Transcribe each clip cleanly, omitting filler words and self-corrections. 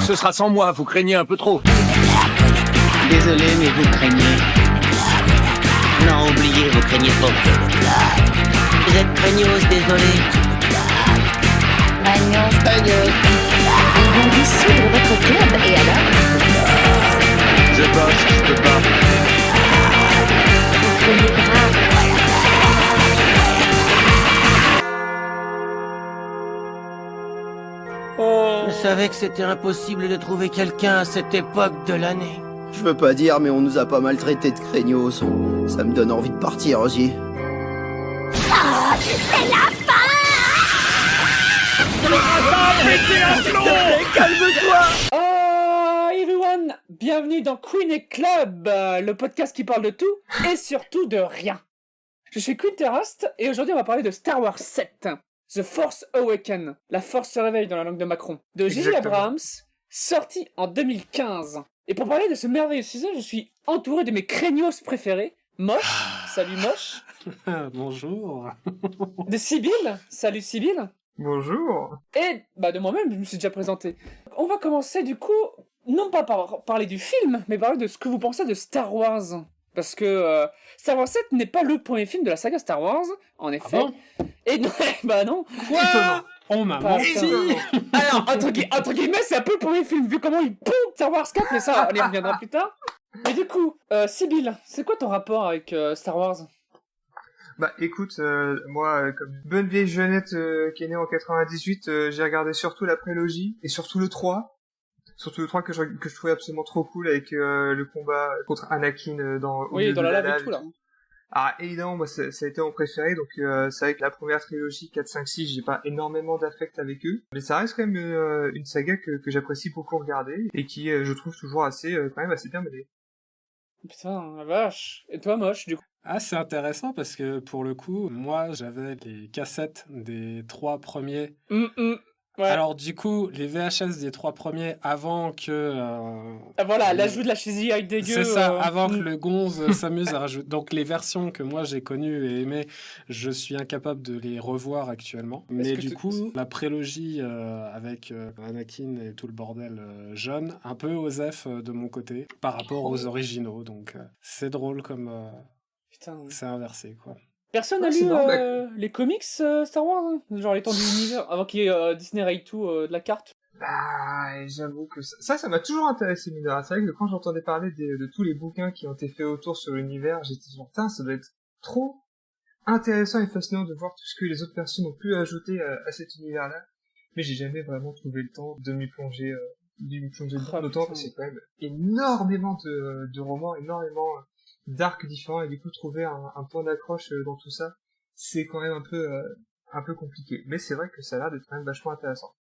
ce sera sans moi, vous craignez un peu trop. Désolé, mais vous craignez. Non, oubliez, vous craignez trop. Vous êtes craignos, désolé. Craignos. Ils vont dissoudre votre club, et alors? Je bosse, je peux pas. Vous craignez grave. Je savais que c'était impossible de trouver quelqu'un à cette époque de l'année. Je veux pas dire, mais on nous a pas mal traités de craignos. Ça me donne envie de partir aussi. Hi everyone, bienvenue dans Queen Club, le podcast qui parle de tout et surtout de rien. Je suis Queen Terrast et aujourd'hui on va parler de Star Wars 7, The Force Awakens, la Force se réveille dans la langue de Macron, de J.J. Abrams, sorti en 2015. Et pour parler de ce merveilleux sujet, je suis entouré de mes craignos préférés, Moche, salut Moche. Bonjour. De Sybille, salut Sybille. Bonjour. Et de moi-même, je me suis déjà présenté. On va commencer du coup, non pas par parler du film, mais parler de ce que vous pensez de Star Wars. Parce que Star Wars 7 n'est pas le premier film de la saga Star Wars, en effet. Ah bon Et non, non. Quoi? On m'a menti. Alors, entre guillemets, c'est un peu le premier film, vu comment il pouf Star Wars 4, mais ça, on y reviendra plus tard. Mais du coup, Sybille, c'est quoi ton rapport avec Star Wars? Bah écoute, moi, comme une bonne vieille jeunette qui est née en 98, j'ai regardé surtout la prélogie et surtout le 3. Surtout le 3 que je trouvais absolument trop cool avec le combat contre Anakin au milieu dans de la lave et tout, là. Ah, évidemment, moi, ça a été mon préféré, donc c'est vrai que la première trilogie, 4, 5, 6, j'ai pas énormément d'affect avec eux, mais ça reste quand même une saga que j'apprécie beaucoup regarder, et qui, je trouve, toujours quand même assez bien menée. Putain, la vache. Et toi, Moche, du coup? Ah, c'est intéressant parce que pour le coup, moi j'avais les cassettes des 3 premiers. Ouais. Alors du coup, les VHS des 3 premiers avant que... Voilà, l'ajout de la CGI dégueu. C'est ça, avant que le gonze s'amuse à rajouter. Donc les versions que moi j'ai connues et aimées, je suis incapable de les revoir actuellement. Mais du coup, la prélogie avec Anakin et tout le bordel jaune, un peu osef de mon côté par rapport aux originaux. Donc c'est drôle comme... Putain. C'est inversé, quoi. Personne n'a lu les comics Star Wars, hein, genre les temps de l'univers, avant qu'il y ait Disney Ray 2 de la carte? Bah, j'avoue que ça m'a toujours intéressé, Midora. C'est vrai que quand j'entendais parler de tous les bouquins qui ont été faits autour sur l'univers, j'étais genre, putain, ça doit être trop intéressant et fascinant de voir tout ce que les autres personnes ont pu ajouter à cet univers-là. Mais j'ai jamais vraiment trouvé le temps de m'y plonger dedans, d'autant parce qu'il y a quand même énormément de romans, énormément d'arcs différents, et du coup trouver un point d'accroche dans tout ça, c'est quand même un peu compliqué. Mais c'est vrai que ça a l'air d'être quand même vachement intéressant.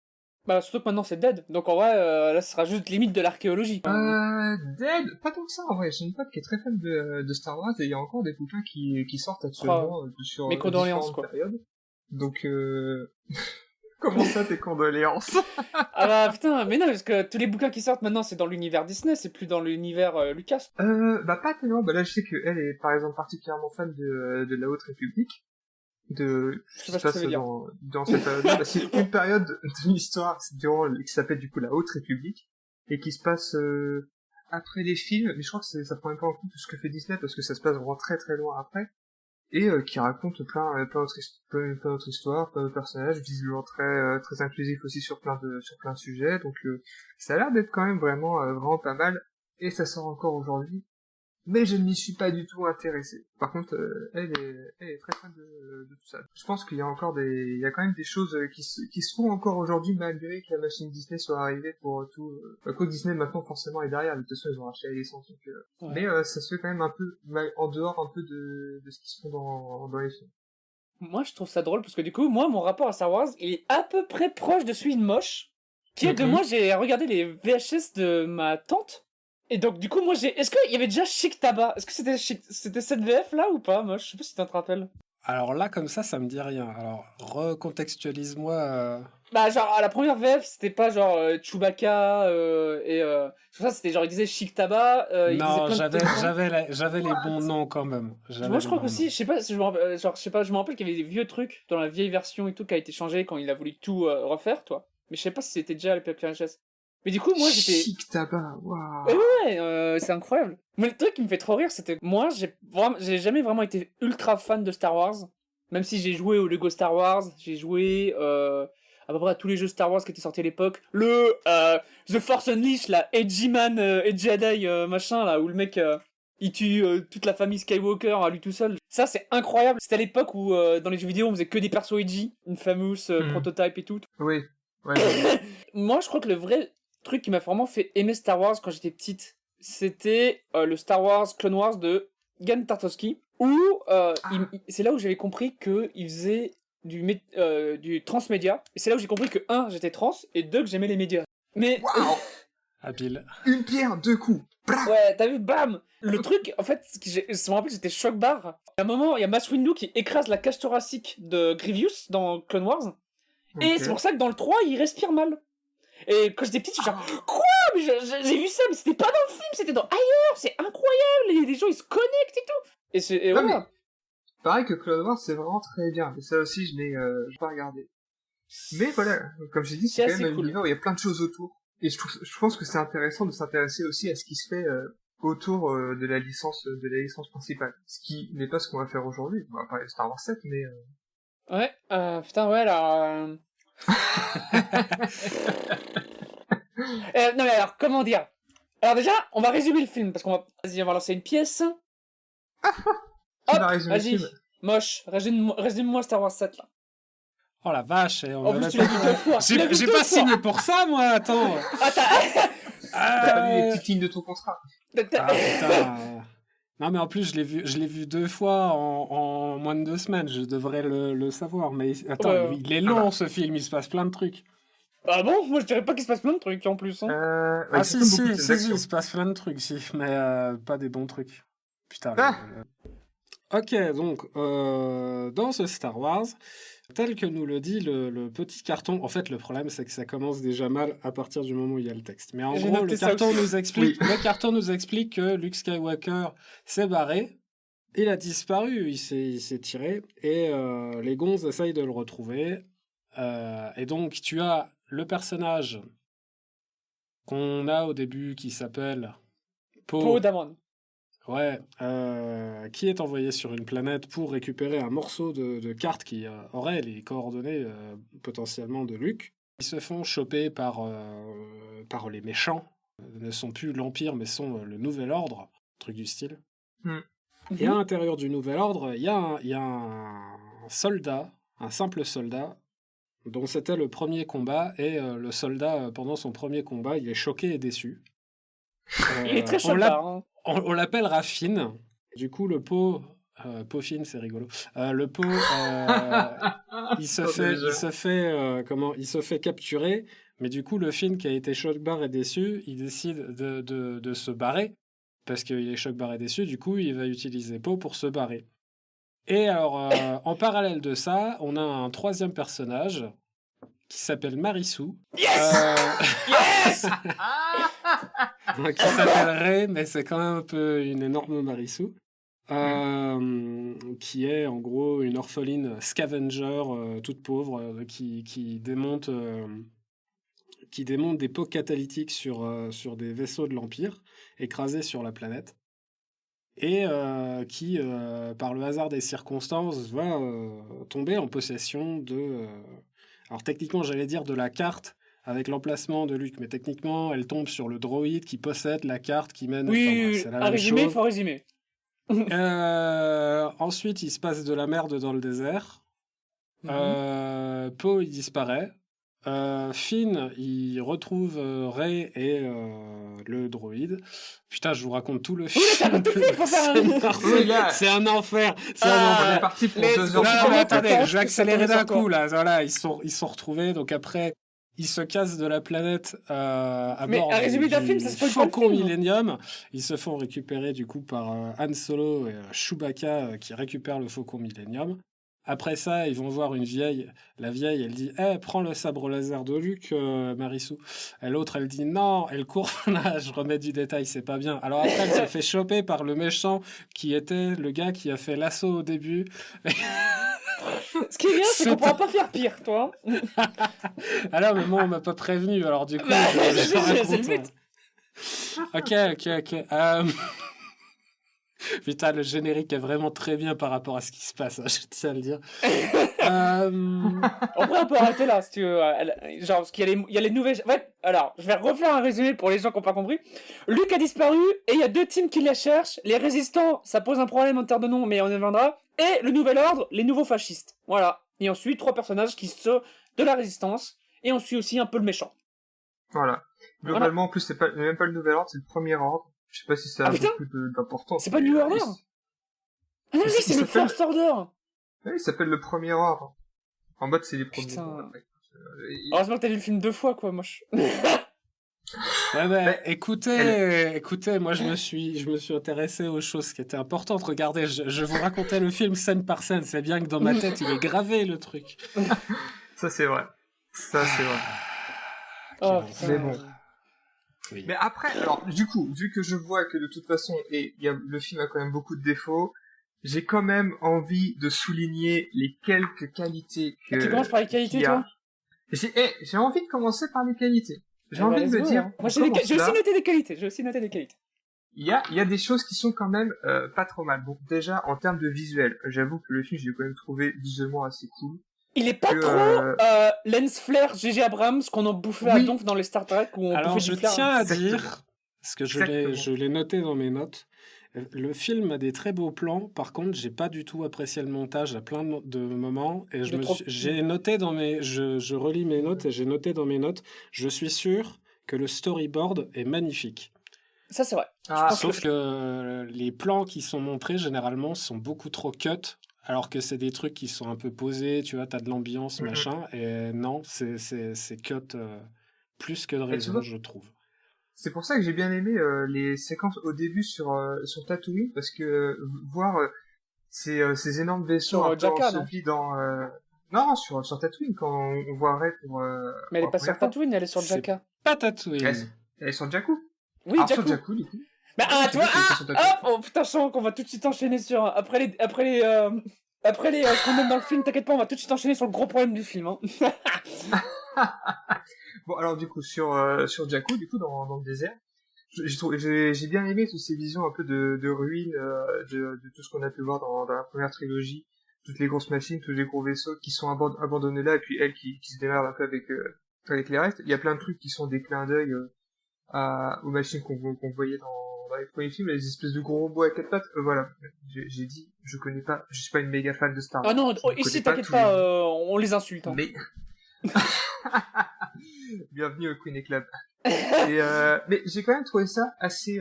Bah surtout que maintenant c'est Dead, donc en vrai là ce sera juste limite de l'archéologie. Dead, pas tant que ça en vrai. J'ai une pote qui est très fan de Star Wars et il y a encore des bouquins qui sortent actuellement sur différentes périodes. Donc comment ça, tes condoléances? Ah bah putain, mais non, parce que tous les bouquins qui sortent maintenant, c'est dans l'univers Disney, c'est plus dans l'univers Lucas. Bah pas tellement, bah là je sais qu'elle est par exemple particulièrement fan de la Haute République. Je sais pas ce que ça veut dire. Dans cette période-là, bah, c'est une période de l'histoire qui s'appelle du coup la Haute République, et qui se passe après les films, mais je crois que ça prend même pas en compte tout ce que fait Disney, parce que ça se passe vraiment très très loin après. Et qui raconte plein d'autres histoires, plein de personnages, visiblement très inclusif aussi sur plein de sujets. Donc ça a l'air d'être quand même vraiment pas mal, et ça sort encore aujourd'hui. Mais je ne m'y suis pas du tout intéressé. Par contre, elle est très fan de tout ça. Je pense qu'il y a quand même des choses qui se font encore aujourd'hui, malgré que la machine Disney soit arrivée pour tout. Quoi, Disney maintenant forcément est derrière. De toute façon, ils ont racheté la licence. Donc, ouais. Mais ça se fait quand même un peu en dehors un peu de ce qui se fait dans les films. Moi, je trouve ça drôle parce que du coup, moi, mon rapport à Star Wars, il est à peu près proche de celui de Moche, qui est de moi, j'ai regardé les VHS de ma tante. Et donc, du coup, moi, est-ce qu'il y avait déjà Chic Tabac? Est-ce que c'était cette VF là ou pas? Moi, je sais pas si tu te rappelles. Alors là, comme ça me dit rien. Alors, recontextualise-moi. Bah, genre, la première VF, c'était pas genre Chewbacca ça, c'était genre, il disait Chic Tabac. Non, j'avais les bons noms quand même. Moi, je crois qu'aussi, je sais pas, je me rappelle qu'il y avait des vieux trucs dans la vieille version et tout qui a été changé quand il a voulu tout refaire, toi. Mais je sais pas si c'était déjà les papiers VHS. Mais du coup, moi, j'étais... Chic tabac, waouh. Ouais, c'est incroyable. Mais le truc qui me fait trop rire, c'était... Moi, j'ai jamais vraiment été ultra fan de Star Wars. Même si j'ai joué au Lego Star Wars, j'ai joué à peu près à tous les jeux Star Wars qui étaient sortis à l'époque. The Force Unleashed, là, Edgy Man, Edgy Jedi, machin, là, où le mec... il tue toute la famille Skywalker à lui tout seul. Ça, c'est incroyable. C'était à l'époque où, dans les jeux vidéo, on faisait que des persos edgy, une fameuse prototype et tout. Oui. Ouais. Moi, je crois que le vrai truc qui m'a vraiment fait aimer Star Wars quand j'étais petite, c'était le Star Wars Clone Wars de Gan Tartakovsky, où c'est là où j'avais compris qu'il faisait du transmédia. Et c'est là où j'ai compris que 1, j'étais trans, et 2, que j'aimais les médias. Mais... Waouh. Habile. Une pierre, deux coups. Bra. Ouais, t'as vu, bam. Le truc, en fait, je me rappelle, c'était Shock Bar. À un moment, il y a Mace Windu qui écrase la cage thoracique de Grievous dans Clone Wars. Et Ok. c'est pour ça que dans le 3, il respire mal. Et quand j'étais petite, je suis genre, quoi? Mais j'ai vu ça, mais c'était pas dans le film, c'était dans ailleurs, c'est incroyable, les gens ils se connectent et tout. Et Non, voilà. mais pareil que Clone Wars, c'est vraiment très bien. Et ça aussi, je n'ai pas regardé. Mais voilà, comme j'ai dit, c'est C'est quand assez même un cool. univers où il y a plein de choses autour. Et je pense que c'est intéressant de s'intéresser aussi à ce qui se fait autour de la licence principale. Ce qui n'est pas ce qu'on va faire aujourd'hui. On va parler de Star Wars 7, mais... Ouais, putain, ouais, alors... non mais alors, comment dire? Alors déjà, on va résumer le film, parce Vas-y, on va lancer une pièce. Qui va résumer le Vas-y, film moche, résume-moi Star Wars 7, là. Oh la vache. On En va plus, mettre- tu l'as vu 2 fois. Tu l'as vu J'ai 2 pas fois. signé pour ça, moi, attends. T'as pas lu les petites lignes de ton contrat. Ah, putain. Non, mais en plus, je l'ai vu 2 fois en moins de 2 semaines. Je devrais le savoir. Mais attends, Ouais. il est long, ce film. Il se passe plein de trucs. Ah bon? Moi, je dirais pas qu'il se passe plein de trucs, en plus. Hein. Ouais, Ah, c'est si, comme beaucoup de si, scènes d'action. il se passe plein de trucs, si. Mais pas des bons trucs. Putain. Ah. Ok, donc, dans ce Star Wars, tel que nous le dit le petit carton, en fait, le problème, c'est que ça commence déjà mal à partir du moment où il y a le texte. Mais en J'ai gros, noté le ça carton, aussi. le carton nous explique que Luke Skywalker s'est barré, il a disparu, il s'est tiré, et les gonzes essayent de le retrouver. Et donc, tu as le personnage qu'on a au début qui s'appelle Poe Dameron. Ouais, qui est envoyé sur une planète pour récupérer un morceau de carte qui aurait les coordonnées potentiellement de Luke. Ils se font choper par les méchants, ne sont plus l'Empire mais sont le Nouvel Ordre, truc du style. Et à l'intérieur du Nouvel Ordre, il y a un soldat, un simple soldat, dont c'était le premier combat, et le soldat, pendant son premier combat, il est choqué et déçu. Il est très on chaud, l'a- hein. On l'appelle Raffine. Du coup, le pot... Peaufine, c'est rigolo. Le pot, il se fait capturer, mais du coup, le Finn qui a été choc-barre et déçu, il décide de se barrer, parce qu'il est choc-barre et déçu, du coup, il va utiliser Poe pour se barrer. Et alors, en parallèle de ça, on a un troisième personnage qui s'appelle Marissou. Yes Qui s'appelle Ray, mais c'est quand même un peu une énorme Marissou. Qui est en gros une orpheline scavenger toute pauvre qui démonte des pots catalytiques sur des vaisseaux de l'Empire écrasés sur la planète et qui, par le hasard des circonstances, va tomber en possession alors techniquement j'allais dire de la carte avec l'emplacement de Luke, mais techniquement elle tombe sur le droïde qui possède la carte qui mène... Oui, c'est la à même résumer, il chose. faut résumer. Ensuite, il se passe de la merde dans le désert. Poe, il disparaît. Finn, il retrouve Rey et le droïde. Putain, je vous raconte tout le film. t'as tout fait pour faire un- C'est un enfer. C'est On un enfer. est parti pour les- 2 Non, heures. non, mais Attends, attendez, je vais ça accélérer tombe d'un sur toi. coup là. Voilà, ils sont retrouvés. Donc après, ils se cassent de la planète à Mais bord un résumé d'un film, ça spoil pas le Faucon film. Millennium. Ils se font récupérer du coup par Han Solo et Chewbacca qui récupèrent le Faucon Millennium. Après ça, ils vont voir une vieille. La vieille, elle dit prends le sabre laser de Luke, Marissou. Et l'autre, elle dit non, elle court. Là, je remets du détail, c'est pas bien. Alors après, elle se fait choper par le méchant qui était le gars qui a fait l'assaut au début. Ce qui est bien, c'est qu'on pourra pas faire pire, toi. Alors, mais moi, on m'a pas prévenu, alors du coup, Bah, je raconte, c'est le but. Ok. Putain, le générique est vraiment très bien par rapport à ce qui se passe, hein, je tiens à le dire. Après, on peut arrêter là, si tu veux. Genre, parce qu'il y a les nouvelles... Ouais, alors, je vais refaire un résumé pour les gens qui n'ont pas compris. Luke a disparu, et il y a 2 teams qui la cherchent. Les résistants, ça pose un problème en termes de nom, mais on y reviendra. Et le nouvel ordre, les nouveaux fascistes. Voilà. Et on suit 3 personnages qui sont de la résistance, et on suit aussi un peu le méchant. Voilà. Globalement, en plus, c'est même pas le nouvel ordre, c'est le premier ordre. Je sais pas si ça a putain, beaucoup d'importance. c'est pas New Order? Ah non, oui, c'est le First Order. Oui, il s'appelle le premier ordre. En mode, c'est les premiers. Putain. Heureusement que t'as vu le film 2 fois, quoi, moche. Écoutez, moi je me suis intéressé aux choses qui étaient importantes. Regardez, je vous racontais le film scène par scène. C'est bien que dans ma tête il est gravé le truc. Ça c'est vrai. Oh, Mais bon. Oui. Mais après, alors du coup, vu que je vois que de toute façon, le film a quand même beaucoup de défauts, j'ai quand même envie de souligner les quelques qualités que. Tu commences par les qualités, toi? J'ai envie de commencer par les qualités. J'ai envie de me dire. Hein. Moi, j'ai aussi noté des qualités. Il y a des choses qui sont quand même pas trop mal. Bon, déjà en termes de visuel, j'avoue que le film, j'ai quand même trouvé visuellement assez cool. Il est pas trop lens flare J.J. Abrams qu'on en bouffait à donf dans les Star Trek où on Alors bouffait je du flair. tiens à Exactement. dire, parce que je l'ai noté dans mes notes, le film a des très beaux plans. Par contre, j'ai pas du tout apprécié le montage à plein de moments et j'ai noté dans mes, je relis mes notes et j'ai noté dans mes notes. Je suis sûr que le storyboard est magnifique. Ça c'est vrai. Sauf que les plans qui sont montrés généralement sont beaucoup trop cut. Alors que c'est des trucs qui sont un peu posés, tu vois, t'as de l'ambiance, machin, et non, c'est cut plus que de raison, je trouve. C'est pour ça que j'ai bien aimé les séquences au début sur Tatooine, parce que voir ces énormes vaisseaux ensevelis dans... Non, sur Tatooine, quand on voit Rey pour... Mais elle est pas sur Tatooine, elle est sur Jakka. Pas Tatooine. Elle est sur Jakku. Oui, Jakku. Sur Jakku, du coup. Bah, tu vois, oh putain, je sens qu'on va tout de suite enchaîner sur... Après les ce qu'on aime dans le film, t'inquiète pas, on va tout de suite enchaîner sur le gros problème du film. Hein. Bon, alors du coup, sur Jakku, du coup, dans le désert, j'ai bien aimé toutes ces visions un peu de ruines, de tout ce qu'on a pu voir dans la première trilogie, toutes les grosses machines, tous les gros vaisseaux qui sont abandonnés là, et puis elle qui se démerde un peu avec les restes. Il y a plein de trucs qui sont des clins d'œil aux machines qu'on voyait dans les premiers films, les espèces de gros robots à 4 pattes. Voilà, j'ai dit, je suis pas une méga fan de Star Wars. Ah non, ici t'inquiète pas, on les insulte. Hein. Mais bienvenue au Queen Club. Mais j'ai quand même trouvé ça assez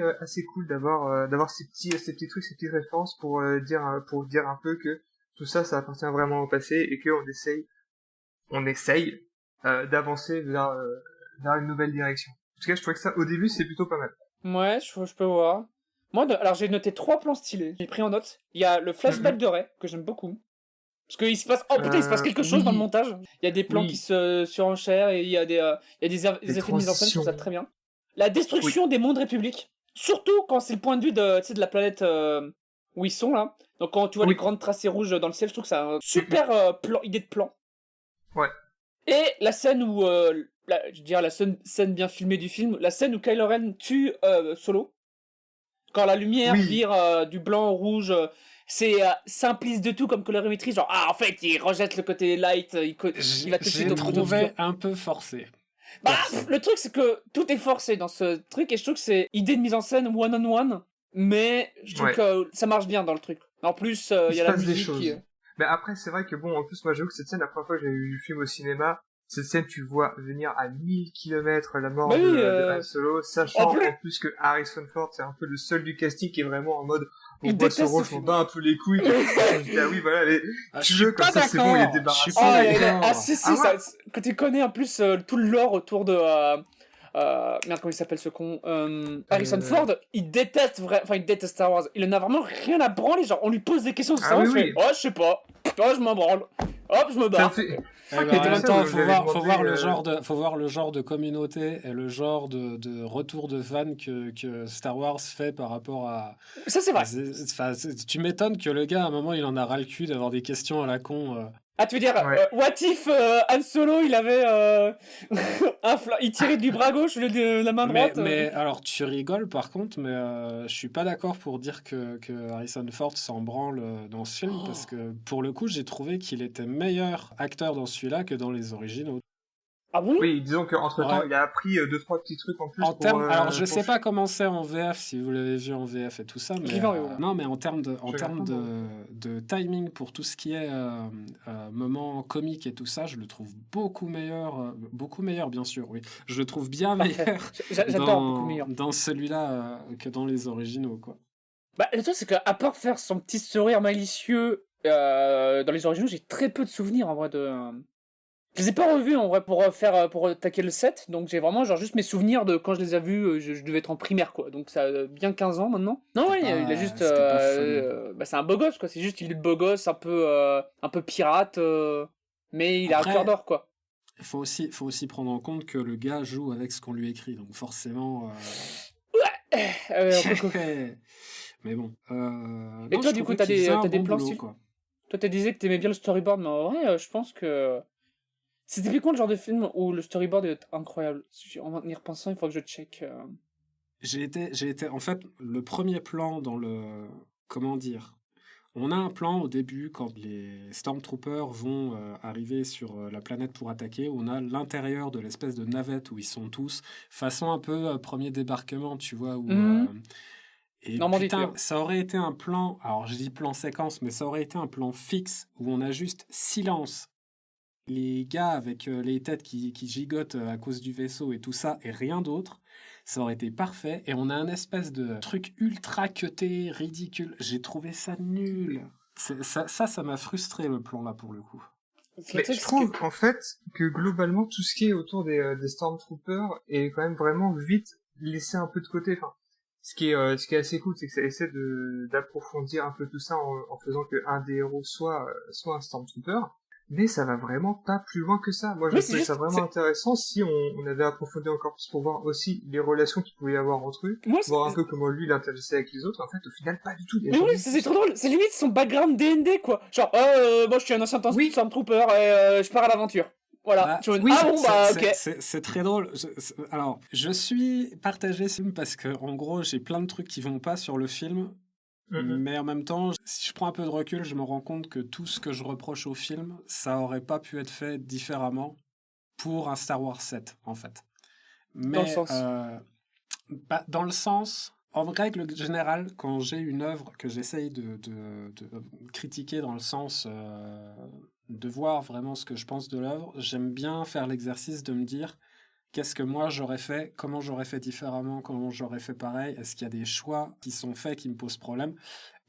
cool d'avoir ces petits trucs, ces petites références pour dire un peu que tout ça appartient vraiment au passé et qu'on essaye d'avancer vers une nouvelle direction. En tout cas, je trouvais que ça au début c'est plutôt pas mal. Ouais, je peux voir. Moi, alors j'ai noté 3 plans stylés. J'ai pris en note. Il y a le flashback de Rey que j'aime beaucoup. Parce qu'il se passe, il se passe quelque chose dans le montage. Il y a des plans qui se surenchèrent et il y a des effets de mise en scène, je trouve ça très bien. La destruction des mondes républiques, surtout quand c'est le point de vue de la planète où ils sont là. Donc quand tu vois les grandes tracées rouges dans le ciel, je trouve que c'est un super idée de plan. Ouais. Et la scène où, je dirais la scène bien filmée du film, la scène où Kylo Ren tue Solo. Quand la lumière vire du blanc au rouge. C'est simpliste de tout comme colorimétrie, genre en fait il rejette le côté light, il va tout de suite au trouvé un peu forcé. Le truc c'est que tout est forcé dans ce truc et je trouve que c'est idée de mise en scène one-on-one, mais je trouve que ça marche bien dans le truc. En plus il y a la musique Mais après c'est vrai que en plus moi j'avoue que cette scène, la première fois que j'ai vu le film au cinéma, cette scène tu vois venir à 1000 km la mort de Han Solo, sachant en plus que Harrison Ford c'est un peu le seul du casting qui est vraiment en mode on voit ce rôle, je m'en bats un peu les couilles. Oui, voilà, tu veux, comme ça, c'est bon, il est débarrassé. Quand tu connais en plus tout le lore autour de... merde, comment il s'appelle ce con Harrison Ford, il déteste Star Wars. Il en a vraiment rien à branler, genre, on lui pose des questions sur Star Wars, je sais pas, je m'en branle. Hop, je me barre. En même temps, faut voir le genre de communauté et le genre de retour de fans que Star Wars fait par rapport à... Ça, c'est vrai. Tu m'étonnes que le gars, à un moment, il en a ras le cul d'avoir des questions à la con. Ah, tu veux dire, Ouais. what if Han Solo, il avait il tirait du bras gauche au lieu de la main droite Mais alors, tu rigoles par contre, mais je suis pas d'accord pour dire que Harrison Ford s'en branle dans ce film, parce que pour le coup, j'ai trouvé qu'il était meilleur acteur dans celui-là que dans les originaux. Ah bon? Oui, disons qu'entre-temps, Ouais. il a appris 2-3 petits trucs en plus En termes, alors je pour- sais pas comment c'est en VF, si vous l'avez vu en VF et tout ça, mais l'ai vu en VO. non, mais en termes Je regarde pas, de timing pour tout ce qui est moment comique et tout ça, je le trouve beaucoup meilleur bien sûr, oui. Je le trouve bien Parfait. meilleur J'adore beaucoup meilleur. dans celui-là que dans les originaux, quoi. Bah, le truc, c'est qu'à part faire son petit sourire malicieux dans les originaux, j'ai très peu de souvenirs en vrai de. Je les ai pas revus en vrai pour attaquer le set, donc j'ai vraiment genre juste mes souvenirs de quand je les ai vus, je devais être en primaire quoi, donc ça a bien 15 ans maintenant. Non, ouais, il a juste. c'était pas fun. Bah, c'est un beau gosse quoi, c'est juste il est beau gosse, un peu pirate, mais il a un Après- cœur d'or quoi. Il faut aussi prendre en compte que le gars joue avec ce qu'on lui écrit, donc forcément. Mais bon. Et non, toi, je du coup, trouvais t'as qu'il des- faisait un t'as des bon plans boulot, style- quoi. Toi, tu disais que t'aimais bien le storyboard, mais en vrai, je pense que. C'est typiquement le genre de film où le storyboard est incroyable. En y repensant, il faut que je check. J'ai été, en fait, le premier plan dans le, comment dire, on a un plan au début quand les Stormtroopers vont arriver sur la planète pour attaquer. On a l'intérieur de l'espèce de navette où ils sont tous, façon un peu premier débarquement, tu vois, où, Mhm. et Normandie, putain, tu vois. ça aurait été un plan, alors je dis plan séquence, mais ça aurait été un plan fixe où on a juste silence. Les gars avec les têtes qui gigotent à cause du vaisseau et tout ça, et rien d'autre, ça aurait été parfait. Et on a un espèce de truc ultra cuté, ridicule. J'ai trouvé ça nul. Ça m'a frustré le plan là pour le coup. Mais je trouve en fait que globalement tout ce qui est autour des Stormtroopers est quand même vraiment vite laissé un peu de côté. Enfin, ce qui est assez cool, c'est que ça essaie d'approfondir un peu tout ça en faisant que un des héros soit un Stormtrooper. Mais ça va vraiment pas plus loin que ça. Moi, je Oui, trouvais c'est ça juste- vraiment intéressant si on avait approfondi encore plus pour voir aussi les relations qu'il pouvait y avoir entre eux, Moi, voir un peu comment lui il interagissait avec les autres. En fait, au final, pas du tout. Mais oui, c'est trop drôle. C'est limite son background D&D, quoi. Genre, moi, je suis un ancien Oui. Stormtrooper et je pars à l'aventure. Voilà. Bah, Tu vois, oui, ah bon, bah, ok. c'est très drôle. Alors, je suis partagé parce que en gros, j'ai plein de trucs qui vont pas sur le film. Mhm. Mais en même temps, si je prends un peu de recul, je me rends compte que tout ce que je reproche au film, ça aurait pas pu être fait différemment pour un Star Wars 7, en fait. Mais, Dans le sens dans le sens, en règle générale, quand j'ai une œuvre que j'essaye de critiquer dans le sens de voir vraiment ce que je pense de l'œuvre, j'aime bien faire l'exercice de me dire qu'est-ce que moi j'aurais fait, comment j'aurais fait différemment, comment j'aurais fait pareil, est-ce qu'il y a des choix qui sont faits qui me posent problème.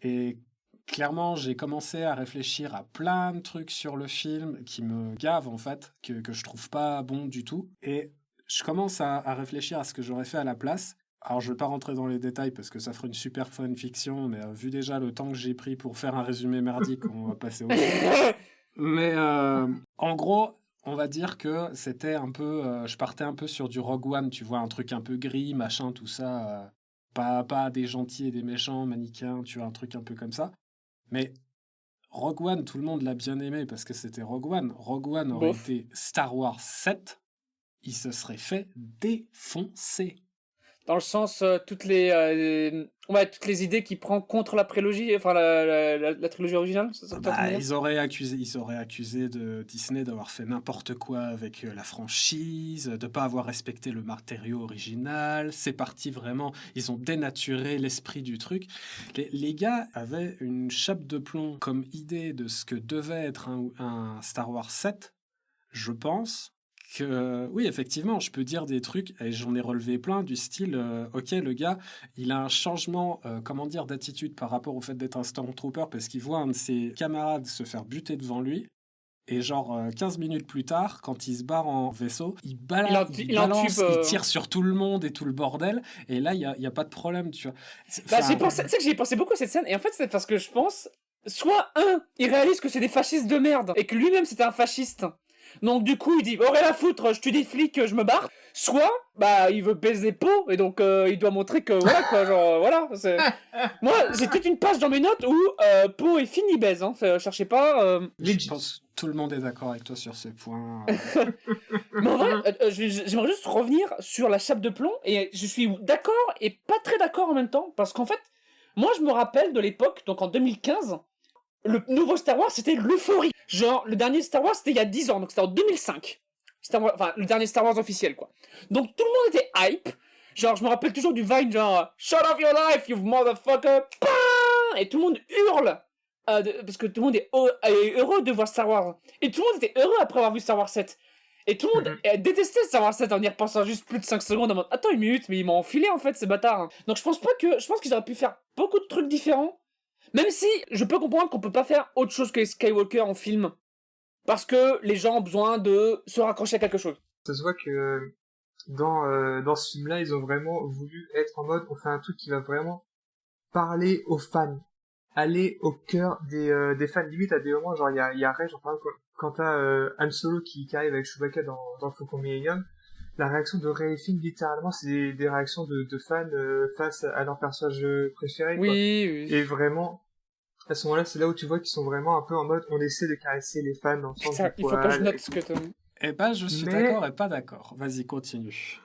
Et clairement, j'ai commencé à réfléchir à plein de trucs sur le film qui me gavent en fait, que je trouve pas bon du tout. Et je commence à réfléchir à ce que j'aurais fait à la place. Alors, je vais pas rentrer dans les détails parce que ça ferait une super fanfiction, mais vu déjà le temps que j'ai pris pour faire un résumé merdique, on va passer au Mais en gros, on va dire que c'était un peu... je partais un peu sur du Rogue One, tu vois, un truc un peu gris, machin, tout ça. Pas des gentils et des méchants, manichéens, tu vois, un truc un peu comme ça. Mais Rogue One, tout le monde l'a bien aimé parce que c'était Rogue One. Rogue One aurait Bof. été Star Wars 7, il se serait fait défoncer. Dans le sens, toutes les idées qu'il prend contre la prélogie, enfin la trilogie originale, c'est ça que t'es en train de dire Ils auraient accusé de Disney d'avoir fait n'importe quoi avec la franchise, de pas avoir respecté le matériau original. C'est parti vraiment, ils ont dénaturé l'esprit du truc. Les gars avaient une chape de plomb comme idée de ce que devait être un Star Wars 7, je pense. Que, oui, effectivement, je peux dire des trucs, et j'en ai relevé plein, du style, ok, le gars, il a un changement, d'attitude par rapport au fait d'être un Stormtrooper, parce qu'il voit un de ses camarades se faire buter devant lui, et genre 15 minutes plus tard, quand il se barre en vaisseau, il balance, il tire sur tout le monde et tout le bordel, et là, il y a pas de problème, tu vois. Tu sais que j'y ai pensé beaucoup à cette scène, et en fait, c'est parce que je pense, soit il réalise que c'est des fascistes de merde, et que lui-même c'était un fasciste. Donc du coup, il dit oh rien à foutre, je tue des flics, je me barre. Soit bah il veut baiser Poe et donc il doit montrer que voilà quoi, genre voilà. Moi, j'ai toute une page dans mes notes où Poe et Finn ils baisent. Hein. Cherchez pas. Je pense que tout le monde est d'accord avec toi sur ce point. Mais en vrai, j'aimerais juste revenir sur la chape de plomb et je suis d'accord et pas très d'accord en même temps parce qu'en fait, moi je me rappelle de l'époque, donc en 2015. Le nouveau Star Wars, c'était l'euphorie. Genre, le dernier Star Wars, c'était il y a 10 ans, donc c'était en 2005. Enfin, le dernier Star Wars officiel, quoi. Donc, tout le monde était hype. Genre, je me rappelle toujours du Vine, genre, Shut off your life, you motherfucker! Et tout le monde hurle. Parce que tout le monde est heureux de voir Star Wars. Et tout le monde était heureux après avoir vu Star Wars 7. Et tout le monde détestait Star Wars 7 en y repensant juste plus de 5 secondes en mode, attends une minute, mais ils m'ont enfilé, en fait, ces bâtards. Donc, je pense qu'ils auraient pu faire beaucoup de trucs différents. Même si je peux comprendre qu'on peut pas faire autre chose que les Skywalker en film. Parce que les gens ont besoin de se raccrocher à quelque chose. Ça se voit que dans ce film-là, ils ont vraiment voulu être en mode, on fait un truc qui va vraiment parler aux fans. Aller au cœur des fans. Limite, à des moments, genre, il y a Rey, genre, par exemple, quand t'as Han Solo qui arrive avec Chewbacca dans le Faucon Millennium, la réaction de Rey et Finn, littéralement, c'est des réactions de fans face à leur personnage préféré. Oui, quoi. oui. Et vraiment, à ce moment-là, c'est là où tu vois qu'ils sont vraiment un peu en mode, on essaie de caresser les fans dans le sens du Il faut que je note ce que tu as dit. Eh ben, je suis d'accord et pas d'accord. Vas-y, continue.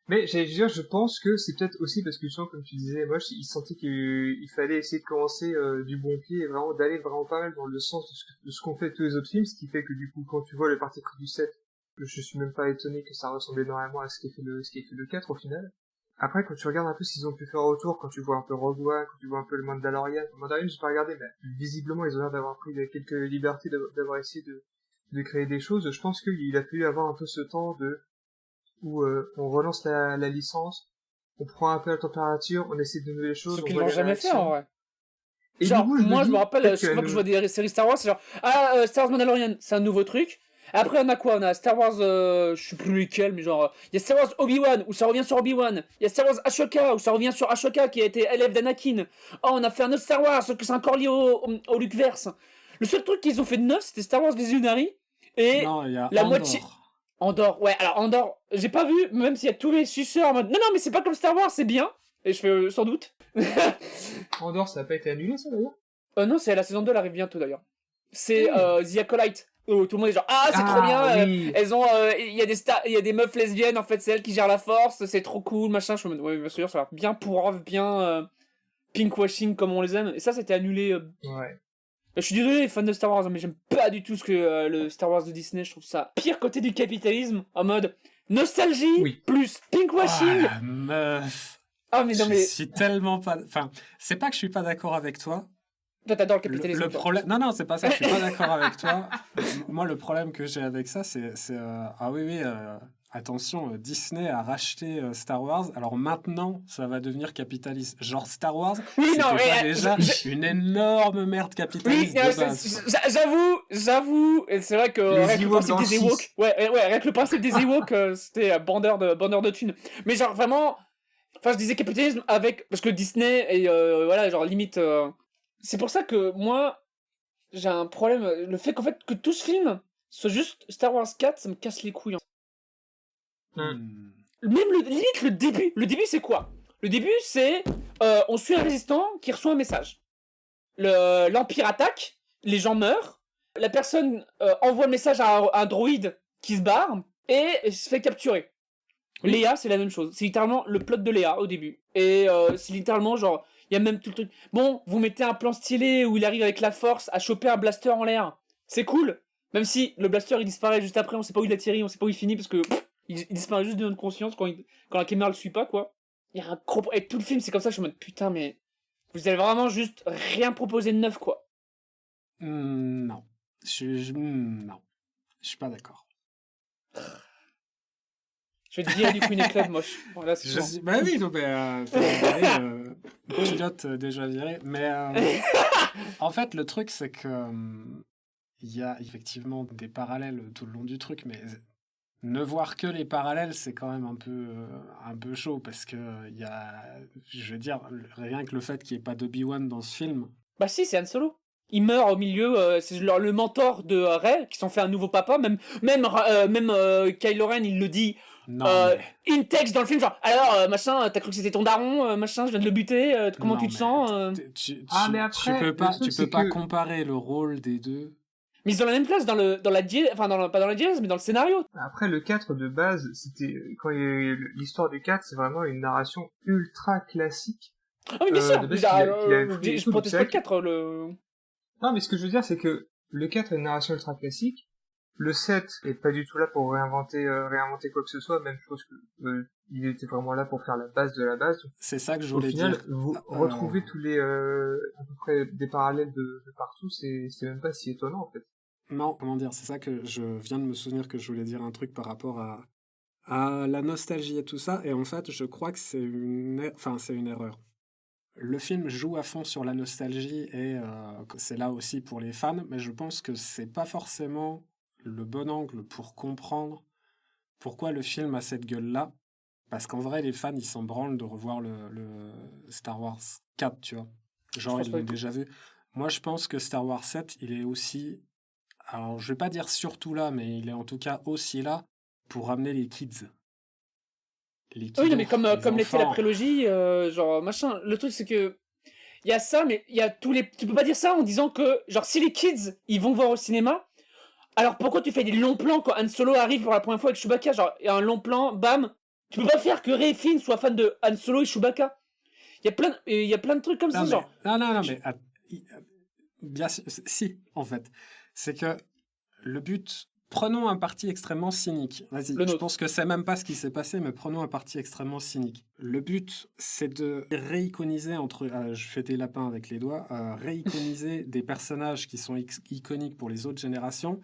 Mais j'allais dire, je pense que c'est peut-être aussi parce que justement, comme tu disais, moi, il sentait qu'il fallait essayer de commencer du bon pied et vraiment d'aller vraiment pas mal dans le sens de ce qu'ont fait tous les autres films, ce qui fait que du coup, quand tu vois le parti pris du 7, je suis même pas étonné que ça ressemble énormément à ce qui fait le 4 au final. Après, quand tu regardes un peu ce qu'ils ont pu faire autour, quand tu vois un peu Rogue One, quand tu vois un peu le Mandalorian, j'ai pas regardé, mais visiblement, ils ont l'air d'avoir pris quelques libertés, d'avoir essayé de créer des choses. Je pense qu'il a fallu avoir un peu ce temps où on relance la licence, on prend un peu la température, on essaie de nouvelles choses. Ce qu'ils n'ont jamais fait, en vrai. Et genre, du coup, moi, je me rappelle, chaque fois que je vois des séries Star Wars, c'est genre, Star Wars Mandalorian, c'est un nouveau truc. Après, on a quoi? On a Star Wars, je sais plus lequel, mais genre, il y a Star Wars Obi-Wan, où ça revient sur Obi-Wan. Il y a Star Wars Ashoka, où ça revient sur Ashoka, qui a été élève d'Anakin. Oh, on a fait un autre Star Wars, sauf que c'est encore lié au Lukeverse. Le seul truc qu'ils ont fait de neuf, c'était Star Wars Visionary. Et non, il y a la Andor. moitié... Andor, ouais, alors Andor, j'ai pas vu, même s'il y a tous les suceurs en mode, non, mais c'est pas comme Star Wars, c'est bien. Et je fais, sans doute. Andor, ça a pas été annulé, ça, d'ailleurs? Non, c'est la saison 2, elle arrive bientôt, d'ailleurs. C'est The Acolyte. Où tout le monde est genre c'est trop bien, oui. elles ont il y a des meufs lesbiennes, en fait c'est elles qui gèrent la force, c'est trop cool, machin. Je me dis ouais, bien sûr, ça a l'air bien pourrave, bien pinkwashing comme on les aime, et ça c'était annulé. Ouais. Je suis désolé les fans de Star Wars, mais j'aime pas du tout ce que le Star Wars de Disney. Je trouve ça pire côté du capitalisme, en mode nostalgie plus pinkwashing. Ah, meuf. Ah mais non mais je suis tellement pas, enfin, c'est pas que je suis pas d'accord avec toi. Toi t'adores le capitalisme. Le problème, non, c'est pas ça. Je suis pas d'accord avec toi. Moi, le problème que j'ai avec ça, c'est attention, Disney a racheté Star Wars. Alors maintenant, ça va devenir capitaliste. Genre Star Wars, c'était pas déjà une énorme merde capitaliste de base. J'avoue, et c'est vrai que rien que le principe des Ewoks, rien que le principe des Ewoks, c'était bandeur de thunes. Mais genre vraiment, enfin je disais capitalisme avec parce que Disney et voilà genre limite. C'est pour ça que moi, j'ai un problème. Le fait qu'en fait, que tout ce film soit juste Star Wars 4, ça me casse les couilles. Même limite le début. Le début, c'est quoi? Le début, c'est on suit un résistant qui reçoit un message. L'Empire attaque, les gens meurent, la personne envoie le message à un droïde qui se barre et se fait capturer. Léa, c'est la même chose. C'est littéralement le plot de Léa au début. Et c'est littéralement genre... Il y a même tout le truc. Bon, vous mettez un plan stylé où il arrive avec la force à choper un blaster en l'air. C'est cool. Même si le blaster il disparaît juste après, on sait pas où il atterrit, on sait pas où il finit parce que il disparaît juste de notre conscience quand la caméra le suit pas quoi. Il y a un gros... Et tout le film c'est comme ça, je suis en mode putain mais vous avez vraiment juste rien proposé de neuf quoi. Non. Non. Je suis pas d'accord. Je vais te virer du Queen Club moche. Voilà, bah oui, non, mais pilote déjà viré. Mais en fait, le truc, c'est que il y a effectivement des parallèles tout le long du truc, mais ne voir que les parallèles, c'est quand même un peu chaud parce que il y a, je veux dire, rien que le fait qu'il n'y ait pas d'Obi-Wan dans ce film. Bah si, c'est Han Solo. il meurt au milieu, c'est le mentor de Rey, qui s'en fait un nouveau papa, même Kylo Ren, il le dit, Non, mais- in text dans le film, genre, alors, machin, t'as cru que c'était ton daron, machin, je viens de le buter, comment non, tu te mais sens Mais après, tu peux pas, le truc, tu peux c'est pas que- comparer le rôle des deux. Mais ils ont la même place dans la dièse, enfin, pas dans la dièse, mais dans le scénario. Après, le 4 de base, c'était, quand il y a eu l'histoire du 4, c'est vraiment une narration ultra classique. Ah oui, bien sûr, de base, qu'il avait pris et je tout, donc proteste c'est pas vrai le 4, le... Non, mais ce que je veux dire, c'est que le 4 est une narration ultra classique. Le 7 est pas du tout là pour réinventer quoi que ce soit, même chose que, il était vraiment là pour faire la base de la base. C'est ça que je Au voulais final, dire. vous retrouvez tous les, à peu près des parallèles de partout, c'est même pas si étonnant, en fait. Non, comment dire, c'est ça que je viens de me souvenir que je voulais dire un truc par rapport à la nostalgie et tout ça, et en fait, je crois que c'est c'est une erreur. Le film joue à fond sur la nostalgie et c'est là aussi pour les fans, mais je pense que c'est pas forcément le bon angle pour comprendre pourquoi le film a cette gueule-là, parce qu'en vrai, les fans, ils s'en branlent de revoir le Star Wars 4, tu vois. Genre, pense ils pas l'ont que- déjà vu. Moi, je pense que Star Wars 7, il est aussi... Alors, je vais pas dire surtout là, mais il est en tout cas aussi là pour ramener les kids. Les Oui, non, mais kiddos, comme les l'était la enfants. prélogie, genre, machin, le truc, c'est que... Il y a ça, mais il y a tous les... Tu peux pas dire ça en disant que, genre, si les kids, ils vont voir au cinéma, alors pourquoi tu fais des longs plans quand Han Solo arrive pour la première fois avec Chewbacca, genre, il y a un long plan, bam, tu peux pas faire que Rey et Finn soient fans de Han Solo et Chewbacca. Il y a plein de trucs comme Non, ça, genre... non, mais bien sûr, si, en fait. C'est que le but... Prenons un parti extrêmement cynique. Vas-y, Le je nôtre. pense que c'est même pas ce qui s'est passé, mais prenons un parti extrêmement cynique. Le but, c'est de réiconiser je fais des lapins avec les doigts, réiconiser des personnages qui sont iconiques pour les autres générations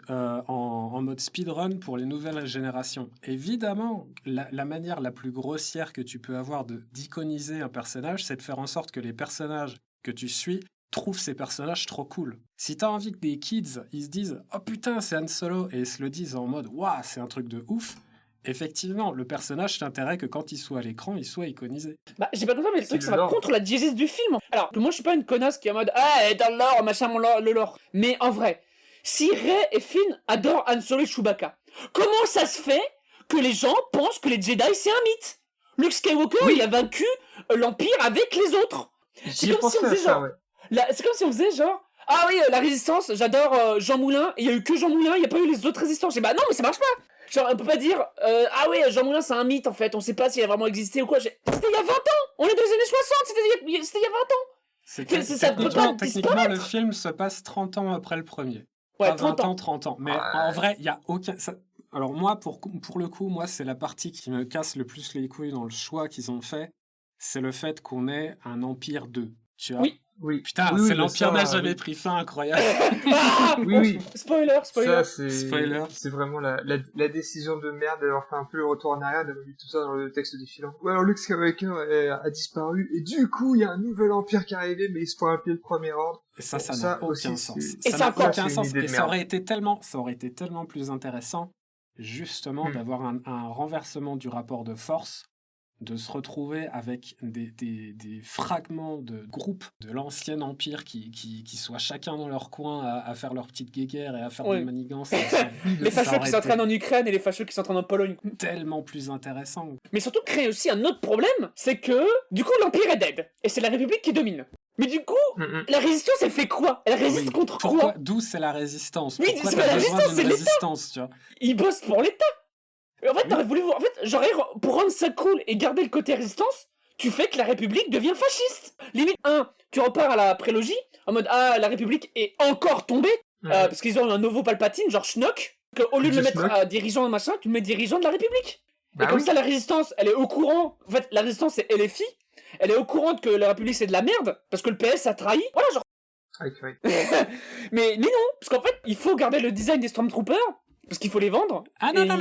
en mode speedrun pour les nouvelles générations. Évidemment, la manière la plus grossière que tu peux avoir d'iconiser un personnage, c'est de faire en sorte que les personnages que tu suis trouvent ces personnages trop cool. Si t'as envie que des kids, ils se disent « Oh putain, c'est Han Solo » et ils se le disent en mode « Waouh, c'est un truc de ouf », effectivement, le personnage t'intéresse que quand il soit à l'écran, il soit iconisé. Bah, j'ai pas compris, mais le truc, le ça va lore. contre la diégèse du film. Alors, que moi, je suis pas une connasse qui est en mode, ah, elle est dans le lore, machin, le lore. Mais en vrai, si Rey et Finn adorent Han Solo et Chewbacca, comment ça se fait que les gens pensent que les Jedi, c'est un mythe? Luke Skywalker, il a vaincu l'Empire avec les autres. J'y ai comme si pensé on à faisait ça, genre- ouais. C'est comme si on faisait genre, ah oui, la résistance, j'adore Jean Moulin, et il y a eu que Jean Moulin, il y a pas eu les autres résistants. J'ai dit, bah non, mais ça marche pas. Genre, on peut pas dire, ah oui, Jean Moulin, c'est un mythe, en fait, on sait pas s'il a vraiment existé ou quoi. C'était il y a 20 ans. On est dans les années 60, c'était il y a 20 ans. Ça peut pas Techniquement, le disparaître. film se passe 30 ans après le premier. Ouais, Pas 30 20 ans. ans, 30 ans. Mais Ouais. en vrai, il y a aucun... Alors moi, pour le coup, moi, c'est la partie qui me casse le plus les couilles dans le choix qu'ils ont fait. C'est le fait qu'on ait un Empire 2. Tu vois Oui. Oui. Putain, Oui, c'est mais l'Empire n'a ça, jamais oui. pris fin, incroyable. Ah, Oui. Spoiler. Ça, c'est Spoiler. c'est vraiment la décision de merde d'avoir fait un peu le retour en arrière, d'avoir mis tout ça dans le texte défilant. Ouais, alors Luke Skywalker a disparu, et du coup, il y a un nouvel empire qui est arrivé, mais il se prend appeler le premier ordre. Et ça Bon, n'a ça aucun aussi, sens. c'est- Et Ça ça n'a encore, aucun c'est une sens. idée de Et ça merde. aurait été tellement plus intéressant, justement, Hmm. d'avoir un renversement du rapport de force, de se retrouver avec des fragments de groupes de l'ancien empire qui soient chacun dans leur coin à faire leur petite guéguerre et à faire Ouais. des manigances. Les Ça facheux aurait qui s'entraînent été en Ukraine et les facheux qui s'entraînent en Pologne. tellement plus intéressant. Mais surtout, créer aussi un autre problème, c'est que, du coup, l'Empire est dead. Et c'est la République qui domine. Mais du coup, la résistance, elle fait quoi? Elle résiste Oui. contre Pourquoi quoi? D'où c'est la résistance? Oui, Pourquoi c'est t'as pas la besoin résistance, c'est d'une l'État. résistance, tu vois? Ils bossent pour l'État. Et en fait, t'aurais voulu voir. En fait, genre, pour rendre ça cool et garder le côté résistance, tu fais que la République devient fasciste. Limite, tu repars à la prélogie, en mode, ah, la République est encore tombée, parce qu'ils ont un nouveau Palpatine, genre Schnock, qu'au lieu de le Du mettre Schnock. dirigeant machin, tu le mets dirigeant de la République. Bah et comme oui. ça, la résistance, elle est au courant. En fait, la résistance, c'est LFI. Elle est au courant que la République, c'est de la merde, parce que le PS a trahi. Voilà, genre. Ouais. mais non, parce qu'en fait, il faut garder le design des Stormtroopers, parce qu'il faut les vendre. Ah non, Et- non,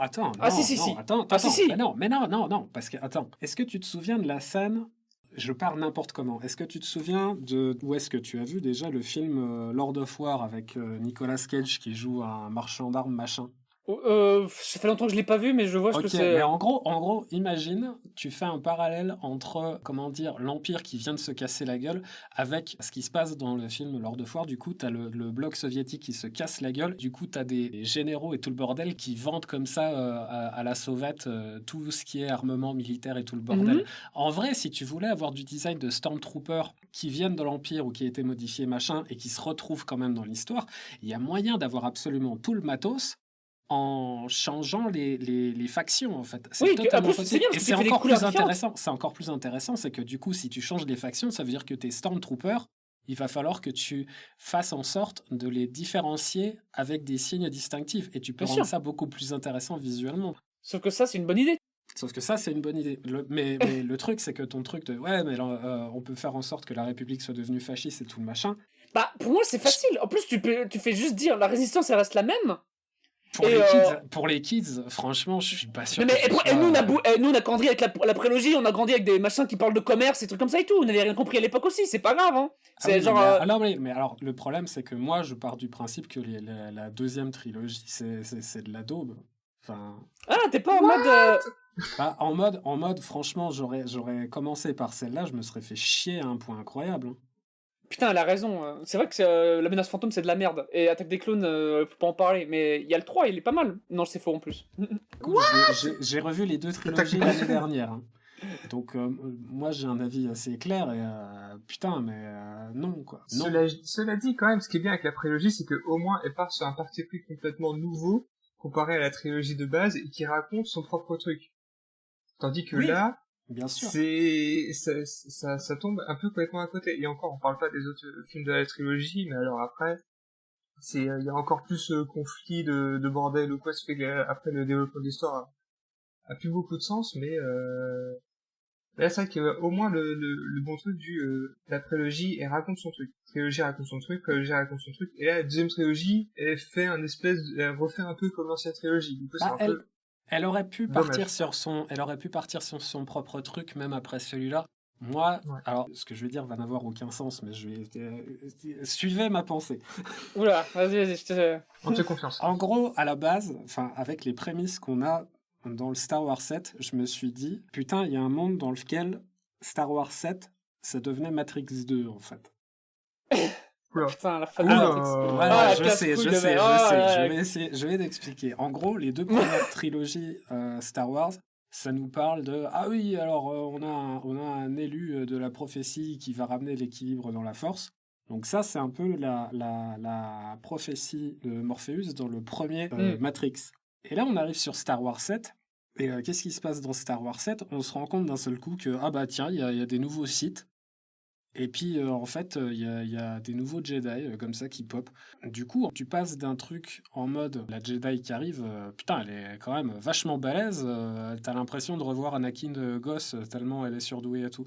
attends. Ah, non, si, non, si. Attends, Ah, si, si. mais non, parce que, attends, est-ce que tu te souviens de la scène, je pars n'importe comment, est-ce que tu te souviens de, où est-ce que tu as vu déjà le film Lord of War avec Nicolas Cage qui joue un marchand d'armes, machin? Ça fait longtemps que je l'ai pas vu, mais je vois ce que Ok, c'est. mais en gros, imagine, tu fais un parallèle entre, comment dire, l'Empire qui vient de se casser la gueule avec ce qui se passe dans le film Lord of War. Du coup, t'as le bloc soviétique qui se casse la gueule. Du coup, t'as des généraux et tout le bordel qui vendent comme ça à la sauvette tout ce qui est armement militaire et tout le bordel. Mhm. En vrai, si tu voulais avoir du design de Stormtroopers qui viennent de l'Empire ou qui a été modifié, machin, et qui se retrouvent quand même dans l'histoire, il y a moyen d'avoir absolument tout le matos en changeant les factions, en fait. C'est Oui, totalement en plus, c'est possible. bien parce Et que c'est tu fais des encore couleurs plus différentes. intéressant. C'est encore plus intéressant, c'est que du coup, si tu changes les factions, ça veut dire que tes Stormtroopers, il va falloir que tu fasses en sorte de les différencier avec des signes distinctifs. Et tu peux Bien rendre sûr. ça beaucoup plus intéressant visuellement. Sauf que ça, c'est une bonne idée. Sauf que ça, c'est une bonne idée. Mais le truc, c'est que ton truc de ouais, mais là, on peut faire en sorte que la République soit devenue fasciste et tout le machin. Bah, pour moi, c'est facile. En plus, tu fais juste dire la résistance, elle reste la même. Pour les kids, franchement, je suis pas sûr. Mais, que ce soit- nous, on a grandi avec la prélogie, on a grandi avec des machins qui parlent de commerce et trucs comme ça et tout. On n'avait rien compris à l'époque aussi, c'est pas grave, hein. Ah C'est oui, genre. mais alors, le problème, c'est que moi, je pars du principe que la deuxième trilogie, c'est de la daube. Enfin, Ah, t'es pas en mode. bah, en mode, franchement, j'aurais commencé par celle-là, je me serais fait chier à un point incroyable. Hein. Putain, elle a raison. C'est vrai que la menace fantôme, c'est de la merde. Et Attaque des clones, faut pas en parler. Mais il y a le 3, il est pas mal. Non, c'est faux en plus. Écoute, j'ai revu les deux trilogies l'année dernière. Hein. Donc, moi, j'ai un avis assez clair et putain, mais non, quoi. Non. Cela dit, quand même, ce qui est bien avec la prélogie, c'est qu'au moins, elle part sur un parti pris complètement nouveau, comparé à la trilogie de base, et qui raconte son propre truc. Tandis que Oui. là, Bien sûr. ça tombe un peu complètement à côté. Et encore, on parle pas des autres films de la trilogie, mais alors après, il y a encore plus conflit de bordel ou quoi, ça fait que après le développement de l'histoire a plus beaucoup de sens, mais là c'est vrai qu'il y a au moins le bon truc la prélogie, elle raconte son truc. Prélogie raconte son truc, et là la deuxième trilogie, elle refait un peu comme l'ancienne trilogie. Du coup, c'est un peu... Elle aurait pu Dommage. partir sur son propre truc, même après celui-là. Moi, Ouais. alors, ce que je vais dire va n'avoir aucun sens, mais suivez ma pensée. Oula, vas-y, je te. On te fait confiance. En gros, à la base, enfin, avec les prémices qu'on a dans le Star Wars 7, je me suis dit, putain, il y a un monde dans lequel Star Wars 7, ça devenait Matrix 2, en fait. Putain, la fan de Oula. Matrix. Voilà, Ah, la je casse-couille sais, de merde. Ah, je vais t'expliquer. En gros, les deux premières trilogies Star Wars, ça nous parle de ah oui, alors on a un élu de la prophétie qui va ramener l'équilibre dans la Force. Donc ça, c'est un peu la prophétie de Morpheus dans le premier Matrix. Et là, on arrive sur Star Wars 7. Et qu'est-ce qui se passe dans Star Wars 7 ? On se rend compte d'un seul coup que ah bah tiens, il y a des nouveaux sites. Et puis, en fait, il y a des nouveaux Jedi comme ça qui pop. Du coup, tu passes d'un truc en mode la Jedi qui arrive, putain, elle est quand même vachement balèze. T'as l'impression de revoir Anakin de gosse tellement elle est surdouée et tout.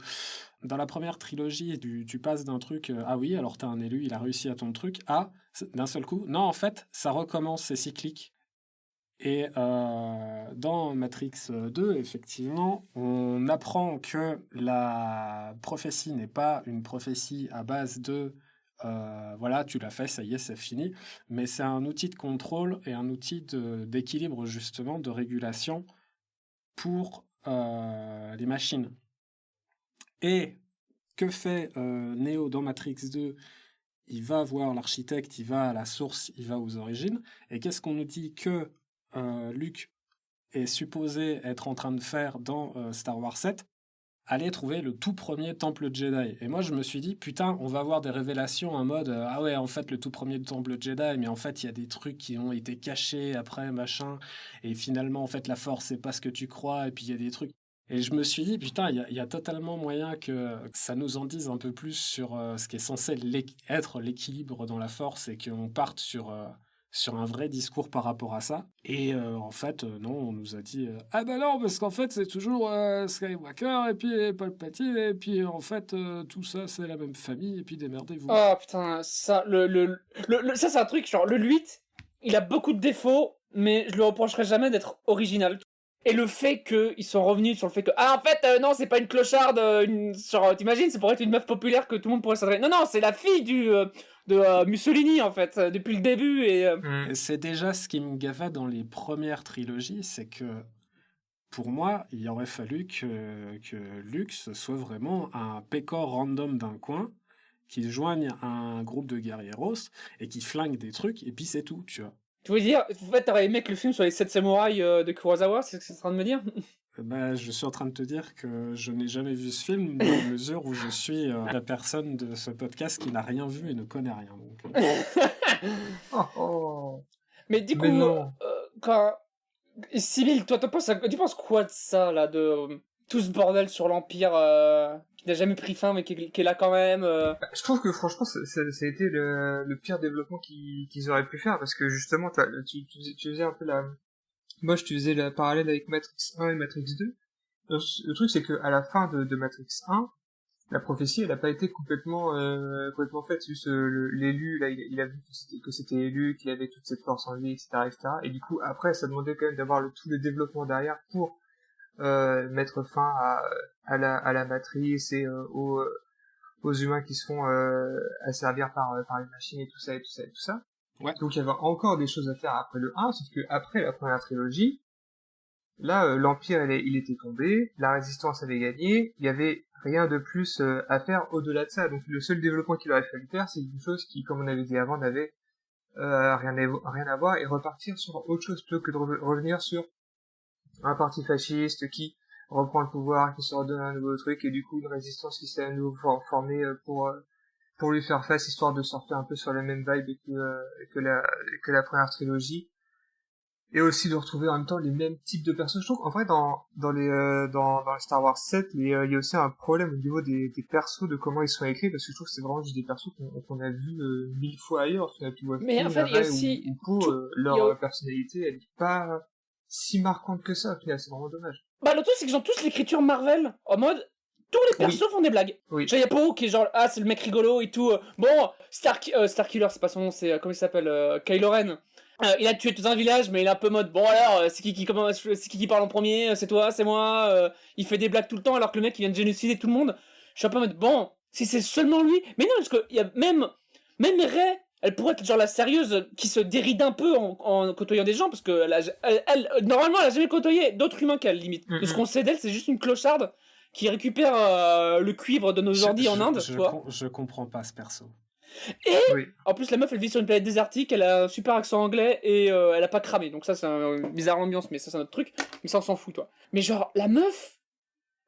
Dans la première trilogie, tu passes d'un truc, ah oui, alors t'as un élu, il a réussi à ton truc, à d'un seul coup, non, en fait, ça recommence, c'est cyclique. Et dans Matrix 2, effectivement, on apprend que la prophétie n'est pas une prophétie à base de voilà, tu l'as fait, ça y est, c'est fini, mais c'est un outil de contrôle et un outil d'équilibre, justement, de régulation pour les machines. Et que fait Neo dans Matrix 2 ? Il va voir l'architecte, il va à la source, il va aux origines, et qu'est-ce qu'on nous dit que Luke est supposé être en train de faire dans Star Wars 7, aller trouver le tout premier temple Jedi. Et moi, je me suis dit, putain, on va avoir des révélations en mode, ah ouais, en fait, le tout premier temple Jedi, mais en fait, il y a des trucs qui ont été cachés après, machin, et finalement, en fait, la Force, c'est pas ce que tu crois, et puis il y a des trucs. Et je me suis dit, putain, il y a totalement moyen que ça nous en dise un peu plus sur ce qui est censé être l'équilibre dans la Force, et qu'on parte sur un vrai discours par rapport à ça. Et en fait, non, on nous a dit ah ben non, parce qu'en fait, c'est toujours Skywalker, et puis Palpatine, et puis en fait, tout ça, c'est la même famille, et puis démerdez-vous. Oh putain, ça, ça c'est un truc, genre, le 8, il a beaucoup de défauts, mais je lui reprocherai jamais d'être original. Et le fait qu'ils sont revenus sur le fait que en fait non, c'est pas une clocharde, genre t'imagines, c'est pour être une meuf populaire que tout le monde pourrait s'adresser. Non, c'est la fille de Mussolini en fait depuis le début et Et c'est déjà ce qui me gava dans les premières trilogies, c'est que pour moi, il aurait fallu que Lux soit vraiment un pécor random d'un coin qui se joigne à un groupe de guerrieros et qui flingue des trucs et puis c'est tout, tu vois. tu veux dire, en fait t'aurais aimé que le film sur les 7 samouraïs de Kurosawa, c'est ce que tu es en train de me dire? Bah, je suis en train de te dire que je n'ai jamais vu ce film dans la mesure où je suis la personne de ce podcast qui n'a rien vu et ne connaît rien. Donc, Mais du coup, Mais non. quand Sibyl, toi, tu penses quoi de ça, là, de tout ce bordel sur l'Empire qui n'a jamais pris fin, mais qui est là quand même Je trouve que franchement, ça a été le pire développement qu'ils auraient pu faire, parce que justement, tu faisais un peu Moi, tu faisais la parallèle avec Matrix 1 et Matrix 2. Le truc, c'est que à la fin de Matrix 1, la prophétie, elle a pas été complètement faite. C'est juste l'élu, là, il a vu que c'était élu, qu'il avait toute cette force en lui, etc., etc. Et du coup, après, ça demandait quand même d'avoir tout le développement derrière pour mettre fin à la matrice et aux humains qui se font asservir par les machines et tout ça et tout ça et tout ça. Ouais. Donc il y avait encore des choses à faire après le 1, sauf que après la première trilogie, là l'Empire il était tombé, la Résistance avait gagné, il y avait rien de plus à faire au-delà de ça. Donc le seul développement qu'il aurait fallu faire, c'est une chose qui, comme on avait dit avant, n'avait rien à voir, et repartir sur autre chose plutôt que de revenir sur un parti fasciste qui reprend le pouvoir, qui se redonne un nouveau truc, et du coup une résistance qui s'est à nouveau formée pour lui faire face, histoire de surfer un peu sur la même vibe que la première trilogie, et aussi de retrouver en même temps les mêmes types de persos. Je trouve en vrai dans les Star Wars 7, il y a aussi un problème au niveau des persos, de comment ils sont écrits, parce que je trouve que c'est vraiment juste des persos qu'on a vus 1000 fois ailleurs. Tu vois, Mais en fait, il y a aussi ou Poe, leur personnalité, elle est pas si marquante que ça. Au final, c'est vraiment dommage. Bah, le truc, c'est qu'ils ont tous l'écriture Marvel en mode. Tous les persos font des blagues. Oui. Genre, y a Poe qui est genre, c'est le mec rigolo et tout. Bon, Starkiller, c'est pas son nom, c'est, comment il s'appelle, Kylo Ren. Il a tué tout un village, mais il est un peu mode, bon alors, c'est qui parle en premier, c'est toi, c'est moi, il fait des blagues tout le temps alors que le mec il vient de génocider tout le monde. Je suis un peu en mode, bon, si c'est seulement lui. Mais non, parce que y a même Rey, elle pourrait être genre la sérieuse qui se déride un peu en côtoyant des gens, parce que normalement elle a jamais côtoyé d'autres humains qu'elle, limite. Mm-hmm. Et ce qu'on sait d'elle, c'est juste une clocharde qui récupère le cuivre de nos ordi en Inde, tu vois. Je comprends pas ce perso. Et en plus la meuf elle vit sur une planète désertique, elle a un super accent anglais et elle a pas cramé, donc ça c'est une bizarre ambiance, mais ça c'est un autre truc, mais ça on s'en fout toi. Mais genre la meuf,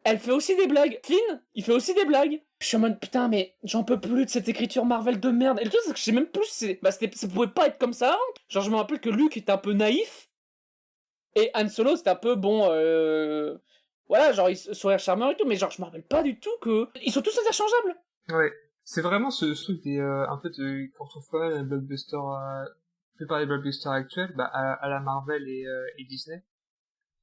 elle fait aussi des blagues, Finn il fait aussi des blagues. Je suis en mode putain mais j'en peux plus de cette écriture Marvel de merde. Et le truc c'est que je sais même plus, ça pouvait pas être comme ça avant. Genre je me rappelle que Luke était un peu naïf et Han Solo c'était un peu bon voilà, genre sourire charmeur et tout, mais genre je me rappelle pas du tout que ils sont tous interchangeables. Ouais. C'est vraiment ce truc un peu qu'on retrouve pas mal dans les blockbusters, plupart des blockbusters actuels, à la Marvel et Disney.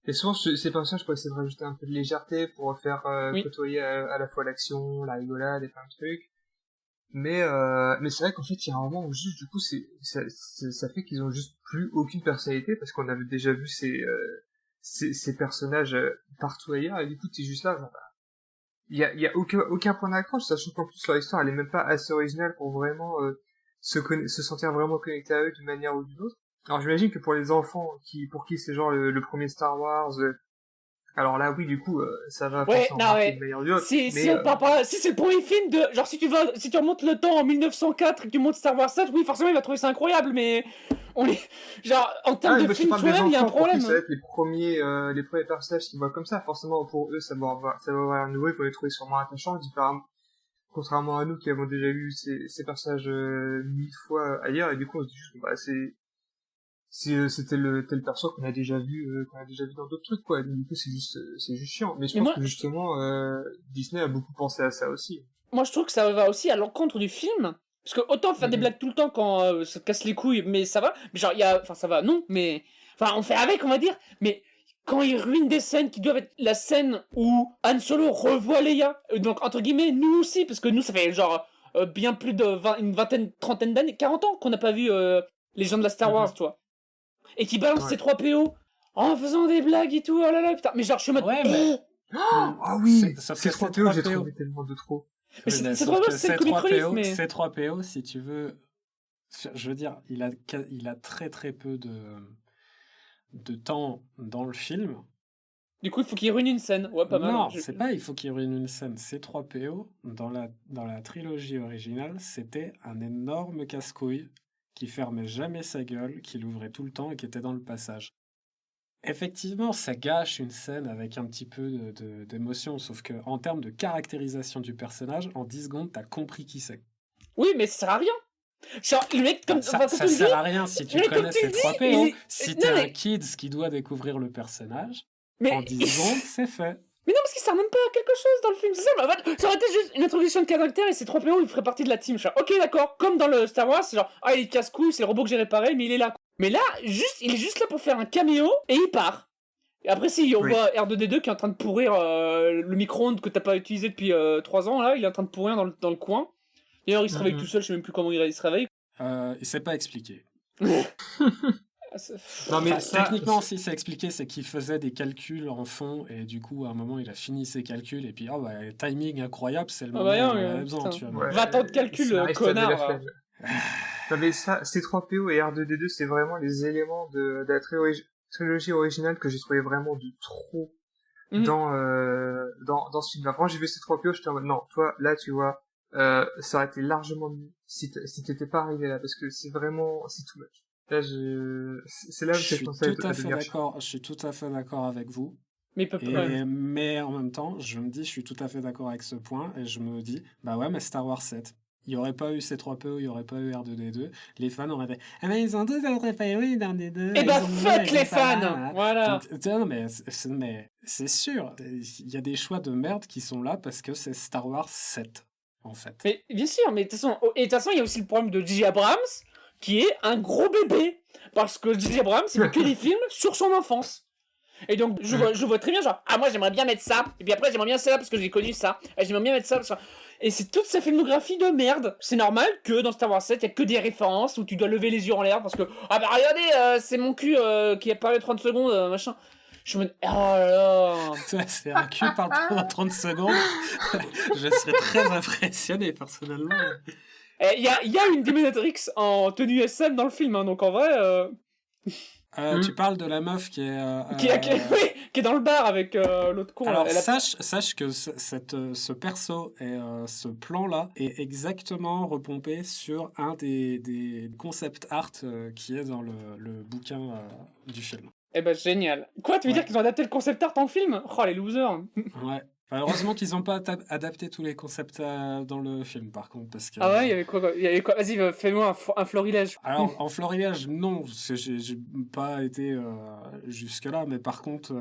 Et souvent, ces personnages pour essayer de rajouter un peu de légèreté pour faire côtoyer à la fois l'action, la rigolade et plein de trucs. Mais c'est vrai qu'en fait, il y a un moment où juste, du coup, ça fait qu'ils ont juste plus aucune personnalité, parce qu'on avait déjà vu ces personnages partout ailleurs, et du coup, t'es juste là, genre, il y a aucun point d'accroche, sachant qu'en plus leur histoire elle est même pas assez originale pour vraiment se sentir vraiment connecté à eux d'une manière ou d'une autre. Alors j'imagine que pour les enfants pour qui c'est genre le premier Star Wars, alors là oui du coup ça va ouais, forcément ouais. une meilleure du autre. Si c'est le premier film de genre si tu remontes le temps en 1904 et que tu montes Star Wars 7, oui forcément il va trouver ça incroyable, mais on est genre en termes de film soi-même il y a un problème. Ça va être les premiers personnages qu'ils voient comme ça, forcément pour eux ça va avoir un nouveau, ils vont les trouver sûrement attachants, contrairement à nous qui avons déjà vu ces personnages 1000 fois ailleurs, et du coup on se dit juste c'était le tel perso qu'on a déjà vu dans d'autres trucs quoi. Donc, du coup c'est juste chiant, mais je pense que justement Disney a beaucoup pensé à ça aussi. Moi je trouve que ça va aussi à l'encontre du film, parce que autant faire des blagues tout le temps quand ça casse les couilles, mais ça va, mais genre ça va non, mais enfin on fait avec on va dire, mais quand ils ruinent des scènes qui doivent être la scène où Han Solo revoit Leia, donc entre guillemets nous aussi, parce que nous ça fait genre bien plus de une vingtaine, trentaine d'années, 40 ans qu'on n'a pas vu les gens de la Star Wars, toi. Et qui balance ces 3 PO en faisant des blagues et tout, oh là là, putain. Mais genre, je suis en mode... Ouais, mais- Ah oui, Sauf c'est que 3PO, j'ai C3PO. trouvé tellement de trop. Mais c'est Sauf trop bien, que c'est le comic relief, mais... C3PO, si tu veux, je veux dire, il a très très peu de temps dans le film. Du coup, il faut qu'il ruine une scène. Ouais, pas mal. Non, hein. c'est pas il faut qu'il ruine une scène. C3PO, dans la trilogie originale, c'était un énorme casse-couille qui fermait jamais sa gueule, qui l'ouvrait tout le temps et qui était dans le passage. Effectivement, ça gâche une scène avec un petit peu d'émotion, sauf que en termes de caractérisation du personnage, en 10 secondes, t'as compris qui c'est. Oui, mais ça sert à rien. Genre, le mec, comme... Ça, enfin, comme ça tu le sert dis, à rien si tu mais comme connais tu ces le dis, 3PO. Si non, t'es un mais- kids qui doit découvrir le personnage, mais... en 10 secondes, c'est fait. Mais non, parce qu'il sert même pas à quelque chose dans le film, c'est ça. En fait, ça aurait été juste une introduction de caractère et c'est 3PO, il ferait partie de la team. Genre, ok, d'accord, comme dans le Star Wars, c'est genre, ah, il est casse-couille, c'est le robot que j'ai réparé, mais il est là. Mais là, il est juste là pour faire un caméo et il part. Et après, si on Oui. voit R2D2 qui est en train de pourrir le micro-ondes que t'as pas utilisé depuis 3 ans, là, il est en train de pourrir dans le coin. D'ailleurs, il se réveille tout seul, je sais même plus comment il se réveille. Il s'est pas expliqué. Ah, c'est- Non, mais Enfin, ça, techniquement, si c'est expliqué, c'est qu'il faisait des calculs en fond et du coup, à un moment, il a fini ses calculs et puis, oh, bah, timing incroyable, c'est le Ah moment bah, où non, on mais, avait besoin, putain. tu vois. Ouais. 20 ans de calcul, scénariste avait la connard. flemme. Non, mais ça, C3PO et R2D2, c'est vraiment les éléments de la trilogie originale que j'ai trouvé vraiment de trop Mhm. dans ce film. Avant, j'ai vu C3PO, j'étais en mode, non, toi, là, tu vois, ça aurait été largement mieux si t'étais pas arrivé là, parce que c'est vraiment, c'est too much. Là, c'est là où Je j'ai suis pensé tout à fait devenir d'accord. Je suis tout à fait d'accord avec vous. Mais il peut pas. Mais en même temps, je me dis, je suis tout à fait d'accord avec ce point et je me dis, bah ouais, mais Star Wars 7. Il n'y aurait pas eu C3PO, il n'y aurait pas eu R2D2. Les fans auraient fait, ah ben ils ont tous R2D2 dans des deux. Eh bah, ils ont fuck mis, les et ça va, fans! Voilà. Donc, tu sais, non, mais c'est sûr, il y a des choix de merde qui sont là parce que c'est Star Wars 7, en fait. Mais bien sûr, mais de toute façon, et de toute façon, il y a aussi le problème de J.J. Abrams, qui est un gros bébé. Parce que J.J. Abrams, il fait que des films sur son enfance. Et donc, je vois très bien, genre, ah, moi, j'aimerais bien mettre ça. Et puis après, j'aimerais bien ça parce que j'ai connu ça. Et j'aimerais bien mettre ça. Parce que... Et c'est toute sa filmographie de merde. C'est normal que dans Star Wars 7, il y a que des références où tu dois lever les yeux en l'air parce que, ah bah regardez, c'est mon cul qui a parlé 30 secondes, machin. Je me dis, oh là là. C'est un cul par 30 secondes. Je serais très impressionné, personnellement. Il y a une dominatrix en tenue SM dans le film, hein, donc en vrai... Tu parles de la meuf qui est... qui est dans le bar avec l'autre con. Alors, elle a- sache que ce perso et ce plan-là est exactement repompé sur un des concept art qui est dans le bouquin du film. Eh ben génial. Quoi, tu veux Ouais. dire qu'ils ont adapté le concept art en film? Oh les losers. Ouais. Enfin, heureusement qu'ils n'ont pas adapté tous les concepts dans le film, par contre, parce que... Ah ouais, il y avait quoi? Vas-y, fais-moi un florilège. Alors, en florilège, non, parce que j'ai pas été jusque-là, mais par contre,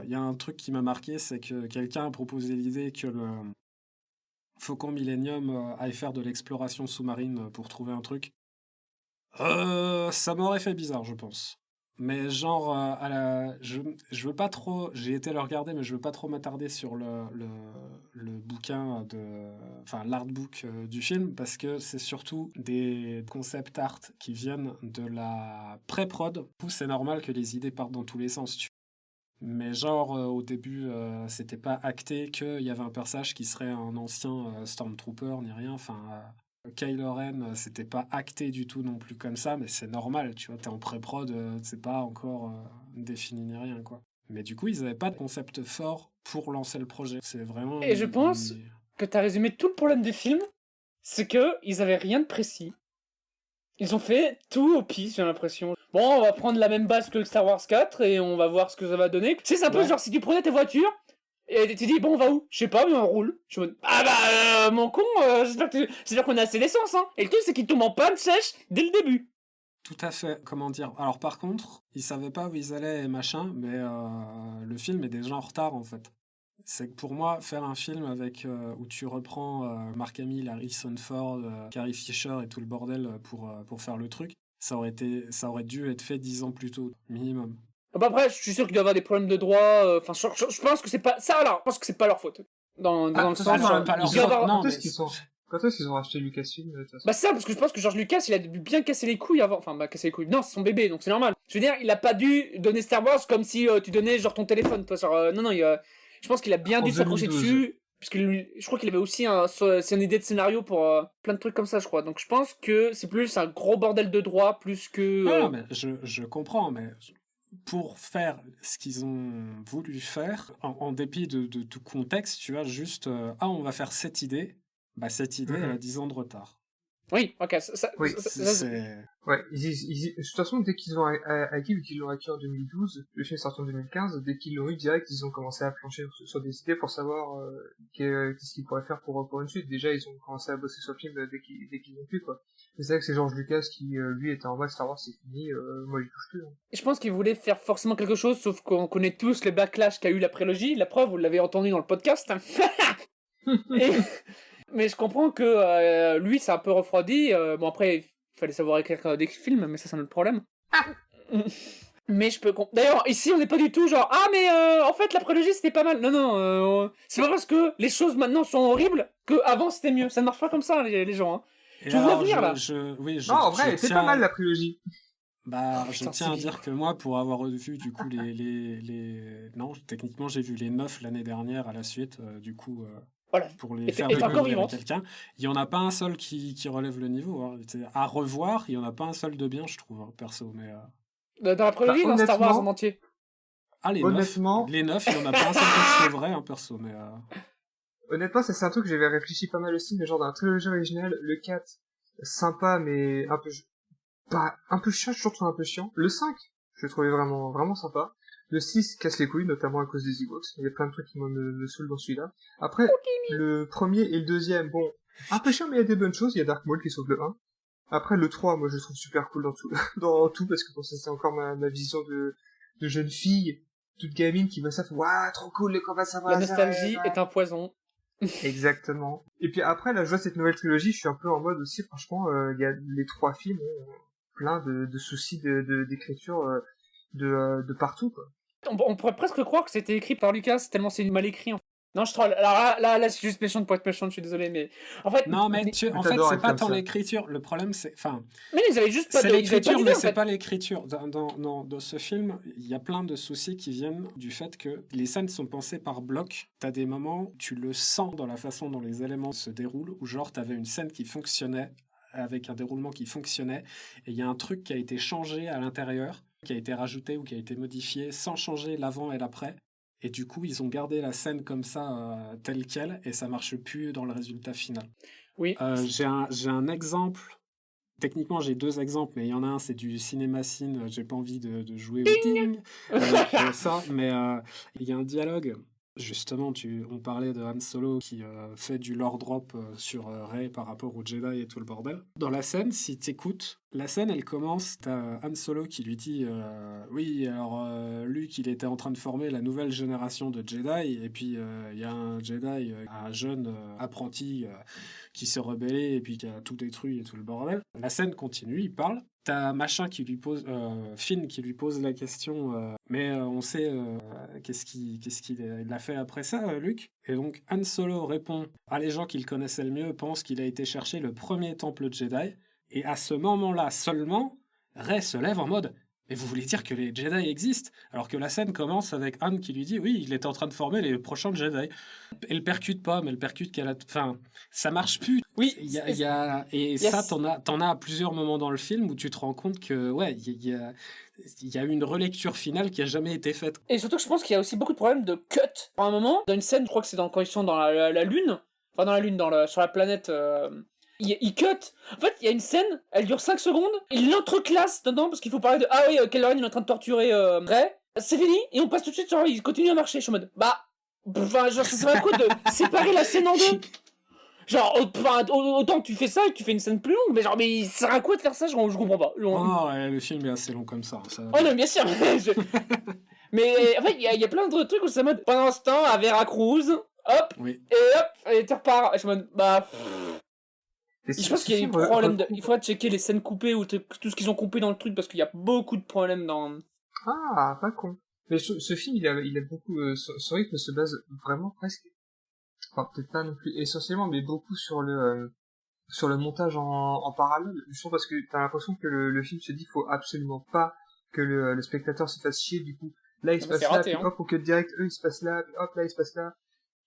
il y a un truc qui m'a marqué, c'est que quelqu'un a proposé l'idée que le Faucon Millenium aille faire de l'exploration sous-marine pour trouver un truc. Ça m'aurait fait bizarre, je pense. Mais genre, je veux pas trop... J'ai été le regarder, mais je veux pas trop m'attarder sur le bouquin enfin, l'artbook du film, parce que c'est surtout des concept art qui viennent de la pré-prod. Du coup, c'est normal que les idées partent dans tous les sens. Mais genre, au début, c'était pas acté qu'il y avait un personnage qui serait un ancien Stormtrooper, ni rien. Enfin... Kylo Ren, c'était pas acté du tout non plus comme ça, mais c'est normal, tu vois, t'es en pré-prod, c'est pas encore défini ni rien, quoi. Mais du coup, ils avaient pas de concept fort pour lancer le projet. C'est vraiment... Et je pense que t'as résumé tout le problème du film, c'est que ils avaient rien de précis. Ils ont fait tout au pif, j'ai l'impression. Bon, on va prendre la même base que le Star Wars 4 et on va voir ce que ça va donner. Tu sais, c'est un peu Ouais. genre si tu prenais tes voitures et tu dis, bon, on va où? Je sais pas, mais on roule. Je me dis, ah bah, mon con, j'espère qu'on a assez d'essence, hein. Et le truc, c'est qu'il tombe en panne sèche dès le début. Tout à fait, comment dire. Alors par contre, ils savaient pas où ils allaient et machin, mais le film est déjà en retard, en fait. C'est que pour moi, faire un film avec où tu reprends Mark Hamill, Harrison Ford, Carrie Fisher et tout le bordel pour faire le truc, ça aurait dû être fait 10 ans plus tôt, minimum. Bah après, je suis sûr qu'il doit y avoir des problèmes de droit. Enfin, je pense que c'est pas ça. Alors, je pense que c'est pas leur faute. Dans le de toute sens, façon, pas leur il doit y faute, avoir- non, Tout mais ce qu'ils sont. Quand est-ce qu'ils ont racheté Lucasfilm, de toute façon? Bah ça, parce que je pense que George Lucas, il a dû bien casser les couilles avant. Enfin, casser les couilles. Non, c'est son bébé, donc c'est normal. Je veux dire, il a pas dû donner Star Wars comme si tu donnais genre ton téléphone, toi. Genre, non, je pense qu'il a bien En dû s'accrocher 2012. dessus. Parce que je crois qu'il avait aussi c'est une idée de scénario pour plein de trucs comme ça, je crois. Donc je pense que c'est plus un gros bordel de droit, plus que... Non, mais je comprends, mais pour faire ce qu'ils ont voulu faire, en dépit de tout contexte, tu vois, juste, on va faire cette idée, bah cette idée, elle a 10 ans de retard. Oui, ok, Oui, C'est... Ouais, de toute façon, dès qu'ils ont acquis, vu qu'ils l'ont acquis en 2012, le film est sorti en 2015, dès qu'ils l'ont eu direct, ils ont commencé à plancher sur des idées pour savoir qu'est-ce qu'ils pourraient faire pour une suite. Déjà, ils ont commencé à bosser sur le film dès qu'ils ont pu, quoi. C'est vrai que c'est George Lucas qui, lui, était en mode Star Wars, c'est fini, moi, j'y touche plus. Hein. Je pense qu'il voulait faire forcément quelque chose, sauf qu'on connaît tous le backlash qu'a eu la prélogie. La preuve, vous l'avez entendu dans le podcast. Mais je comprends que lui, c'est un peu refroidi. Bon, après, il fallait savoir écrire des films, mais ça, c'est un autre problème. Mais je peux comprendre. D'ailleurs, ici, on n'est pas du tout genre, mais en fait, la prélogie, c'était pas mal. Non, c'est pas parce que les choses maintenant sont horribles que avant c'était mieux. Ça ne marche pas comme ça, les gens. Hein. Je vois venir, là. Non, en vrai, c'est pas mal, la prélogie. Bah, je tiens à dire que moi, pour avoir vu, du coup, Non, techniquement, j'ai vu les 9 l'année dernière à la suite, du coup... Voilà. Pour les faire découvrir à quelqu'un. Il n'y en a pas un seul qui relève le niveau. Hein. À revoir, il n'y en a pas un seul de bien, je trouve, hein, perso. Mais, dans la prélogie, dans Star Wars en entier. Les 9, il n'y en a pas un seul que je trouverais, hein, perso. Mais, Honnêtement, ça c'est un truc que j'avais réfléchi pas mal aussi, mais genre dans la trilogie originale, le 4, sympa, mais un peu chiant, surtout un peu chiant. Le 5, je le trouvais vraiment, vraiment sympa. Le 6 casse les couilles, notamment à cause des Ewoks. Il y a plein de trucs qui me saoulent dans celui-là. Après, le premier et le deuxième, bon, un peu chiant, mais il y a des bonnes choses. Il y a Dark Maul qui sauve le 1. Après, le 3, moi, je le trouve super cool dans tout, dans tout, parce que bon, ça, c'est encore ma vision de jeune fille, toute gamine qui voit ça, fait, waouh, trop cool, le combat, ça va. La nostalgie est un poison. Exactement. Et puis après, là, je vois cette nouvelle trilogie, je suis un peu en mode aussi, franchement, il y a les 3 films ont plein de soucis d'écriture, de partout, quoi. On pourrait presque croire que c'était écrit par Lucas, tellement c'est mal écrit. En fait. Non, je troll. Alors là, c'est juste méchant pour être méchant, je suis désolé, mais... En fait... Non, mais en fait, c'est pas tant l'écriture. Le problème, c'est... Enfin, mais ils avaient juste pas... C'est l'écriture, mais c'est pas l'écriture. Dans ce film, il y a plein de soucis qui viennent du fait que les scènes sont pensées par bloc. T'as des moments, tu le sens dans la façon dont les éléments se déroulent, où genre, t'avais une scène qui fonctionnait, avec un déroulement qui fonctionnait, et il y a un truc qui a été changé à l'intérieur, qui a été rajouté ou qui a été modifié sans changer l'avant et l'après. Et du coup, ils ont gardé la scène comme ça, telle qu'elle, et ça marche plus dans le résultat final. Oui. J'ai un exemple. Techniquement, j'ai 2 exemples, mais il y en a un, c'est du cinéma-cine. J'ai pas envie de jouer au ting ça, mais il y a un dialogue. Justement, on parlait de Han Solo qui fait du lore drop sur Rey par rapport au Jedi et tout le bordel. Dans la scène, si t'écoutes, la scène, elle commence, t'as Han Solo qui lui dit oui, alors Luke, il était en train de former la nouvelle génération de Jedi, et puis il y a un Jedi, un jeune apprenti qui s'est rebellé et puis qui a tout détruit et tout le bordel. La scène continue, il parle. T'as machin qui lui pose, Finn qui lui pose la question, mais on sait qu'est-ce qu'il a fait après ça, Luke. Et donc Han Solo répond, les gens qui le connaissaient le mieux pensent qu'il a été chercher le premier temple Jedi. Et à ce moment-là seulement, Rey se lève en mode « Mais vous voulez dire que les Jedi existent ?» Alors que la scène commence avec Han qui lui dit « Oui, il est en train de former les prochains Jedi. » Elle percute pas, mais elle percute qu'elle a... Enfin, ça marche plus. Oui, ça, t'en as à plusieurs moments dans le film où tu te rends compte que, ouais, il y a une relecture finale qui a jamais été faite. Et surtout que je pense qu'il y a aussi beaucoup de problèmes de cut. À un moment, dans une scène, je crois que c'est quand ils sont dans la Lune, enfin dans la Lune, sur la planète... Il cut. En fait, il y a une scène, elle dure 5 secondes, il l'entreclasse dedans parce qu'il faut parler de Kylo Ren il est en train de torturer Rey. C'est fini et on passe tout de suite sur il continue à marcher. Je suis en mode genre ça sert à quoi de séparer la scène en deux? Genre autant que tu fais ça et que tu fais une scène plus longue, mais genre mais ça sert à quoi de faire ça? Je comprends pas. Le film est assez long comme ça. Oh non, bien sûr. Mais en fait, il y a plein de trucs où c'est en mode pendant ce temps à Veracruz, hop, oui. et tu repars. Je suis en mode je pense qu'il y a des problèmes il faudrait checker les scènes coupées ou tout ce qu'ils ont coupé dans le truc parce qu'il y a beaucoup de problèmes dans... Ah, pas con. Mais ce film, il a beaucoup... son rythme se base vraiment presque... Enfin, peut-être pas non plus essentiellement, mais beaucoup sur sur le montage en parallèle, justement parce que t'as l'impression que le film se dit faut absolument pas que le spectateur se fasse chier, du coup là il se passe là, raté, puis hop on cut direct, eux il se passe là, puis hop là il se passe là.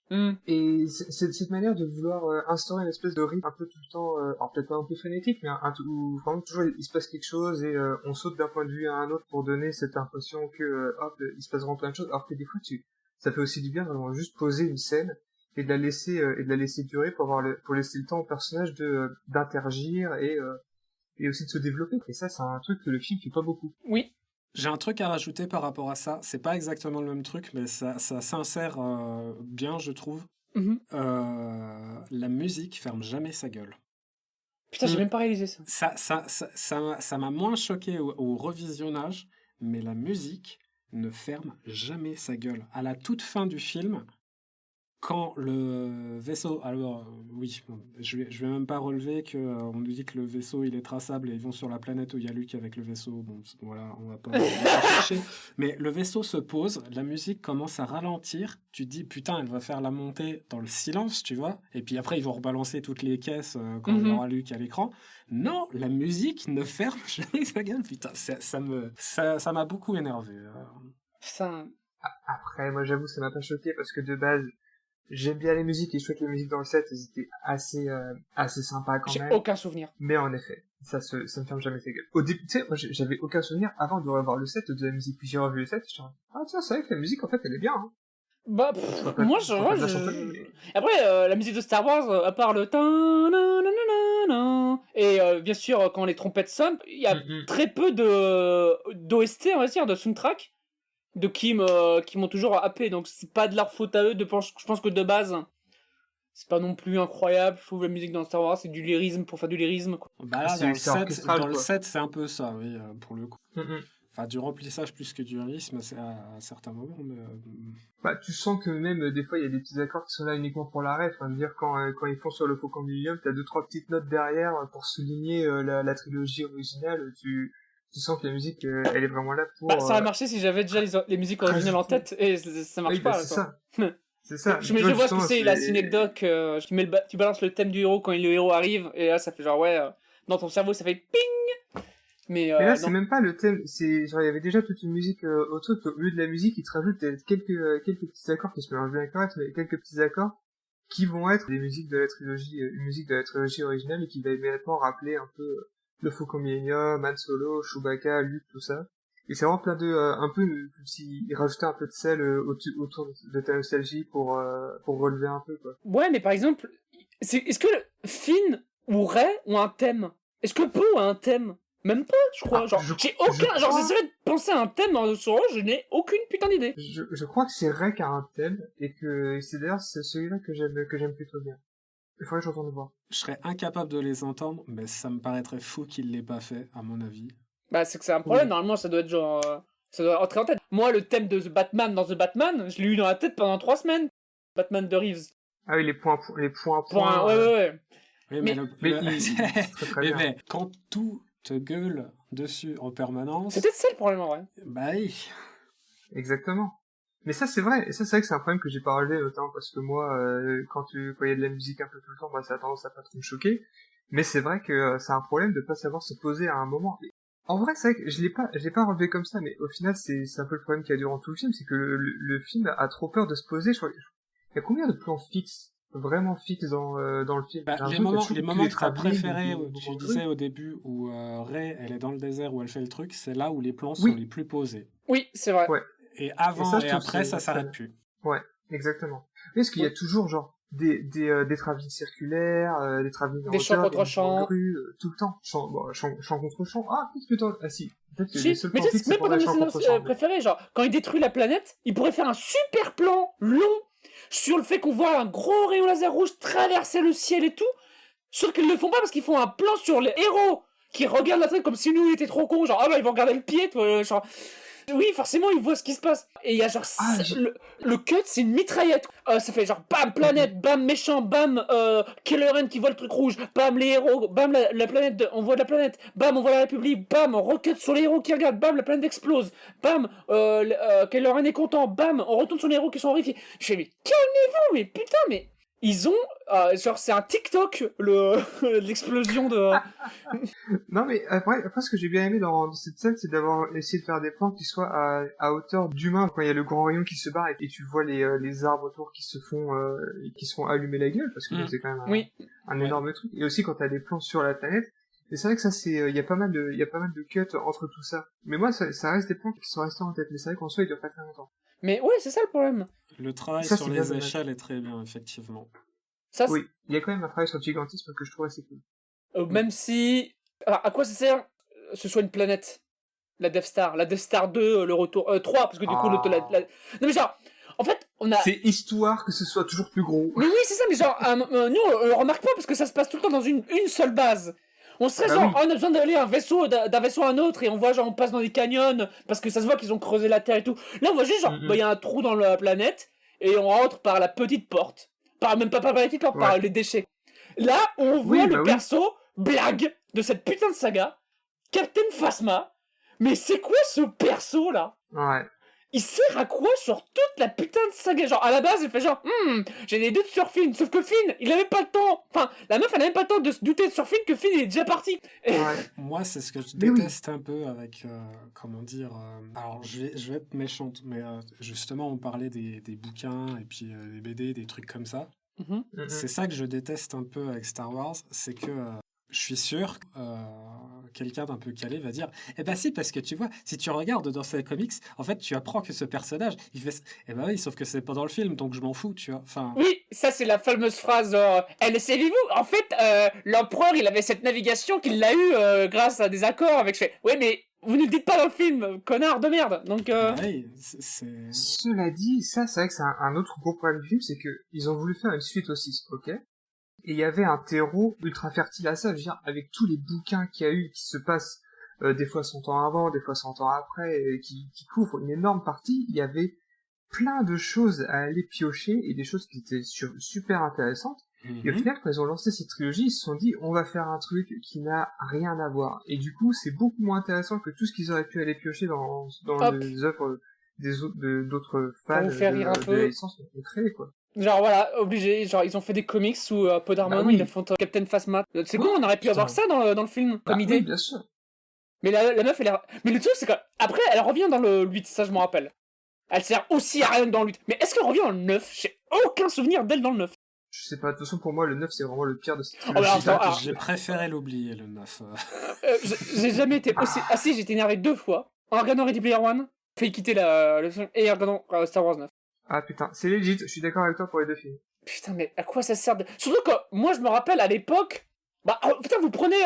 Mm. Et c'est cette manière de vouloir instaurer une espèce de rythme un peu tout le temps, alors peut-être pas un peu frénétique, mais où vraiment toujours il se passe quelque chose et on saute d'un point de vue à un autre pour donner cette impression que hop il se passe vraiment plein de choses, alors que des fois ça fait aussi du bien vraiment juste poser une scène et de la laisser durer pour laisser le temps au personnage d'interagir et aussi de se développer. Et ça c'est un truc que le film fait pas beaucoup. Oui. J'ai un truc à rajouter par rapport à ça. C'est pas exactement le même truc, mais ça s'insère bien, je trouve. Mhm. La musique ferme jamais sa gueule. Putain, j'ai même pas réalisé ça. Ça m'a moins choqué au revisionnage, mais la musique ne ferme jamais sa gueule. À la toute fin du film, quand le vaisseau... Alors, oui, bon, je vais même pas relever qu'on nous dit que le vaisseau, il est traçable et ils vont sur la planète où il y a Luke avec le vaisseau. Bon, voilà, on va pas chercher. Mais le vaisseau se pose, la musique commence à ralentir. Tu te dis, putain, elle va faire la montée dans le silence, tu vois. Et puis après, ils vont rebalancer toutes les caisses quand il y aura Luke à l'écran. Non, la musique ne ferme jamais sa gueule. Putain, ça m'a beaucoup énervé. Putain. Après, moi j'avoue, ça m'a pas choqué parce que de base, j'aime bien les musiques et je trouve que les musiques dans le set, elles étaient assez sympas quand même. J'ai aucun souvenir. Mais en effet, ça me ferme jamais sa gueule. Au début, tu sais, moi j'avais aucun souvenir avant de revoir le set de la musique, puis j'ai revu le set, je me suis dit, ah tiens, c'est vrai que la musique en fait elle est bien, hein. Bah, moi après, la musique de Star Wars, à part le et bien sûr, quand les trompettes sonnent, il y a très peu d'OST, on va dire, de soundtrack, qui m'ont toujours happé, donc c'est pas de leur faute à eux, je pense que de base, c'est pas non plus incroyable, je trouve la musique dans Star Wars, c'est du lyrisme pour faire du lyrisme, quoi. Bah là, dans le set, c'est un peu ça, oui, pour le coup. Enfin, du remplissage plus que du lyrisme, c'est à certains moments, mais... Bah, tu sens que même, des fois, il y a des petits accords qui sont là uniquement pour la ref, dire quand ils font sur le Faucon Millennium, t'as 2-3 petites notes derrière pour souligner la trilogie originale, tu sens que la musique, elle est vraiment là pour... Bah, ça aurait marché si j'avais déjà les musiques originales en tête, et ça marche pas, c'est quoi. ça. C'est ça. Je vois ce que c'est, la synecdoque, tu balances le thème du héros quand le héros arrive, et là, ça fait genre, ouais, dans ton cerveau, ça fait ping! Mais là, c'est même pas le thème, c'est genre, il y avait déjà toute une musique au truc, au lieu de la musique, ils te rajoutent quelques petits accords qui se mélangent bien avec le reste, mais quelques petits accords qui vont être des musiques de la trilogie, une musique de la trilogie originale et qui va immédiatement rappeler un peu le Faucon Millennium, Han Solo, Chewbacca, Luke, tout ça. Et c'est vraiment plein de, un peu, comme s'ils rajoutaient un peu de sel autour de ta nostalgie pour relever un peu, quoi. Ouais, mais par exemple, est-ce que Finn ou Rey ont un thème? Est-ce que Poe a un thème? Même pas, je crois. Genre, j'essaierai de penser à un thème dans Star Wars, je n'ai aucune putain d'idée. Je crois que c'est Rey qui a un thème, et que c'est d'ailleurs celui-là que j'aime plutôt bien. Il faudrait que je retourne voir. Je serais incapable de les entendre, mais ça me paraîtrait fou qu'il l'ait pas fait, à mon avis. Bah, c'est que c'est un problème, normalement, ça doit être genre... ça doit entrer en tête. Moi, le thème de The Batman dans The Batman, je l'ai eu dans la tête pendant 3 semaines. Batman de Reeves. Ah oui, les points. Ouais. Oui, mais quand tout te gueule dessus en permanence... C'est peut-être ça le problème, en vrai. Bah oui. Exactement. Mais ça, c'est vrai. Et ça, c'est vrai que c'est un problème que j'ai pas relevé, notamment parce que moi, quand il y a de la musique un peu tout le temps, bah, ça a tendance à pas trop me choquer. Mais c'est vrai que c'est un problème de pas savoir se poser à un moment. Et en vrai, c'est vrai que je l'ai pas relevé comme ça, mais au final, c'est un peu le problème qu'il y a durant tout le film, c'est que le film a trop peur de se poser. Il y a combien de plans fixes, vraiment fixes dans le film? Bah, les moments que t'as préférés, tu disais au début, où Rey, elle est dans le désert, où elle fait le truc, c'est là où les plans sont les plus posés. Oui, c'est vrai. Ouais. Et avant et après, ça s'arrête plus. Ouais, exactement. Parce qu'il y a toujours, genre, des travelling circulaires, des travelling en des champs contre champs, tout le temps. Champ contre champ. Ah, qu'est-ce que t'en... Ah si. Mais tu sais, c'est même pas dans mes scènes préférées, genre, quand il détruit la planète, il pourrait faire un super plan long sur le fait qu'on voit un gros rayon laser rouge traverser le ciel et tout, sauf qu'ils le font pas parce qu'ils font un plan sur les héros qui regardent la truc comme si nous, ils étaient trop cons, genre, ah bah, ils vont regarder le pied, genre... Oui, forcément, ils voient ce qui se passe. Et il y a genre... le cut, c'est une mitraillette. Ça fait genre bam, planète, bam, méchant, bam, Kelleran qui voit le truc rouge, bam, les héros, bam, la planète, on voit la planète, bam, on voit la République, bam, on recut sur les héros qui regardent, bam, la planète explose, bam, Kelleran est content, bam, on retourne sur les héros qui sont horrifiés. Je fais, mais calmez-vous, mais putain, mais... ils ont genre c'est un TikTok l'explosion de. Non, mais après, ce que j'ai bien aimé dans cette scène, c'est d'avoir essayé de faire des plans qui soient à hauteur d'humain. Quand il y a le grand rayon qui se barre et tu vois les arbres autour qui se font allumer la gueule, parce que c'est quand même un énorme truc. Et aussi quand t'as des plans sur la planète. Et c'est vrai que ça, il y a pas mal de cuts entre tout ça. Mais moi, ça reste des plans qui sont restés en tête. Mais c'est vrai qu'en soi, ils durent pas très longtemps. Mais ouais, c'est ça le problème. Le travail Ça, sur c'est les bien échelles est très bien, effectivement. Ça, oui, il y a quand même un travail sur le gigantisme que je trouve assez cool. même si... Alors, à quoi ça sert ce soit une planète? La Death Star 2, le retour... 3, parce que du coup... Non mais genre, en fait, on a... C'est histoire que ce soit toujours plus gros. Mais oui, c'est ça, mais genre, nous, on le remarque pas parce que ça se passe tout le temps dans une seule base. On serait genre, on a besoin d'aller d'un vaisseau à un autre et on voit genre, on passe dans des canyons parce que ça se voit qu'ils ont creusé la Terre et tout. Là, on voit juste genre, y a un trou dans la planète et on rentre par la petite porte. Même pas par la petite porte, par les déchets. Là, on voit le perso, blague de cette putain de saga, Captain Phasma. Mais c'est quoi ce perso là? Ouais. Il sert à quoi sur toute la putain de saga? Genre, à la base, il fait genre, j'ai des doutes sur Finn, sauf que Finn, il avait pas le temps. Enfin, la meuf, elle avait pas le temps de se douter sur Finn que Finn est déjà parti. Moi, c'est ce que je déteste un peu avec, comment dire, alors je vais être méchante, mais justement, on parlait des bouquins et puis des BD, des trucs comme ça. C'est ça que je déteste un peu avec Star Wars, c'est que je suis sûr que quelqu'un d'un peu calé va dire « Eh ben si, parce que tu vois, si tu regardes dans ces comics, en fait, tu apprends que ce personnage, il fait... Eh ben oui, sauf que c'est pas dans le film, donc je m'en fous, tu vois. » Enfin... Oui, ça c'est la fameuse phrase savez-vous, en fait, l'empereur, il avait cette navigation qu'il l'a eue grâce à des accords avec... Ouais, mais vous ne le dites pas dans le film, connard de merde. Donc, oui, c'est... Cela dit, ça, c'est vrai que c'est un autre gros problème du film, c'est que ils ont voulu faire une suite au 6, ok? Et il y avait un terreau ultra fertile à ça, je veux dire, avec tous les bouquins qu'il y a eu, qui se passent des fois 100 ans avant, des fois 100 ans après, qui couvrent une énorme partie, il y avait plein de choses à aller piocher, et des choses qui étaient super intéressantes. Et au final, quand ils ont lancé cette trilogie, ils se sont dit, on va faire un truc qui n'a rien à voir. Et du coup, c'est beaucoup moins intéressant que tout ce qu'ils auraient pu aller piocher dans les œuvres d'autres fans de la licence qu'on créé, quoi. Genre voilà, obligé, genre ils ont fait des comics où Podarmon, ils font Captain Phasma. C'est cool, on aurait pu avoir ça dans le film, comme idée. Oui, bien sûr. Mais la meuf, mais le truc, c'est que après, elle revient dans le 8, ça je m'en rappelle. Elle sert aussi à rien dans le 8. Mais est-ce qu'elle revient dans le 9? J'ai aucun souvenir d'elle dans le 9. Je sais pas, de toute façon, pour moi, le 9, c'est vraiment le pire de cette J'ai préféré l'oublier, le 9. J'ai jamais été aussi... Ah si, j'ai été énervé 2 fois. En regardant Ready Player One, fait quitter le film, et en regardant Star Wars 9. Ah putain, c'est legit, je suis d'accord avec toi pour les deux films. Putain, mais à quoi ça sert de... Surtout que, moi, je me rappelle, à l'époque... Bah, putain, vous prenez...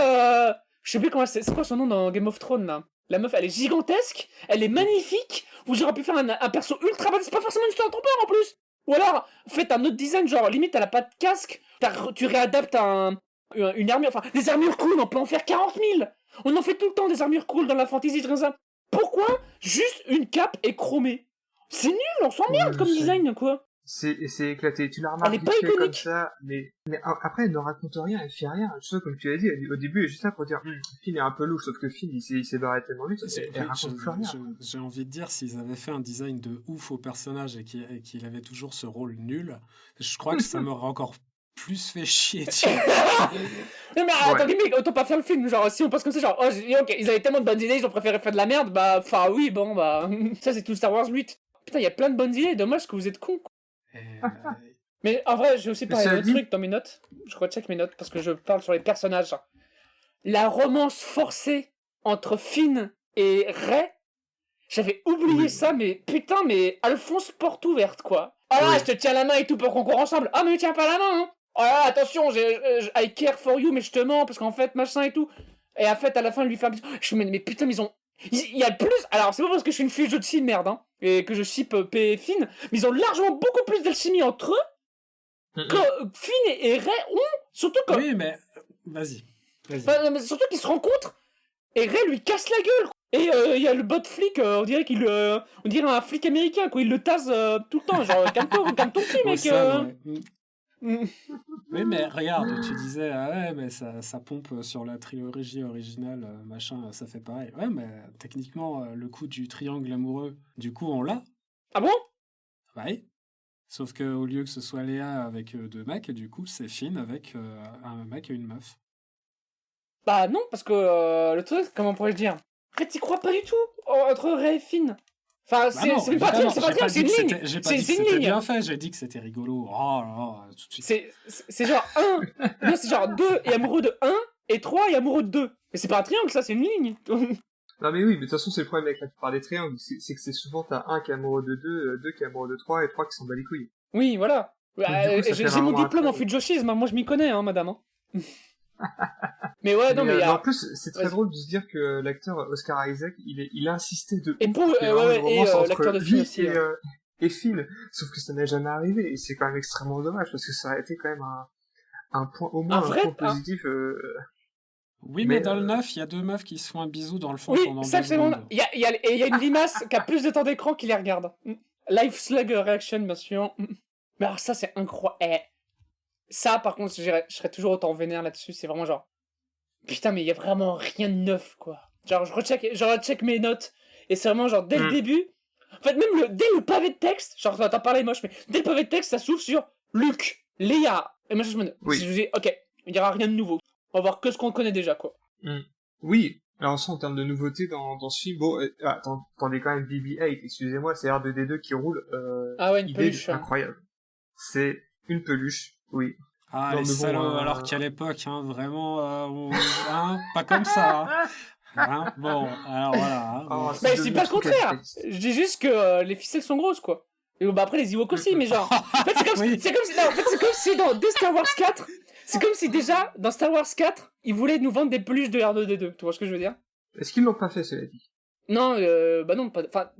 Je sais plus comment c'est quoi son nom dans Game of Thrones, là. La meuf, elle est gigantesque, elle est magnifique, vous aurez pu faire un perso ultra bas, c'est pas forcément une histoire de trompeur, en plus. Ou alors, faites un autre design, genre, limite, elle a pas de casque, tu réadaptes une armure, enfin, des armures cool, on peut en faire 40 000. On en fait tout le temps des armures cool dans la fantasy, comme ça. Pourquoi juste une cape est chromée? C'est nul, on s'emmerde comme design, quoi. C'est éclaté. Tu l'as remarqué comme ça, mais après, elle ne raconte rien, elle fait rien. Je sais, comme tu l'as dit, au début, elle est juste là pour dire, Finn est un peu louche, sauf que Finn, il s'est barré tellement vite, elle raconte plus rien. J'ai envie de dire, s'ils avaient fait un design de ouf au personnage et qu'il avait toujours ce rôle nul, je crois que ça m'aurait encore plus fait chier. Non mais attendez, mais autant pas faire le film, genre si on pense comme ça, genre ok, ils avaient tellement de bonnes idées, ils ont préféré faire de la merde, bah enfin oui, bon bah ça c'est tout Star Wars 8. Putain, il y a plein de bonnes idées, dommage que vous êtes cons. Mais en vrai, j'ai aussi parlé d'un truc dans mes notes. Je recheck mes notes parce que je parle sur les personnages. La romance forcée entre Finn et Rey. J'avais oublié ça, mais putain, mais Alphonse porte ouverte, quoi. Ah là, je te tiens la main et tout pour qu'on court ensemble. Ah, mais me tiens pas la main, hein. Oh là, attention, I care for you, mais je te mens, parce qu'en fait, machin et tout. Et en fait, à la fin, il lui fait un bisou. Je me dis, mais putain, ils ont... Il y a plus... Alors, c'est pas parce que je suis une fille de de merde, hein, et que je ship P et Finn, mais ils ont largement beaucoup plus d'alchimie entre eux que Finn et Rey ont, surtout que... Oui, mais... Vas-y. Bah, mais surtout qu'ils se rencontrent, et Rey lui casse la gueule, et il y a le bot flic, on dirait on dirait un flic américain, quoi, il le tasse tout le temps, genre, calme ton cul, mec. Oui, mais regarde, tu disais, ah ouais, mais ça pompe sur la trilogie originale, machin, ça fait pareil. Ouais, mais techniquement, le coup du triangle amoureux, du coup, on l'a. Ah bon? Oui. Sauf qu'au lieu que ce soit Léa avec deux mecs, du coup, c'est Finn avec un mec et une meuf. Bah non, parce que le truc, comment pourrais-je dire? En fait, t'y crois pas du tout entre Ray et Finn. Enfin, c'est même pas un truc, c'est pas un truc, c'est une ligne. J'ai pas dit que C'est une c'était ligne. bien fait, j'ai dit que c'était rigolo. Oh là là, tout de suite. C'est genre 1, non, c'est genre 2 et amoureux de 1, et 3 et amoureux de 2. Mais c'est pas un triangle, ça, c'est une ligne. Non mais oui, mais de toute façon c'est le problème avec la plupart des triangles, c'est que c'est souvent t'as un qui est amoureux de 2, 2 qui est amoureux de 3 et 3 qui s'en bat les couilles. Oui, voilà. coup, ça fait J'ai vraiment mon diplôme un en truc. fujoshisme, moi je m'y connais, hein, madame. Hein. Mais ouais, non, mais en plus, c'est très vas-y. drôle de se dire que l'acteur Oscar Isaac, il a insisté de Et pour qu'il y ait vraiment une romance entre l'acteur de lui Finn aussi. et Phil, sauf que ça n'a jamais arrivé, et c'est quand même extrêmement dommage, parce que ça aurait été quand même un point, au moins Un vrai- point positif. Oui, mais mais, dans le 9, il y a deux meufs qui se font un bisou dans le fond Oui, pendant ça 2 c'est bon. secondes. Il y a une limace qui a plus de temps d'écran qui les regarde. Live Slug Reaction, bien sûr. Mais alors ça, c'est incroyable. Ça, par contre, je serais toujours autant vénère là-dessus. C'est vraiment genre... Putain, mais il y a vraiment rien de neuf, quoi. Genre, je recheck mes notes. Et c'est vraiment genre, dès le début... En fait, même dès le pavé de texte... Genre, t'en parlais moche, mais dès le pavé de texte, ça s'ouvre sur Luke, Léa. Et moi, je me dis, Oui. je dis, ok, il y aura rien de nouveau. On va voir que ce qu'on connaît déjà, quoi. Oui, alors ça en termes de nouveautés dans ce film, bon, attendez quand même BB-8, excusez-moi, c'est R2D2 qui roule, Ah ouais, une idée peluche. incroyable. C'est une peluche, oui. Ah, Non, les mais bon, salauds, alors qu'à l'époque, hein, vraiment, pas comme ça. Hein, bon, alors voilà. Hein, bon. Mais je dis pas le contraire. Je dis juste que les ficelles sont grosses, quoi. Et bah après les Ewoks aussi, mais genre. En fait, c'est comme si dans Star Wars 4, c'est comme si déjà dans Star Wars 4, ils voulaient nous vendre des peluches de R2D2. Tu vois ce que je veux dire? Est-ce qu'ils l'ont pas fait, cela dit? Non, bah non, pas. Enfin,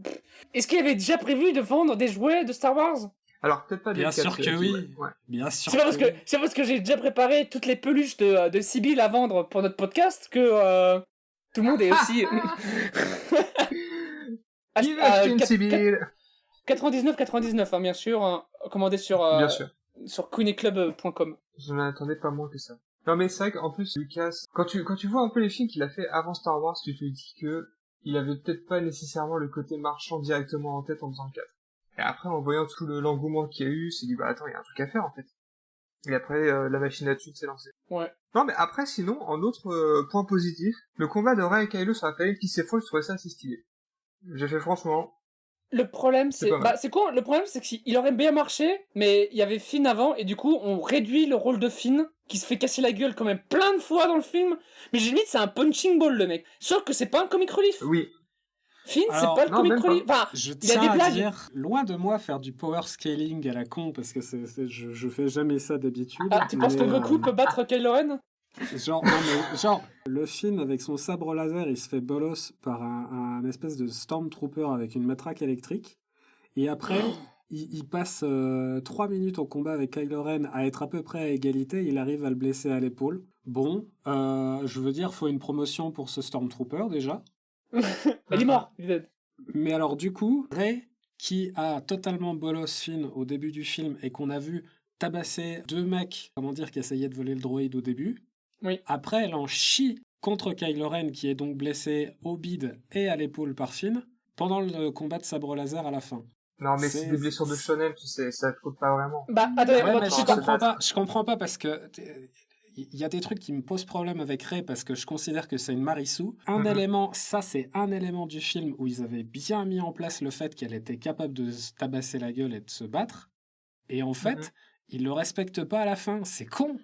est-ce qu'il y avait déjà prévu de vendre des jouets de Star Wars? Alors peut-être pas Bien des sûr quatre, que oui. ouais. Bien sûr. C'est pas parce que j'ai déjà préparé toutes les peluches de Sibyl à vendre pour notre podcast que tout le monde est aussi. Qui veut acheter une Sibyl 99,99 hein, bien sûr, hein, commandé sur Bien sûr. sur queeneclub.com. Je n'en attendais pas moins que ça. Non mais c'est vrai qu'en plus, Lucas, quand tu vois un peu les films qu'il a fait avant Star Wars, tu te dis que il avait peut-être pas nécessairement le côté marchand directement en tête en faisant le 4. Et après, en voyant tout l'engouement qu'il y a eu, c'est dit, bah attends, il y a un truc à faire en fait. Et après, la machine à tuer s'est lancée. Ouais. Non mais après, sinon, en autre point positif, le combat de Rey et Kylo sur la planète qui s'effondre, je trouvais ça assez stylé. J'ai fait franchement... Le problème, C'est pas mal. c'est quoi? Le problème, c'est qu'il aurait bien marché, mais il y avait Finn avant, et du coup, on réduit le rôle de Finn, qui se fait casser la gueule quand même plein de fois dans le film. Mais limite, c'est un punching ball, le mec. Sauf que c'est pas un comic relief. Oui. Finn, Alors, c'est pas le non, comic même pas. relief. Enfin, Je il y a tiens des à blagues. dire, loin de moi faire du power scaling à la con, parce que je fais jamais ça d'habitude. Ah, tu penses que mais, Goku peut battre Kylo Ren? genre, le film avec son sabre laser, il se fait bolos par un espèce de Stormtrooper avec une matraque électrique. Et après, il passe 3 minutes en combat avec Kylo Ren à être à peu près à égalité. Il arrive à le blesser à l'épaule. Bon, je veux dire, faut une promotion pour ce Stormtrooper déjà. Il est mort. Il est dead. Mais alors du coup, Rey, qui a totalement bolos Finn au début du film et qu'on a vu tabasser 2 mecs, qui essayaient de voler le droïde au début. Oui. Après, elle en chie contre Kylo Ren, qui est donc blessé au bide et à l'épaule par Finn, pendant le combat de sabre laser à la fin. Non mais c'est des blessures de shonen, tu sais, ça te compte pas vraiment. Bah, attendez, Ouais, on va mais tout de suite- je comprends pas parce que il y a des trucs qui me posent problème avec Rey parce que je considère que c'est une Marissou. C'est un élément du film où ils avaient bien mis en place le fait qu'elle était capable de se tabasser la gueule et de se battre. Et en fait, ils le respectent pas à la fin. C'est con.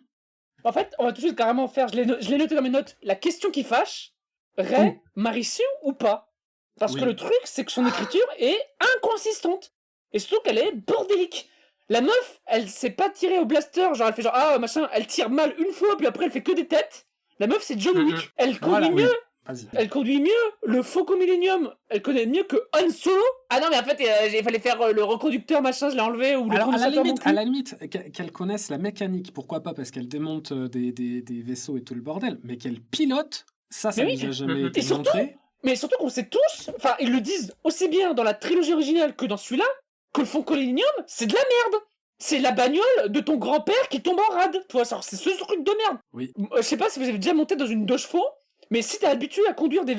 En fait, on va tout de suite carrément faire, je l'ai noté dans mes notes, la question qui fâche, Rey, Marissou ou pas? Parce Oui. que le truc, c'est que son écriture est inconsistante. Et surtout qu'elle est bordélique. La meuf, elle s'est pas tirée au blaster, genre elle fait genre, ah machin, elle tire mal une fois, puis après elle fait que des têtes. La meuf, c'est John Wick. Elle conduit Voilà, oui. mieux. Vas-y. Elle conduit mieux le Faucon Millennium. Elle connaît mieux que Han Solo. Ah non, mais en fait, il fallait faire le reconducteur, machin, je l'ai enlevé, ou le Alors, condensateur, mon cul. à la limite, qu'elle connaisse la mécanique, pourquoi pas, parce qu'elle démonte des vaisseaux et tout le bordel, mais qu'elle pilote, ça Mais oui. nous a jamais été Et surtout, montré. Mais surtout qu'on sait tous, enfin, ils le disent aussi bien dans la trilogie originale que dans celui-là, que le Faucon Millennium, c'est de la merde. C'est la bagnole de ton grand-père qui tombe en rade. Tu vois, c'est ce truc de merde. Oui. Je sais pas si vous avez déjà monté dans une 2 chevaux, mais si t'es habitué à conduire des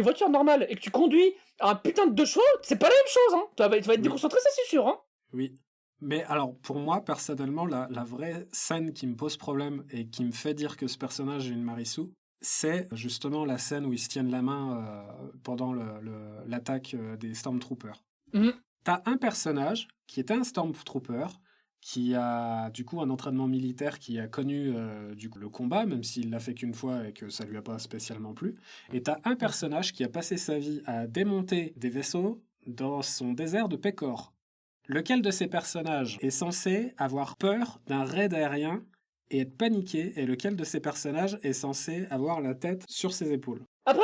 voitures normales, et que tu conduis un putain de 2 chevaux, c'est pas la même chose, hein. Tu vas être déconcentré, ça c'est sûr, hein. Oui. Mais alors, pour moi, personnellement, la vraie scène qui me pose problème et qui me fait dire que ce personnage est une Marisu, c'est justement la scène où ils se tiennent la main pendant l'attaque des Stormtroopers. Mhm. T'as un personnage qui était un Stormtrooper, qui a du coup un entraînement militaire, qui a connu du coup, le combat, même s'il l'a fait qu'une fois et que ça lui a pas spécialement plu. Et t'as un personnage qui a passé sa vie à démonter des vaisseaux dans son désert de Pecor. Lequel de ces personnages est censé avoir peur d'un raid aérien et être paniqué, et lequel de ces personnages est censé avoir la tête sur ses épaules? Après,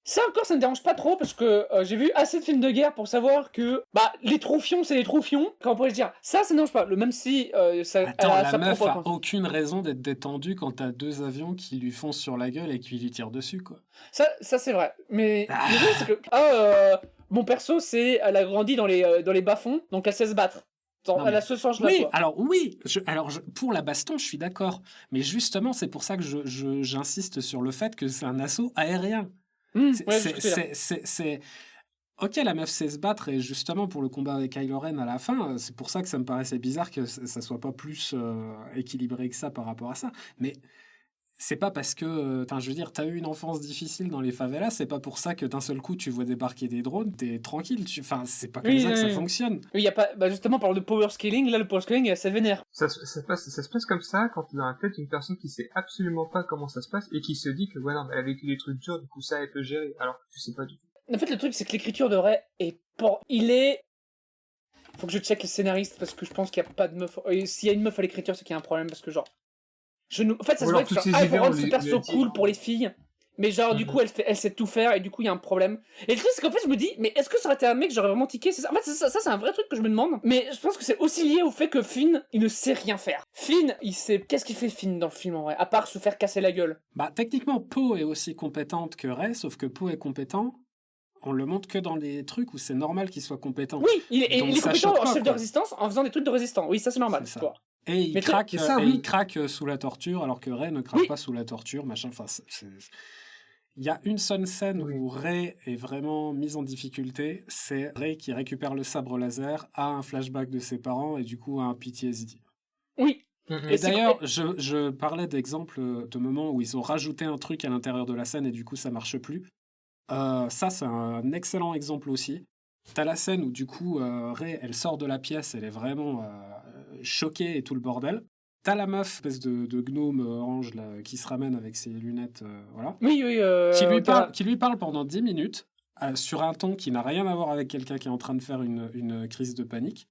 ça encore, ça me dérange pas trop parce que j'ai vu assez de films de guerre pour savoir que les troufions, c'est les troufions. Comment pourrais-je dire? Ça ne dérange pas. Même si ça Attends, a la sa meuf propre a aucune raison d'être détendue quand t'as 2 avions qui lui foncent sur la gueule et qui lui tirent dessus, quoi. Ça c'est vrai. Mais le truc, c'est que mon perso, elle a grandi dans les bas-fonds, donc elle sait se battre. Elle a ce sens-là. Oui, quoi. alors oui, pour la baston, je suis d'accord. Mais justement, c'est pour ça que j'insiste sur le fait que c'est un assaut aérien. C'est ok, la meuf sait se battre, et justement pour le combat avec Kylo Ren à la fin, c'est pour ça que ça me paraissait bizarre que ça soit pas plus équilibré que ça par rapport à ça. Mais c'est pas parce que, je veux dire, t'as eu une enfance difficile dans les favelas, c'est pas pour ça que d'un seul coup tu vois débarquer des drones, t'es tranquille. C'est pas comme ça que ça fonctionne. Oui, y a pas, justement, on parle de power scaling, là le power scaling est assez vénère. Ça se passe comme ça quand t'es dans la tête d'une personne qui sait absolument pas comment ça se passe et qui se dit que, ouais, non, mais elle a vécu des trucs durs, du coup ça elle peut gérer, alors que tu sais pas du tout. En fait, le truc, c'est que l'écriture de Rey est faut que je check les scénaristes parce que je pense qu'il y a pas de meuf. S'il y a une meuf à l'écriture, c'est qu'il y a un problème parce que genre. En fait, ça se voit que il faut rendre ce perso cool pour les filles, mais genre du coup elle sait tout faire et du coup il y a un problème. Et le truc c'est qu'en fait je me dis, mais est-ce que ça aurait été un mec j'aurais vraiment tiqué? En fait ça c'est un vrai truc que je me demande, mais je pense que c'est aussi lié au fait que Finn il ne sait rien faire. Finn il sait, qu'est-ce qu'il fait Finn dans le film en vrai, à part se faire casser la gueule? Techniquement Poe est aussi compétente que Rey, sauf que Poe est compétent. On le montre que dans des trucs où c'est normal qu'il soit compétent. Oui, il est compétent en chef de résistance en faisant des trucs de résistance. Oui, ça c'est normal. C'est ça. Et il craque, il craque sous la torture, alors que Rey ne craque pas sous la torture, machin. Enfin, il y a une seule scène où Rey est vraiment mise en difficulté, c'est Rey qui récupère le sabre laser, a un flashback de ses parents et du coup a un PTSD. Oui. Et d'ailleurs, je parlais d'exemples de moments où ils ont rajouté un truc à l'intérieur de la scène et du coup ça marche plus. Ça, c'est un excellent exemple aussi. T'as la scène où du coup Rey, elle sort de la pièce, elle est vraiment choquée et tout le bordel. T'as la meuf, espèce de gnome ange là, qui se ramène avec ses lunettes, voilà. Oui. Qui lui parle pendant 10 minutes sur un ton qui n'a rien à voir avec quelqu'un qui est en train de faire une crise de panique.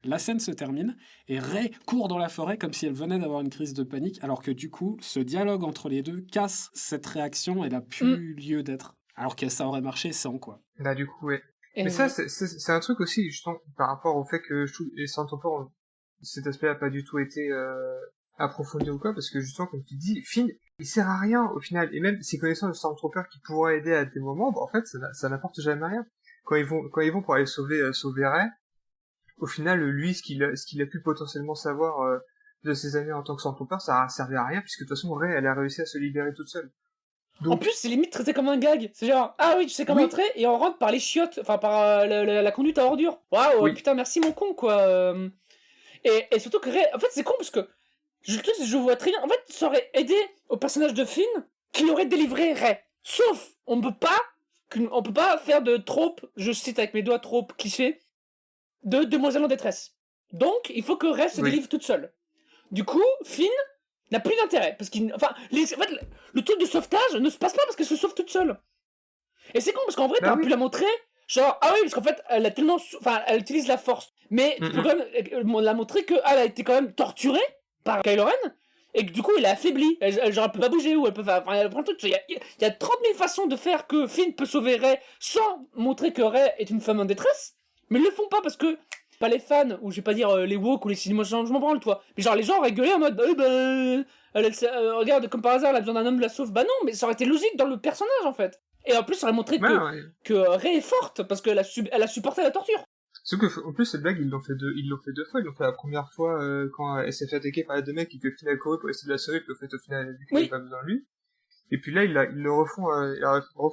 La scène se termine et Rey court dans la forêt comme si elle venait d'avoir une crise de panique, alors que du coup, ce dialogue entre les deux casse cette réaction et n'a plus lieu d'être. Alors que ça aurait marché sans, quoi. Là, du coup, ouais. Mais ça, c'est un truc aussi, justement, par rapport au fait que je trouve les Stormtroopers, cet aspect-là n'a pas du tout été approfondi ou quoi, parce que justement, comme tu dis, Finn, il sert à rien au final, et même ses connaissances de Stormtroopers qui pourraient aider à des moments, en fait, ça n'apporte jamais rien. Quand ils vont pour aller sauver Rey, au final, lui, ce qu'il a pu potentiellement savoir de ses années en tant que Stormtrooper, ça a servi à rien, puisque de toute façon, Rey, elle a réussi à se libérer toute seule. Donc... En plus, c'est limite traité comme un gag. C'est genre, ah oui, tu sais comment entrer, et on rentre par les chiottes, enfin par la conduite à ordures. Waouh, putain, merci mon con, quoi. Et surtout que Rey, en fait, c'est con parce que je vois très bien. En fait, ça aurait aidé au personnage de Finn qui aurait délivré Rey. Sauf, on peut pas faire de trope, je cite avec mes doigts, trope cliché, de demoiselle en détresse. Donc, il faut que Rey se délivre toute seule. Du coup, Finn n'a plus d'intérêt parce le truc de sauvetage ne se passe pas parce qu'elle se sauve toute seule. Et c'est con parce qu'en vrai t'aurais pu la montrer genre parce qu'en fait elle a tellement elle utilise la force, mais tu peux quand même la montrer que elle a été quand même torturée par Kylo Ren et que du coup elle est affaiblie, genre elle peut pas bouger ou elle peut faire il y a 30 000 façons de faire que Finn peut sauver Rey sans montrer que Rey est une femme en détresse, mais ils le font pas parce que pas les fans, ou je vais pas dire les woke ou les cinémas, je m'en branle, toi. Mais genre, les gens auraient gueulé en mode, regarde, comme par hasard, elle a besoin d'un homme, la sauve. Bah non, mais ça aurait été logique dans le personnage, en fait. Et en plus, ça aurait montré que Rey est forte, parce qu'elle a supporté la torture. Sauf que, en plus, cette blague, ils l'ont fait deux fois. Ils l'ont fait la première fois, quand elle s'est fait attaquer par les deux mecs, et que Finn a couru pour essayer de la sauver, puis au fait, au final, elle a dit qu'il n'avait pas besoin de lui. Et puis là, ils le refont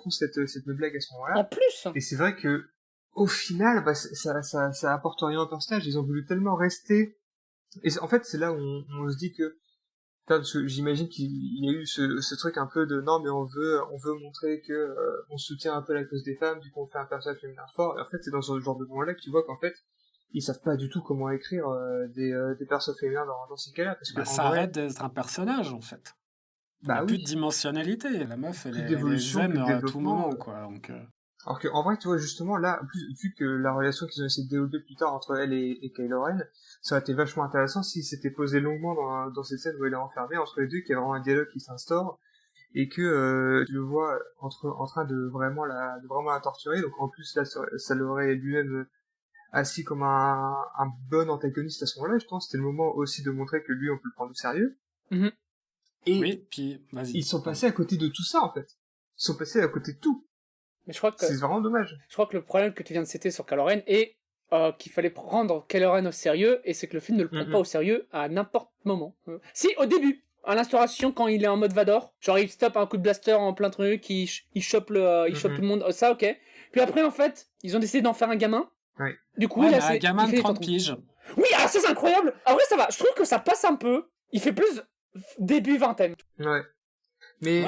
cette blague à ce moment-là. En plus. Et c'est vrai que, au final, bah, ça apporte rien au personnage. Ils ont voulu tellement rester. Et en fait, c'est là où on se dit que, parce que j'imagine qu'il y a eu ce truc un peu de non, mais on veut montrer que on soutient un peu la cause des femmes, du coup on fait un personnage féminin fort. Et en fait, c'est dans ce genre de moment-là que tu vois qu'en fait, ils savent pas du tout comment écrire des persos féminins dans ces cas-là, parce que ça arrête d'être un personnage en fait. Il n'y a plus de dimensionnalité. La meuf, elle est zen à tout moment, quoi. Donc, Alors que en vrai, tu vois, justement, là, vu que la relation qu'ils ont essayé de développer plus tard entre elle et Kylo Ren, ça aurait été vachement intéressant s'ils s'étaient posé longuement dans cette scène où elle est enfermée entre les deux, qu'il y a vraiment un dialogue qui s'instaure, et que tu le vois en train de vraiment la torturer. Donc en plus, là, ça l'aurait lui-même assis comme un bon antagoniste à ce moment-là. Je pense que c'était le moment aussi de montrer que lui, on peut le prendre au sérieux. Mm-hmm. Et oui, puis, vas-y. Ils sont passés à côté de tout ça, en fait. Ils sont passés à côté de tout. Mais je crois que... C'est vraiment dommage. Je crois que le problème que tu viens de citer sur Kylo Ren est qu'il fallait prendre Kylo Ren au sérieux, et c'est que le film ne le prend pas au sérieux à n'importe moment. Si, au début, à l'instauration, quand il est en mode Vador, genre il stoppe un coup de blaster en plein truc, il chope tout le monde, ça ok. Puis après, en fait, ils ont décidé d'en faire un gamin. Oui. Du coup, là, un gamin de 30 piges. Oui, ça c'est incroyable. En vrai, ça va. Je trouve que ça passe un peu. Il fait plus début vingtaine. Ouais. Mais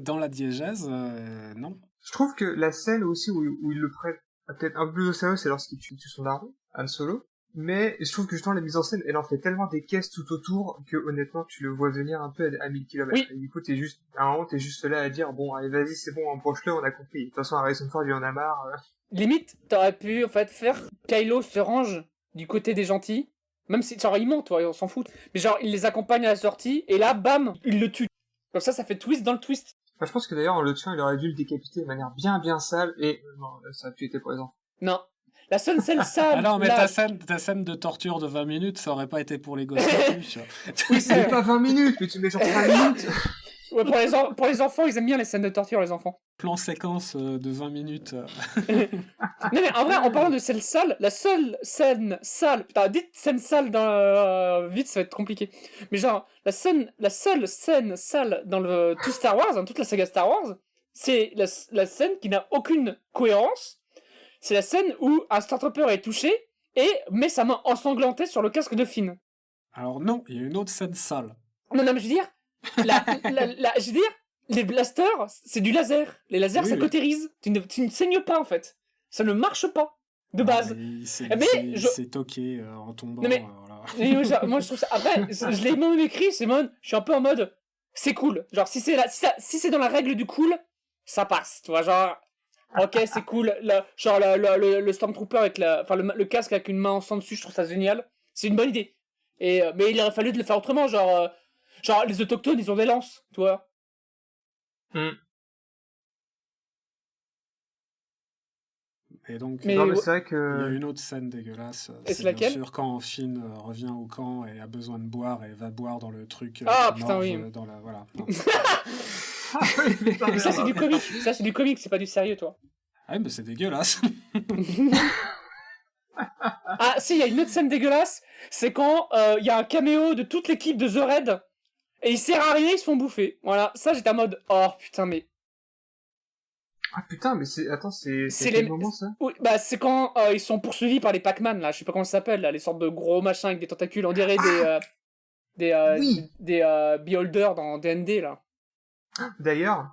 dans la diégèse, non. Je trouve que la scène aussi où ils le prennent peut-être un peu plus au sérieux, c'est lorsqu'il tue son daron, Han Solo. Mais je trouve que justement la mise en scène, elle en fait tellement des caisses tout autour que honnêtement tu le vois venir un peu à 1000 km. Oui. Et du coup à un moment t'es juste là à dire bon allez vas-y c'est bon embroche-le, on a compris. De toute façon Harrison Ford lui en a marre. Limite t'aurais pu en fait faire Kylo se range du côté des gentils, même si genre il ment toi, on s'en fout. Mais genre il les accompagne à la sortie et là bam il le tue. Comme ça fait twist dans le twist. Enfin, je pense que d'ailleurs en le tuant il aurait dû le décapiter de manière bien sale et non ça a pu être pour les enfants. Non. La seule scène sale. Ah non, mais ta scène de torture de 20 minutes, ça aurait pas été pour les gosses. Oui, c'est pas 20 minutes, mais tu mets genre 5 minutes. Ouais, pour les enfants, ils aiment bien les scènes de torture, les enfants. Plan séquence de 20 minutes. Non, mais en vrai, en parlant de scène sale, la seule scène sale. Putain, dites scène sale dans. Vite, ça va être compliqué. Mais genre, la seule scène sale dans tout Star Wars, dans toute la saga Star Wars, c'est la scène qui n'a aucune cohérence. C'est la scène où un Stormtrooper est touché et met sa main ensanglantée sur le casque de Finn. Alors non, il y a une autre scène sale. Non, mais je veux dire, je veux dire, les blasters, c'est du laser. Les lasers, ça cautérise. Tu ne saignes pas, en fait. Ça ne marche pas, de base. C'est toqué en tombant. Non, mais, voilà. Moi, je trouve ça... Après, je l'ai même écrit, Simone, je suis un peu en mode, c'est cool. Genre, si c'est dans la règle du cool, ça passe, tu vois, genre... Ok, c'est cool. Le Stormtrooper avec le casque avec une main en sang dessus, je trouve ça génial. C'est une bonne idée. Mais il aurait fallu de le faire autrement, genre les autochtones, ils ont des lances, tu vois. Et donc, mais c'est vrai que... il y a une autre scène dégueulasse. C'est laquelle ? Bien sûr, quand Finn revient au camp et a besoin de boire et va boire dans le truc. Putain, oui. Voilà. Mais ça, c'est du comique. Ça, c'est du comique, c'est pas du sérieux, toi. Ah, mais c'est dégueulasse. Ah, si, il y a une autre scène dégueulasse. C'est quand il y a un caméo de toute l'équipe de The Raid et ils servent à rien, ils se font bouffer. Voilà, ça, j'étais en mode, oh putain, mais. Ah putain, mais c'est quel moment ça ? Oui, bah c'est quand ils sont poursuivis par les Pac-Man là, je sais pas comment ça s'appelle là, les sortes de gros machins avec des tentacules, on dirait des beholders dans D&D là. D'ailleurs,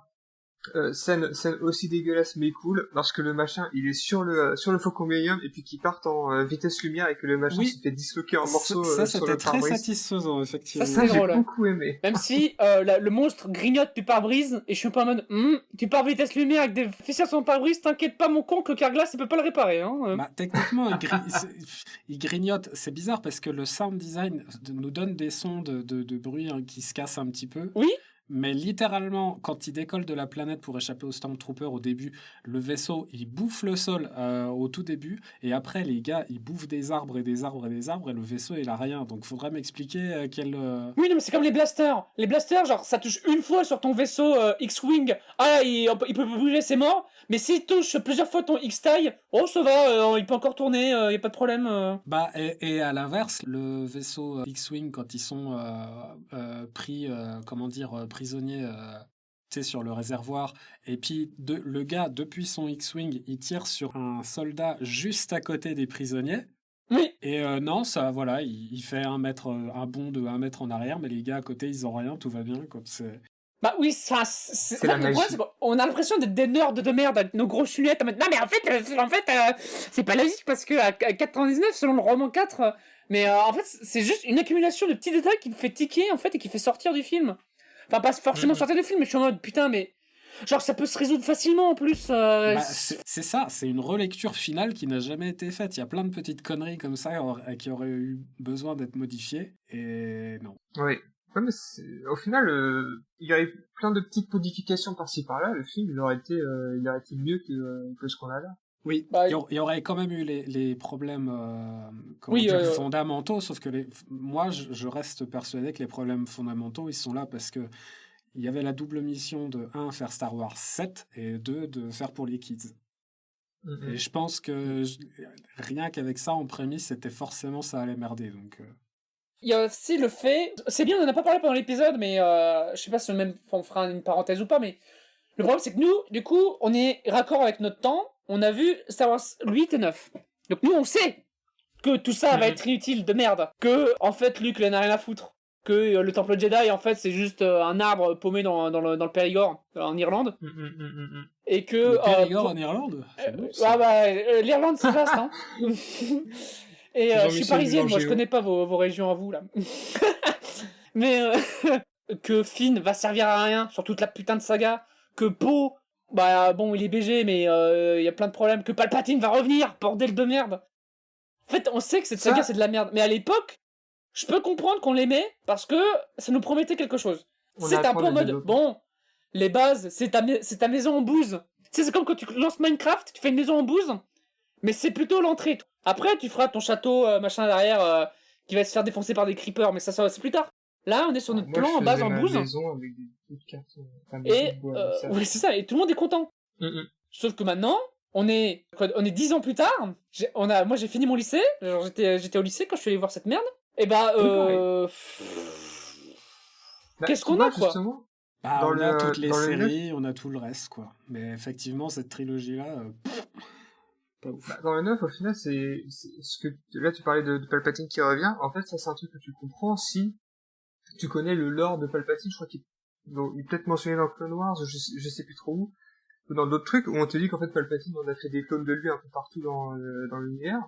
scène aussi dégueulasse mais cool, lorsque le machin il est sur le Faucon Millennium et puis qu'il part en vitesse lumière et que le machin se fait disloquer en morceaux ça sur c'était le très pare-brise. satisfaisant effectivement. Ça j'ai beaucoup aimé. Même si le monstre grignote du pare-brise et je suis pas en mode tu pars vitesse lumière avec des fissures sur ton pare-brise, t'inquiète pas mon con que le Carglass il peut pas le réparer hein. Bah, techniquement il grignote, c'est bizarre parce que le sound design nous donne des sons de bruit qui se cassent un petit peu. Oui. Mais littéralement, quand il décolle de la planète pour échapper aux Stormtroopers au début, le vaisseau, il bouffe le sol au tout début, et après, les gars, ils bouffent des arbres et des arbres et des arbres, et le vaisseau, il a rien. Donc, faudrait m'expliquer quel... Oui, non, mais c'est comme les blasters. Les blasters, genre, ça touche une fois sur ton vaisseau X-Wing, il peut bouger, c'est mort. Mais s'il touche plusieurs fois ton X-Taille, oh, ça va, il peut encore tourner, y a pas de problème. Bah, et à l'inverse, le vaisseau X-Wing, quand ils sont pris, prisonniers tu sais, sur le réservoir. Et puis, le gars, depuis son X-Wing, il tire sur un soldat juste à côté des prisonniers. Oui. Et non, ça, voilà, il fait un bond de 1 mètre en arrière, mais les gars à côté, ils ont rien, tout va bien. Comme c'est... Bah oui, ça, c'est la le problème, magie. c'est qu'on a l'impression d'être des nerds de merde avec nos grosses lunettes. Non, mais en fait, c'est pas logique parce que à 4,99 selon le roman 4, mais en fait, c'est juste une accumulation de petits détails qui me fait tiquer en fait et qui fait sortir du film. Enfin, pas forcément sortir du film, mais je suis en mode putain, mais genre ça peut se résoudre facilement en plus. C'est ça, c'est une relecture finale qui n'a jamais été faite. Il y a plein de petites conneries comme ça qui auraient eu besoin d'être modifiées, et non. Oui. Ouais, mais au final, il y aurait plein de petites modifications par-ci par-là. Le film, il aurait été mieux que ce qu'on a là. Oui, Bah, il y aurait quand même eu les problèmes fondamentaux, sauf que moi, je reste persuadé que les problèmes fondamentaux, ils sont là parce que il y avait la double mission de 1, faire Star Wars 7, et 2, de faire pour les kids. Et je pense que rien qu'avec ça, en prémisse, c'était forcément ça allait merder, donc... Il y a aussi le fait, c'est bien, on en a pas parlé pendant l'épisode, mais je sais pas si on fera une parenthèse ou pas, mais le problème c'est que nous, du coup, on est raccord avec notre temps, on a vu Star Wars 8 et 9. Donc nous, on sait que tout ça va être inutile de merde, que, en fait, Luke, il en a rien à foutre, que le Temple Jedi, en fait, c'est juste un arbre paumé dans le Périgord, en Irlande, et que... Le Périgord en Irlande, c'est beau, ça. L'Irlande, c'est vaste, hein. Et je suis parisienne, moi je connais pas vos régions à vous là. Mais que Finn va servir à rien sur toute la putain de saga, que Poe, bah bon il est BG mais il y a plein de problèmes, que Palpatine va revenir, bordel de merde. En fait on sait que cette saga c'est de la merde, mais à l'époque je peux comprendre qu'on l'aimait parce que ça nous promettait quelque chose. C'est un peu en mode bon, les bases c'est ta maison en bouse. Tu sais c'est comme quand tu lances Minecraft, tu fais une maison en bouse, mais c'est plutôt l'entrée. Après, tu feras ton château, machin derrière, qui va se faire défoncer par des creepers, mais ça c'est plus tard. Là, on est sur notre plan en base en bouse. Maison avec des petites cartes, Et, oui, c'est ça, et tout le monde est content. Sauf que maintenant, on est 10 ans plus tard, moi j'ai fini mon lycée, genre j'étais au lycée quand je suis allé voir cette merde, et qu'est-ce qu'on a, quoi? Justement, on a toutes les séries, on a tout le reste, quoi. Mais effectivement, cette trilogie-là... pas ouf. Dans le 9, au final, c'est ce que là tu parlais de Palpatine qui revient. En fait, ça c'est un truc que tu comprends si tu connais le lore de Palpatine. Je crois qu'il est peut-être mentionné dans Clone Wars, je sais plus trop où, ou dans d'autres trucs où on te dit qu'en fait Palpatine on a fait des clones de lui un peu partout dans l'univers.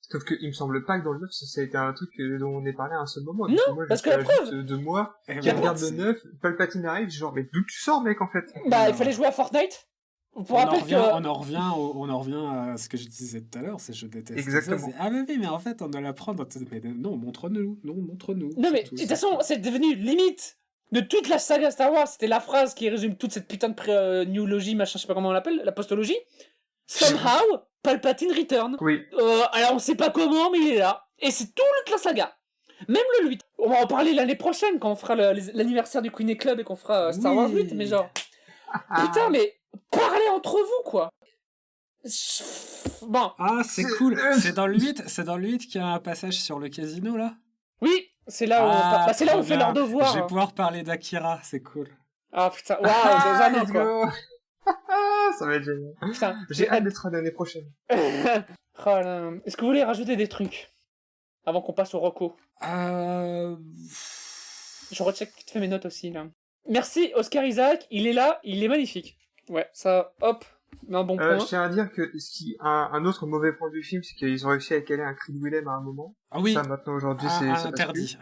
Sauf que il me semble pas que dans le 9 ça a été un truc dont on ait parlé à un seul moment. Non, moi, parce que la preuve de moi qui regarde le 9, Palpatine arrive, genre mais d'où tu sors mec en fait? Bah il fallait jouer à Fortnite. On en revient à ce que je disais tout à l'heure, c'est je déteste. Exactement. Ça, mais oui, mais en fait, on doit l'apprendre. Mais non, montre-nous. Non, mais de toute façon, c'est devenu limite de toute la saga Star Wars. C'était la phrase qui résume toute cette putain de newlogie, machin, je sais pas comment on l'appelle, la postologie. Somehow, Palpatine return. Oui. Alors on sait pas comment, mais il est là. Et c'est toute la saga. Même le 8. On va en parler l'année prochaine quand on fera l'anniversaire du Queen Club et qu'on fera Star Wars 8, mais genre. Putain, mais. Parlez entre vous, quoi. Bon. Ah, c'est cool. C'est dans le 8 qu'il y a un passage sur le casino, là? Oui, c'est là où c'est là où on fait leur devoir. Je vais pouvoir parler d'Akira, c'est cool. Ah putain, waouh, déjà non, quoi. Ça va être génial. Putain, j'ai hâte d'être l'année prochaine. Est-ce que vous voulez rajouter des trucs avant qu'on passe au reco? Je recheck vite fait mes notes aussi, là. Merci, Oscar Isaac, il est là, il est magnifique. Ouais, ça, hop, un bon point. Je tiens à dire que un autre mauvais point du film, c'est qu'ils ont réussi à caler un cri de Willem à un moment. Ah oui. Ça, maintenant, aujourd'hui, c'est interdit.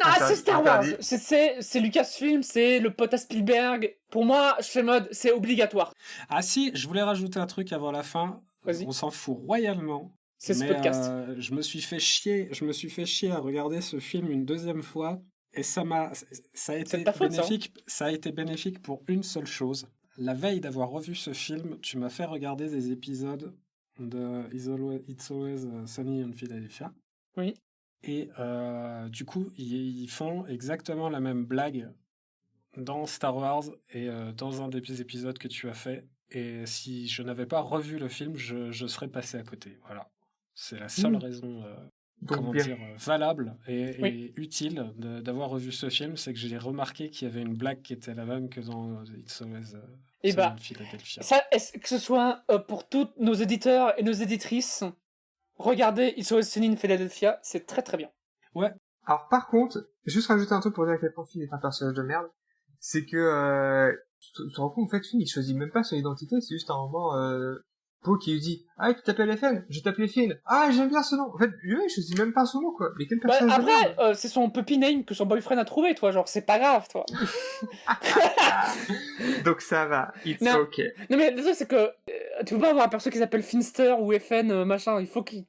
Ah, c'est Star Wars. C'est Lucasfilm, c'est le pote à Spielberg. Pour moi, je fais mode, c'est obligatoire. Ah si, je voulais rajouter un truc avant la fin. Vas-y. On s'en fout royalement. C'est ce podcast. Je me suis fait chier à regarder ce film une deuxième fois. Et ça a été bénéfique. Ça a été bénéfique pour une seule chose. La veille d'avoir revu ce film, tu m'as fait regarder des épisodes de It's Always Sunny in Philadelphia. Oui. Et du coup, ils font exactement la même blague dans Star Wars et dans un des épisodes que tu as fait. Et si je n'avais pas revu le film, je serais passé à côté. Voilà. C'est la seule raison. Donc bien. valable et utile d'avoir revu ce film, c'est que j'ai remarqué qu'il y avait une blague qui était la même que dans It's Always Et Sunny in Philadelphia. ça, que ce soit pour tous nos éditeurs et nos éditrices, regardez It's Always Sunny in Philadelphia, c'est très très bien. Ouais. Alors par contre, juste rajouter un truc pour dire à quel point Finn est un personnage de merde, c'est que tu te rends compte, en fait, Finn il choisit même pas son identité, c'est juste un moment Poe qui lui dit « Ah, tu t'appelles FN ? Je t'appelais Finn. Ah, j'aime bien ce nom. » En fait, lui, il choisit même pas son nom, quoi. Mais quel personnage de merde. Après, c'est son puppy name que son boyfriend a trouvé, toi, genre, c'est pas grave, toi. Donc ça va, it's Non. okay. Non mais le truc c'est que tu peux pas avoir un perso qui s'appelle Finster ou FN machin, il faut qu'il...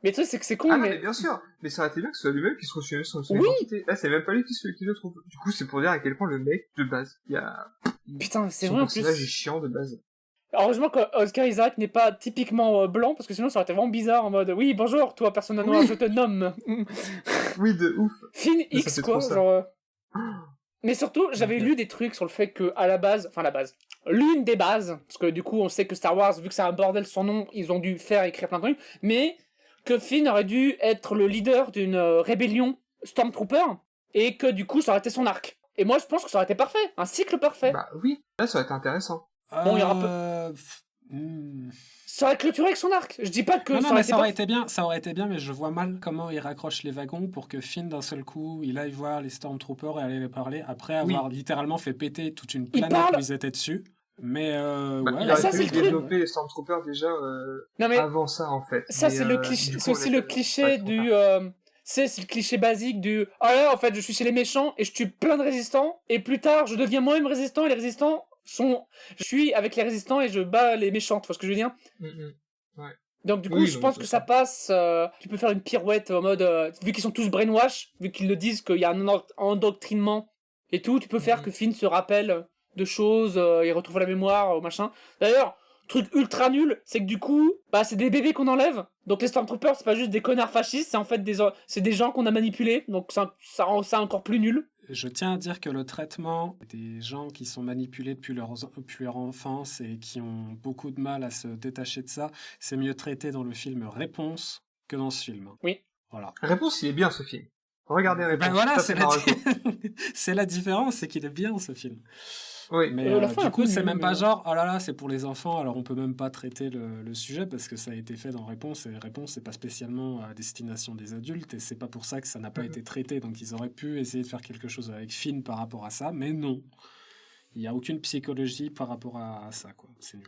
Mais le truc c'est que c'est con, Ah non, mais bien sûr, mais ça aurait été bien que ce soit lui-même qui se reçoit son Oui. identité. Là, c'est même pas lui qui le trouve. Du coup, c'est pour dire à quel point le mec, de base, il y a... Putain, c'est son vrai en plus. personnage est chiant de base. Heureusement que Oscar Isaac n'est pas typiquement blanc, parce que sinon ça aurait été vraiment bizarre en mode oui, bonjour, toi, personne noire, je te nomme. Oui, de ouf. Finn Mais ça X, fait quoi, trop ça. genre. Mais surtout, j'avais Ok. lu des trucs sur le fait que, à la base, l'une des bases, parce que du coup, on sait que Star Wars, vu que c'est un bordel son nom, ils ont dû écrire plein de trucs, mais que Finn aurait dû être le leader d'une rébellion Stormtrooper, et que du coup, ça aurait été son arc. Et moi, je pense que ça aurait été parfait, un cycle parfait. Bah oui, là, ça aurait été intéressant. Bon, il y aura Ça aurait clôturé avec son arc. Je dis pas que Non, ça mais aurait ça été aurait été bien, ça aurait été bien, mais je vois mal comment il raccroche les wagons pour que Finn, d'un seul coup, il aille voir les Stormtroopers et aller les parler, après avoir littéralement fait péter toute une planète parle- où ils étaient dessus. Mais Bah, ouais, il aurait ça, fallu c'est le truc. développer les Stormtroopers déjà Non mais avant ça, en fait. ça Mais, c'est le cliché, du coup, c'est on aussi a le fait- cliché ouais, trop du tard. c'est le cliché basique du ah là en fait je suis chez les méchants et je tue plein de résistants et plus tard je deviens moi-même résistant et les résistants je suis avec les résistants et je bats les méchants, tu vois ce que je veux dire? Donc du coup, Oui, je non, pense mais que c'est ça passe. Tu peux faire une pirouette en mode, vu qu'ils sont tous brainwash, vu qu'ils le disent qu'il y a un endoctrinement et tout, tu peux faire que Finn se rappelle de choses, il retrouve la mémoire, machin. D'ailleurs, truc ultra nul, c'est que du coup, bah c'est des bébés qu'on enlève. Donc les Stormtroopers, c'est pas juste des connards fascistes, c'est en fait c'est des gens qu'on a manipulés. Donc ça rend ça encore plus nul. je tiens à dire que le traitement des gens qui sont manipulés depuis leur enfance et qui ont beaucoup de mal à se détacher de ça, c'est mieux traité dans le film Réponse que dans ce film. Oui. Voilà. Réponse, il est bien, ce film. Regardez Réponse. Ben voilà, Ça, c'est c'est la différence, c'est qu'il est bien, ce film. Oui. Mais la fin est du un coup, peu c'est nulle, même mais- pas genre, oh là là, c'est pour les enfants, alors on peut même pas traiter le sujet parce que ça a été fait dans Réponse, et Réponse, c'est pas spécialement à destination des adultes, et c'est pas pour ça que ça n'a pas été traité. Donc ils auraient pu essayer de faire quelque chose avec Finn par rapport à ça, mais non. Il y a aucune psychologie par rapport à ça, quoi. C'est nul.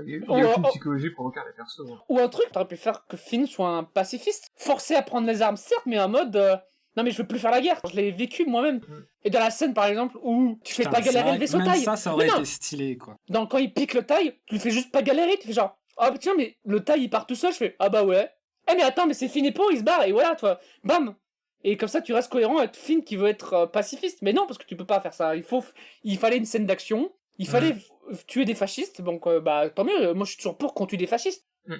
Il y a aucune psychologie pour aucun des persos. Hein. Ou un truc, t'aurais pu faire que Finn soit un pacifiste, forcé à prendre les armes, certes, mais en mode non mais je veux plus faire la guerre. Je l'ai vécu moi-même. Et dans la scène par exemple où tu fais Putain, pas galérer c'est le vaisseau vrai que même taille. ça aurait Mais non. été stylé, quoi. Quand il pique le taille, tu le fais juste pas galérer, tu fais genre ah tiens mais le taille il part tout seul, je fais ah bah ouais. Eh mais attends mais c'est Finn et Poe, ils se barrent et voilà toi, bam. Et comme ça tu restes cohérent avec Finn qui veut être pacifiste. Mais non parce que tu peux pas faire ça. Il fallait une scène d'action, il fallait tuer des fascistes. Donc bah tant mieux. Moi je suis toujours pour qu'on tue des fascistes. Oui.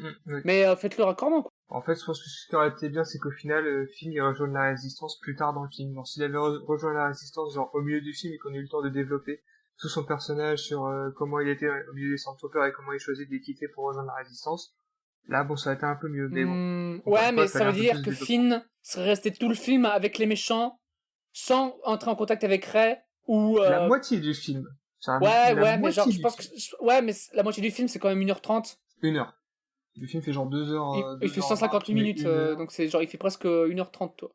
Mais faites-le raccordement quoi. En fait, je pense que ce qui aurait été bien, c'est qu'au final, Finn il rejoigne la résistance plus tard dans le film. Genre, s'il avait rejoint la résistance, genre, au milieu du film, et qu'on ait eu le temps de développer tout son personnage sur comment il était au milieu des Stormtroopers et comment il choisit de les quitter pour rejoindre la résistance, là, bon, ça aurait été un peu mieux, mais bon. Ouais, mais il ça fallait veut un peu dire plus que de développement. Finn serait resté tout le film avec les méchants, sans entrer en contact avec Rey, ou... La moitié du film. Ça Ouais, la ouais, mais moitié genre, je du pense que... film. Ouais, mais la moitié du film, c'est quand même 1h30. 1 heure. Le film fait genre 2 heures. Il fait 158 minutes, donc c'est genre, il fait presque 1h30, toi.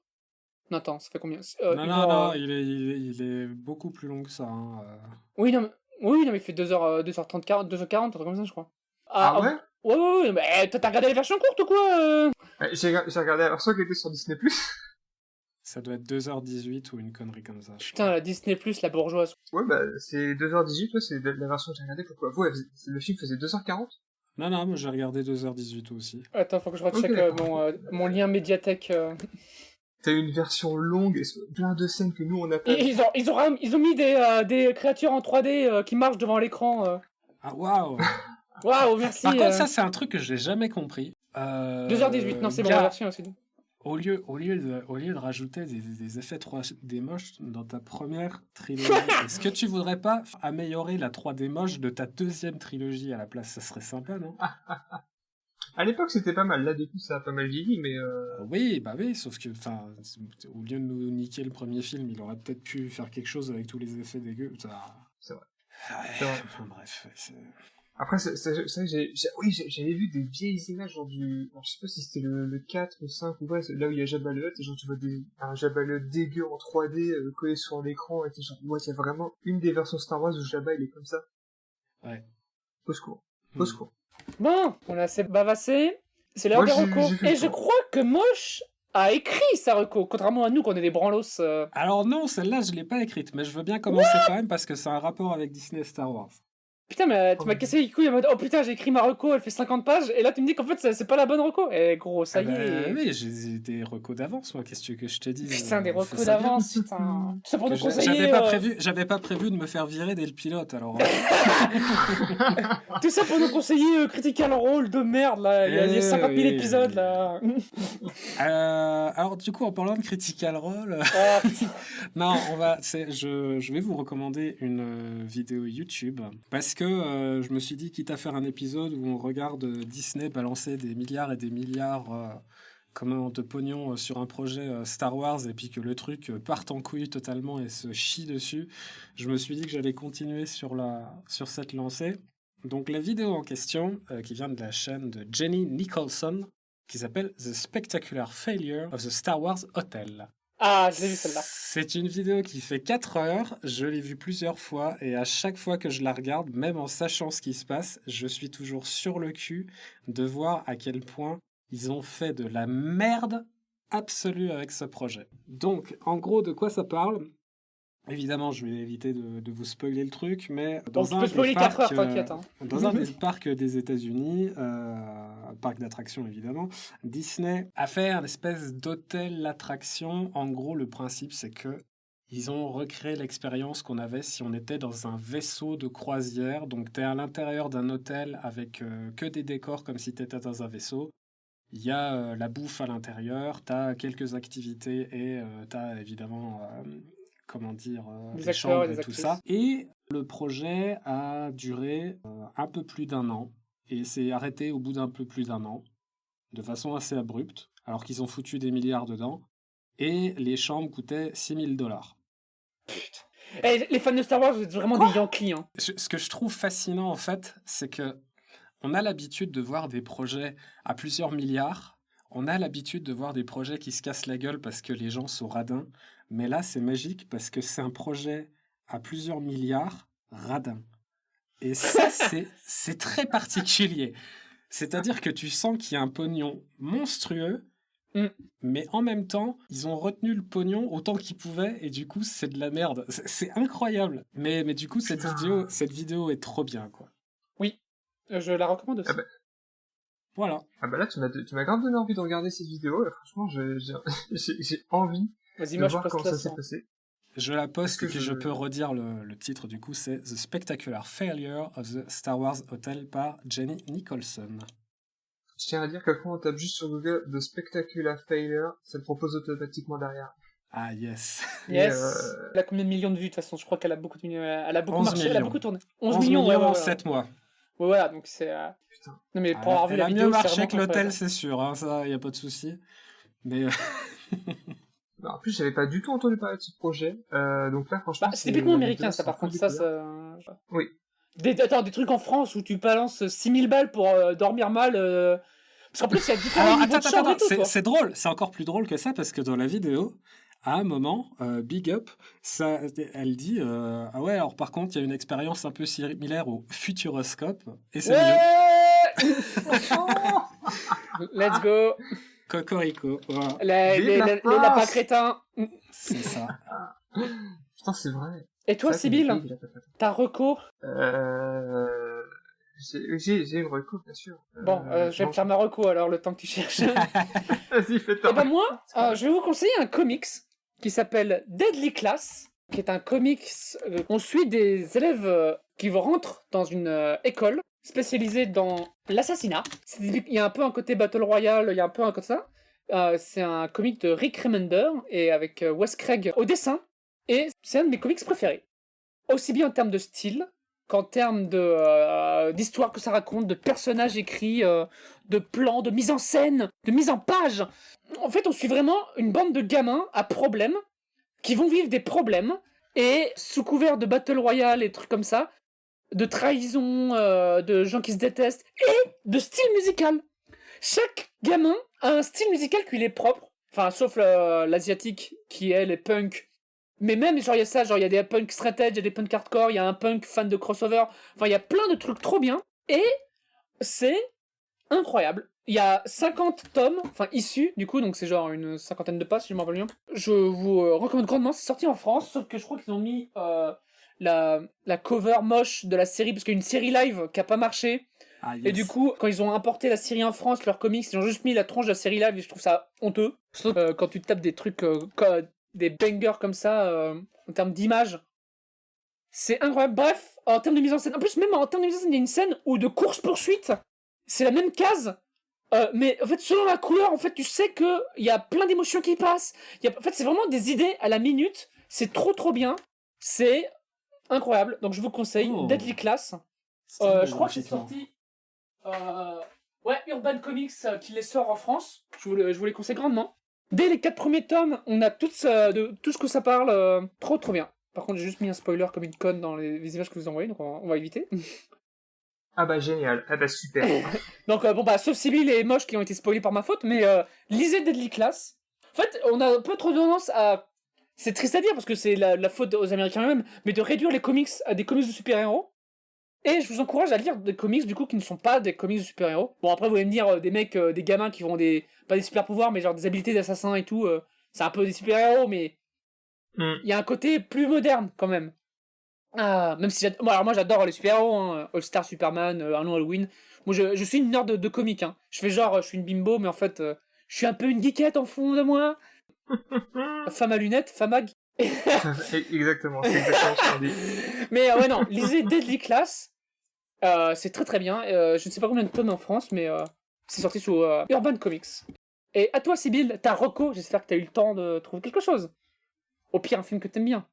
Non, attends, ça fait combien Non, il est beaucoup plus long que ça. Hein. Oui, non, mais il fait 2h30, 2h40, un truc comme ça, je crois. Ah ouais? Ouais, mais toi, t'as regardé la version courte ou quoi J'ai regardé la version qui était sur Disney+. Ça doit être 2h18 ou une connerie comme ça. Putain, la Disney+, la bourgeoise. Ouais, bah, c'est 2h18, ouais, c'est la version que j'ai regardée. Pourquoi? Vous, le film faisait 2h40? Non, moi j'ai regardé 2h18 aussi. Attends, faut que je recheck mon lien médiathèque. T'as une version longue, et plein de scènes que nous on a pas. Ils ont mis des créatures en 3D qui marchent devant l'écran. Ah, waouh! Waouh, merci. Par contre, ça, c'est un truc que j'ai jamais compris. 2h18, non, c'est bon, gars, la version aussi. Au lieu de rajouter des effets 3D moches dans ta première trilogie, est-ce que tu voudrais pas améliorer la 3D moche de ta deuxième trilogie à la place? Ça serait sympa, non? À l'époque, c'était pas mal. Là, du coup, ça a pas mal vieilli, mais Oui, bah oui, sauf que, enfin, au lieu de nous niquer le premier film, il aurait peut-être pu faire quelque chose avec tous les effets dégueux. c'est vrai. Ouais, C'est vrai. enfin bref, Après, c'est vrai que j'avais vu des vieilles images, genre alors, je sais pas si c'était le 4 ou 5 ou quoi, là où il y a Jabba le Hutt, et genre tu vois un Jabba le Hutt dégueu en 3D collé sur l'écran, et t'es genre, ouais, il y a vraiment une des versions Star Wars où Jabba il est comme ça. Ouais. Au secours. Au secours. Bon, on a assez bavassé. C'est l'heure Moi, des j'ai recos. fait le Et je tour. crois que Moche a écrit sa reco, contrairement à nous, qu'on est des branlos. Alors non, celle-là, je l'ai pas écrite, mais je veux bien commencer quand même parce que c'est un rapport avec Disney et Star Wars. Putain, mais tu m'as cassé les couilles en mode, oh putain, j'ai écrit ma reco, elle fait 50 pages, et là tu me dis qu'en fait c'est pas la bonne reco. Eh gros, ça y est. Oui, j'ai des recos d'avance, moi, qu'est-ce que tu veux que je te dise Putain, des on fait recos ça bien. d'avance, putain. Tout ça pour Que nous conseiller. J'avais pas prévu de me faire virer dès le pilote, alors. Tout ça pour nous conseiller Critical Role de merde, là. Il y a 50 000 épisodes, là. Alors, du coup, en parlant de Critical Role, Ah, putain. non, je vais vous recommander une vidéo YouTube parce que je me suis dit, quitte à faire un épisode où on regarde Disney balancer des milliards et des milliards de pognon sur un projet Star Wars et puis que le truc parte en couille totalement et se chie dessus, je me suis dit que j'allais continuer sur cette lancée. Donc la vidéo en question, qui vient de la chaîne de Jenny Nicholson, qui s'appelle The Spectacular Failure of the Star Wars Hotel. Ah, je l'ai vu celle-là. C'est une vidéo qui fait 4 heures, je l'ai vue plusieurs fois et à chaque fois que je la regarde, même en sachant ce qui se passe, je suis toujours sur le cul de voir à quel point ils ont fait de la merde absolue avec ce projet. Donc, en gros, de quoi ça parle ? Évidemment, je vais éviter de vous spoiler le truc, mais On peut spoiler 4 heures, t'inquiète. Hein. dans un des parcs des États-Unis, parc d'attractions évidemment, Disney a fait un espèce d'hôtel attraction. En gros, le principe, c'est que ils ont recréé l'expérience qu'on avait si on était dans un vaisseau de croisière. Donc, tu es à l'intérieur d'un hôtel avec que des décors comme si tu étais dans un vaisseau. Il y a la bouffe à l'intérieur, tu as quelques activités et tu as évidemment... Des des acteurs chambres et des et tout actrices. ça. Et le projet a duré un peu plus d'1 an et s'est arrêté au bout d'un peu plus d'1 an, de façon assez abrupte, alors qu'ils ont foutu des milliards dedans. Et les chambres coûtaient $6,000. Eh, les fans de Star Wars, vous êtes vraiment des Yankees. Hein. Ce que je trouve fascinant, en fait, c'est que on a l'habitude de voir des projets à plusieurs milliards. On a l'habitude de voir des projets qui se cassent la gueule parce que les gens sont radins. Mais là, c'est magique parce que c'est un projet à plusieurs milliards radin. Et ça, c'est très particulier. C'est-à-dire que tu sens qu'il y a un pognon monstrueux, mais en même temps, ils ont retenu le pognon autant qu'ils pouvaient, et du coup, c'est de la merde. C'est incroyable. Mais du coup, cette vidéo est trop bien, quoi. Oui, je la recommande aussi. Voilà. Ah bah là, tu m'as grave donné envie de regarder cette vidéo, et franchement, j'ai envie Vas-y, de moi, je voir poste comment la ça s'est sang. passé. Je la poste et Est-ce que puis je peux redire le titre du coup, c'est The Spectacular Failure of the Star Wars Hotel par Jenny Nicholson. Je tiens à dire que quand on tape juste sur Google The Spectacular Failure, ça le propose automatiquement derrière. Ah yes. Yes. Elle a combien de millions de vues de toute façon? Je crois qu'elle a beaucoup de millions. Elle a beaucoup 11 marché, elle a millions. beaucoup tourné. 11 millions ouais, en ouais, 7 mois. Ouais, voilà, donc c'est. Putain. Non, mais pour avoir vu Elle la a vidéo, mieux c'est marché vraiment que l'hôtel, incroyable. c'est sûr, hein, ça, y a pas de souci. Mais Non, en plus, j'avais pas du tout entendu parler de ce projet. Donc là, franchement, Bah, c'est typiquement américain, ça, par contre. Ça, Oui. Attends, des trucs en France où tu balances 6000 balles pour dormir mal. Parce qu'en plus, il y a différents alors, niveaux de chambre et tout, quoi. c'est drôle, c'est encore plus drôle que ça parce que dans la vidéo, à un moment, Big Up, elle dit ah ouais, alors par contre, il y a une expérience un peu similaire au Futuroscope et c'est mieux. Let's go. Cocorico, voilà. Les lapins crétins. C'est ça. Putain, c'est vrai. Et toi, Ça, Sybille, ta reco? J'ai une reco, bien sûr. Bon, je vais me faire ma reco alors, le temps que tu cherches. Vas-y, fais ta Et ben moi, je vais vous conseiller un comics qui s'appelle Deadly Class, qui est un comics. On suit des élèves qui rentrent dans une école spécialisée dans l'assassinat. Il y a un peu un côté Battle Royale, il y a un peu un côté ça. C'est un comic de Rick Remender et avec Wes Craig au dessin. Et c'est un de mes comics préférés. Aussi bien en termes de style qu'en termes d'histoire que ça raconte, de personnages écrits, de plans, de mise en scène, de mise en page. En fait, on suit vraiment une bande de gamins à problème, qui vont vivre des problèmes, et sous couvert de Battle Royale et trucs comme ça, de trahison, de gens qui se détestent, et de style musical. Chaque gamin a un style musical qui lui est propre, enfin, sauf l'asiatique, qui, elle, est punk. Mais même, genre, il y a ça, genre, il y a des punk straight edge, il y a des punk hardcore, il y a un punk fan de crossover, enfin, il y a plein de trucs trop bien, et c'est incroyable. Il y a 50 tomes, enfin, issus, du coup, donc c'est genre une cinquantaine de pages, si je m'en rappelle bien. Je vous recommande grandement, c'est sorti en France, sauf que je crois qu'ils ont mis la cover moche de la série, parce qu'il y a une série live qui a pas marché, Ah, yes. et du coup, quand ils ont importé la série en France, leurs comics, ils ont juste mis la tronche de la série live, et je trouve ça honteux. Surtout quand tu tapes des trucs, des bangers comme ça, en termes d'image. C'est incroyable. Bref, en termes de mise en scène, en plus, même en termes de mise en scène, il y a une scène où de course-poursuite, c'est la même case, mais en fait, selon la couleur, en fait, tu sais qu'il y a plein d'émotions qui passent. En fait, c'est vraiment des idées à la minute. C'est trop bien. C'est incroyable. Donc, je vous conseille Deadly Class. Je crois que c'est sorti... ouais, Urban Comics qui les sort en France. Je vous les conseille grandement. Dès les 4 premiers tomes, on a tout ce que ça parle. Trop bien. Par contre, j'ai juste mis un spoiler comme une conne dans les images que vous envoyez, donc on va éviter. Ah bah génial, ah bah super. Donc sauf Sibyl et Moche qui ont été spoilés par ma faute, mais lisez Deadly Class. En fait, on a un peu trop tendance à... C'est triste à dire parce que c'est la faute aux Américains eux-mêmes, mais de réduire les comics à des comics de super-héros. Et je vous encourage à lire des comics du coup qui ne sont pas des comics de super-héros. Bon, après vous allez me dire des mecs, des gamins qui ont pas des super-pouvoirs, mais genre des habilités d'assassin et tout, c'est un peu des super-héros, mais il y a un côté plus moderne quand même. Même si alors moi j'adore les super-héros, hein, All-Star, Superman, Arnold Halloween. Moi je suis une nerd de comics, hein. Je fais genre, je suis une bimbo, mais en fait, je suis un peu une geekette en fond de moi. Femme à lunettes, femme à... Exactement, c'est exactement ce qu'on dit. Mais ouais, non, lisez Deadly Class. C'est très bien. Je ne sais pas combien de tomes en France, mais c'est sorti sous Urban Comics. Et à toi, Sibyl, ta reco, j'espère que t'as eu le temps de trouver quelque chose. Au pire, un film que t'aimes bien.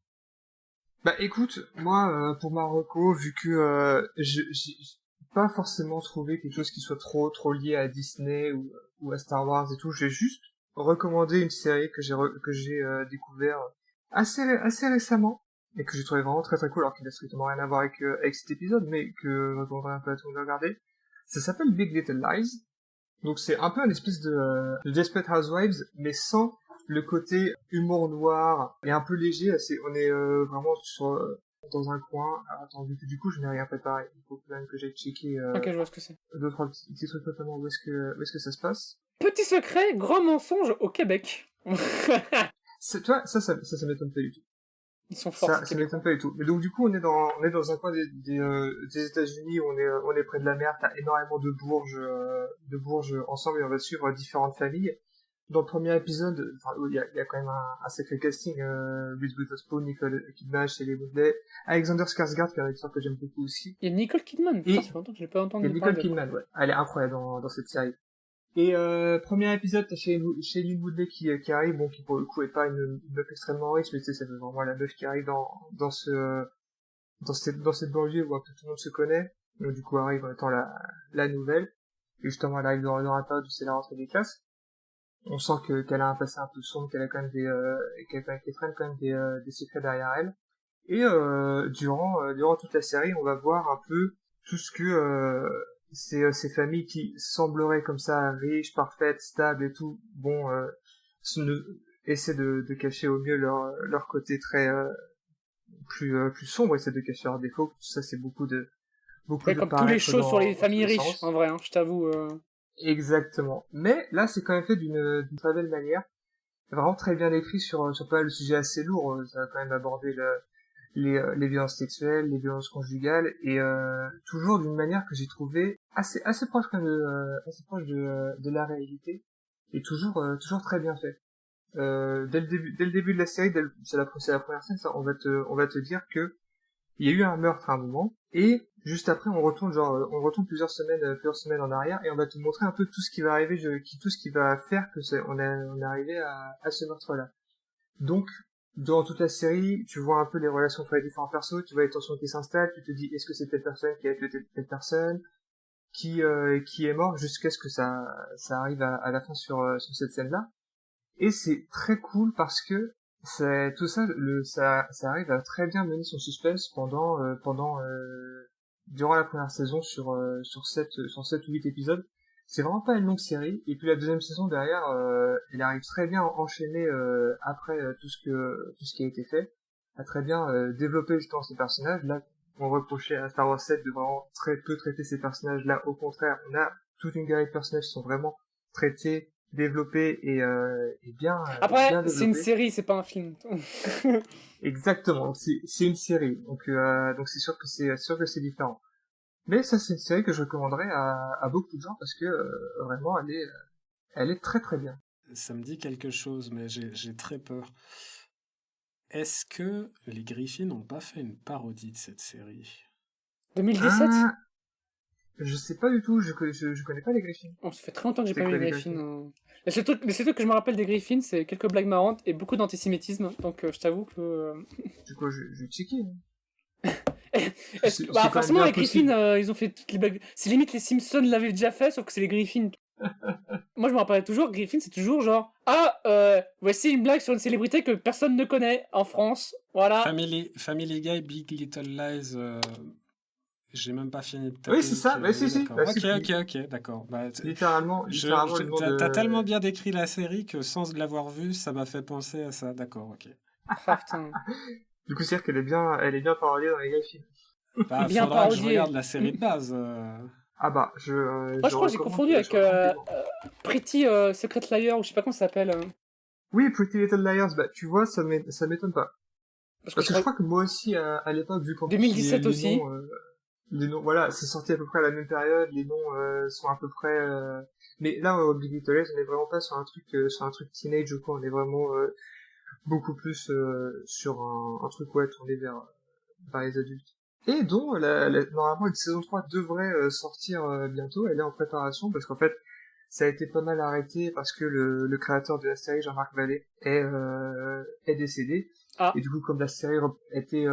Bah écoute, moi, pour ma reco, vu que j'ai pas forcément trouvé quelque chose qui soit trop lié à Disney ou à Star Wars et tout, je vais juste recommander une série que j'ai découvert assez récemment et que j'ai trouvé vraiment très cool, alors qu'il n'a strictement rien à voir avec cet épisode, mais que je recommanderais un peu à tout le monde de regarder. Ça s'appelle Big Little Lies. Donc c'est un peu une espèce de Desperate Housewives, mais sans le côté humour noir et un peu léger. On est vraiment dans un coin. Alors, attends, du coup, je n'ai rien préparé. Il faut quand même que j'aille checker Ok, je vois ce que c'est. 2-3 petits trucs, notamment où est-ce que ça se passe. Petit secret, grand mensonge au Québec. Toi, ça m'étonne pas du tout. Ils sont forts. Ça m'étonne pas du tout. Mais donc du coup, on est dans un coin des États-Unis où on est près de la mer. T'as énormément de bourges ensemble et on va suivre différentes familles. Dans le premier épisode, il y a quand même un sacré casting. Reese Witherspoon, Nicole Kidman, Shailene Woodley, Alexander Skarsgård, qui est un acteur que j'aime beaucoup aussi. Il y a Nicole Kidman. Putain, ça fait longtemps que je l'ai pas entendu. Il y a Nicole Kidman, ouais. Elle est incroyable dans cette série. Et premier épisode, t'as Shailene Woodley qui arrive, bon, qui pour le coup est pas une meuf extrêmement riche, mais tu sais, ça fait vraiment la meuf qui arrive dans cette banlieue où un peu tout le monde se connaît. Donc du coup arrive en étant la nouvelle. Et justement, elle arrive dans la période où c'est la rentrée des classes. On sent qu'elle a un passé un peu sombre, qu'elle a quand même qu'elle traîne quand même des secrets derrière elle. Et durant toute la série, on va voir un peu tout ce que ces familles qui sembleraient comme ça riches, parfaites, stables et tout, bon, essaient de cacher au mieux leur côté très plus sombre, essaient de cacher leurs défauts. Tout ça, c'est beaucoup de comme tous les shows sur les familles riches, en vrai, hein, je t'avoue. Exactement. Mais là, c'est quand même fait d'une très belle manière, vraiment très bien écrit sur pas mal de sujets assez lourds. Ça va quand même aborder les violences sexuelles, les violences conjugales, et toujours d'une manière que j'ai trouvé assez proche quand même de la réalité, et toujours très bien fait. Dès le début de la série, c'est la première scène, ça, on va te dire que il y a eu un meurtre à un moment, et juste après on retourne plusieurs semaines en arrière, et on va te montrer un peu tout ce qui va arriver, tout ce qui va faire que on est arrivé à ce meurtre-là. Donc durant toute la série, tu vois un peu les relations entre les différents persos, tu vois les tensions qui s'installent, tu te dis est-ce que c'est telle personne qui a tué telle personne, qui est mort, jusqu'à ce que ça arrive à la fin sur cette scène-là. Et c'est très cool parce que tout ça, ça arrive à très bien mener son suspense durant la première saison sur 7 ou 8 épisodes. C'est vraiment pas une longue série. Et puis la deuxième saison derrière, elle arrive très bien à enchaîner après tout ce qui a été fait, à très bien développer justement ces personnages. Là, on reprochait à Star Wars 7 de vraiment très peu traiter ces personnages-là. Au contraire, on a toute une galerie de personnages qui sont vraiment traités, développés et bien. Après, bien c'est une développés. série, c'est pas un film. Exactement. Donc c'est une série. Donc c'est sûr que c'est différent. Mais ça, c'est une série que je recommanderais à beaucoup de gens parce que vraiment, elle est très très bien. Ça me dit quelque chose, mais j'ai très peur. Est-ce que les Griffins n'ont pas fait une parodie de cette série? 2017 Je sais pas du tout, je connais pas les Griffins. Oh, ça fait très longtemps que j'ai C'est pas vu quoi, les les Griffins. Griffins Le seul truc que je me rappelle des Griffins, c'est quelques blagues marrantes et beaucoup d'antisémitisme. Donc je t'avoue que... Du coup, je vais checker. Est-ce que... C'est Bah, quand même forcément, bien les Griffins, possible. ils ont fait toutes les blagues. C'est limite les Simpsons l'avaient déjà fait, sauf que c'est les Griffins. Moi, je me rappelle toujours, Griffin, c'est toujours genre... Ah, voici une blague sur une célébrité que personne ne connaît en France. Voilà. Family Guy, Big Little Lies... J'ai même pas fini de taper. Oui, c'est ça, mais si, si. D'accord. Bah, Ok, d'accord. Bah, littéralement, le nom de... T'as tellement bien décrit la série que sans l'avoir vue, ça m'a fait penser à ça. D'accord, ok. Ah, putain. Du coup, c'est-à-dire elle est bien parodiée dans les Griffins. Bah, Bien faudra que je parodiée. regarde la série de base. Ah bah, Moi, je crois que j'ai confondu avec Pretty Secret Liar, ou je sais pas comment ça s'appelle. Oui, Pretty Little Liars, bah, tu vois, ça m'étonne pas. Parce Parce que je je crois que moi aussi, à l'époque, vu qu'en 2017 plus, aussi. Les noms, voilà, c'est sorti à peu près à la même période, les noms sont à peu près... Mais là, Big Little Lies, on est vraiment pas sur un truc teenage ou quoi, on est vraiment beaucoup plus sur un truc, ouais, tourné vers les adultes. Et dont, normalement, une saison 3 devrait sortir bientôt, elle est en préparation, parce qu'en fait, ça a été pas mal arrêté parce que le créateur de la série, Jean-Marc Vallée, est décédé. Ah. Et du coup, comme la série était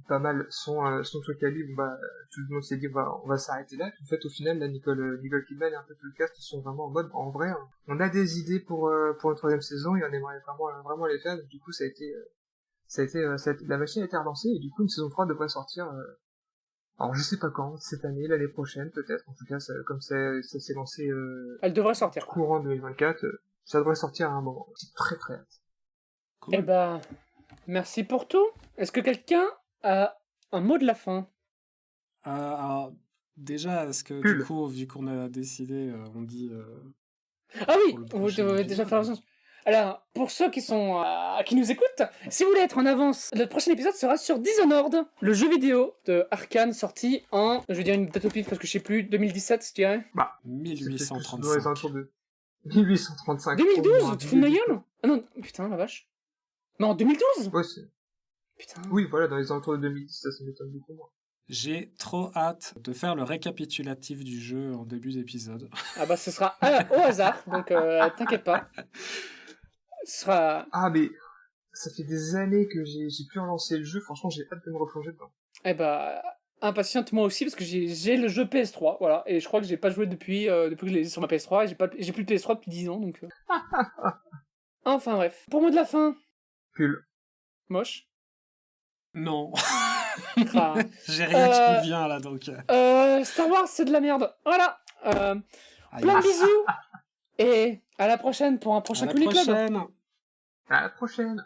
pas mal son truc à lui, bon, bah, tout le monde s'est dit, on va s'arrêter là. En fait, au final, là, Nicole Kidman et un peu tout le cast sont vraiment en mode, en vrai, on a des idées pour une troisième saison et on aimerait vraiment les faire. Donc, du coup, la machine a été relancée et du coup, une saison 3 devrait sortir, alors je sais pas quand, cette année, l'année prochaine, peut-être. En tout cas, comme ça s'est lancé, Elle devrait sortir. courant 2024, ça devrait sortir à un moment. J'ai très très hâte. Cool. Eh ben, merci pour tout. Est-ce que quelqu'un a un mot de la fin? Alors, déjà, est-ce que Pull. du coup, vu qu'on a décidé, on dit... Ah oui, pour le vous prochain devez déjà épisode. faire la Alors, pour ceux qui nous écoutent, si vous voulez être en avance, le prochain épisode sera sur Dishonored, le jeu vidéo de Arkane sorti en, je vais dire une date au pif parce que je sais plus, 2017, je dirais. Bah, c'est peut-être plus dans les 1835. alentours de 1835. 2012, tu te fous de ma gueule? Ah non, putain, la vache. Non, 2012? Ouais, Putain. oui, voilà, dans les alentours de 2010, ça m'étonne beaucoup moins. J'ai trop hâte de faire le récapitulatif du jeu en début d'épisode. Ah bah ce sera au hasard, donc t'inquiète pas. Ce sera... Ah, mais ça fait des années que j'ai pu relancer le jeu, franchement, j'ai hâte de me replonger dedans. Eh bah, impatiente moi aussi, parce que j'ai le jeu PS3, voilà, et je crois que j'ai pas joué depuis que je l'ai sur ma PS3, et j'ai plus de PS3 depuis 10 ans, donc... Enfin bref. Pour mot de la fin, Pull. moche. Non, Ah. j'ai rien qui vient là, donc... Star Wars, c'est de la merde. Voilà. Aïe. Plein de bisous. Et à la prochaine pour un prochain À la Club. prochaine. À la prochaine.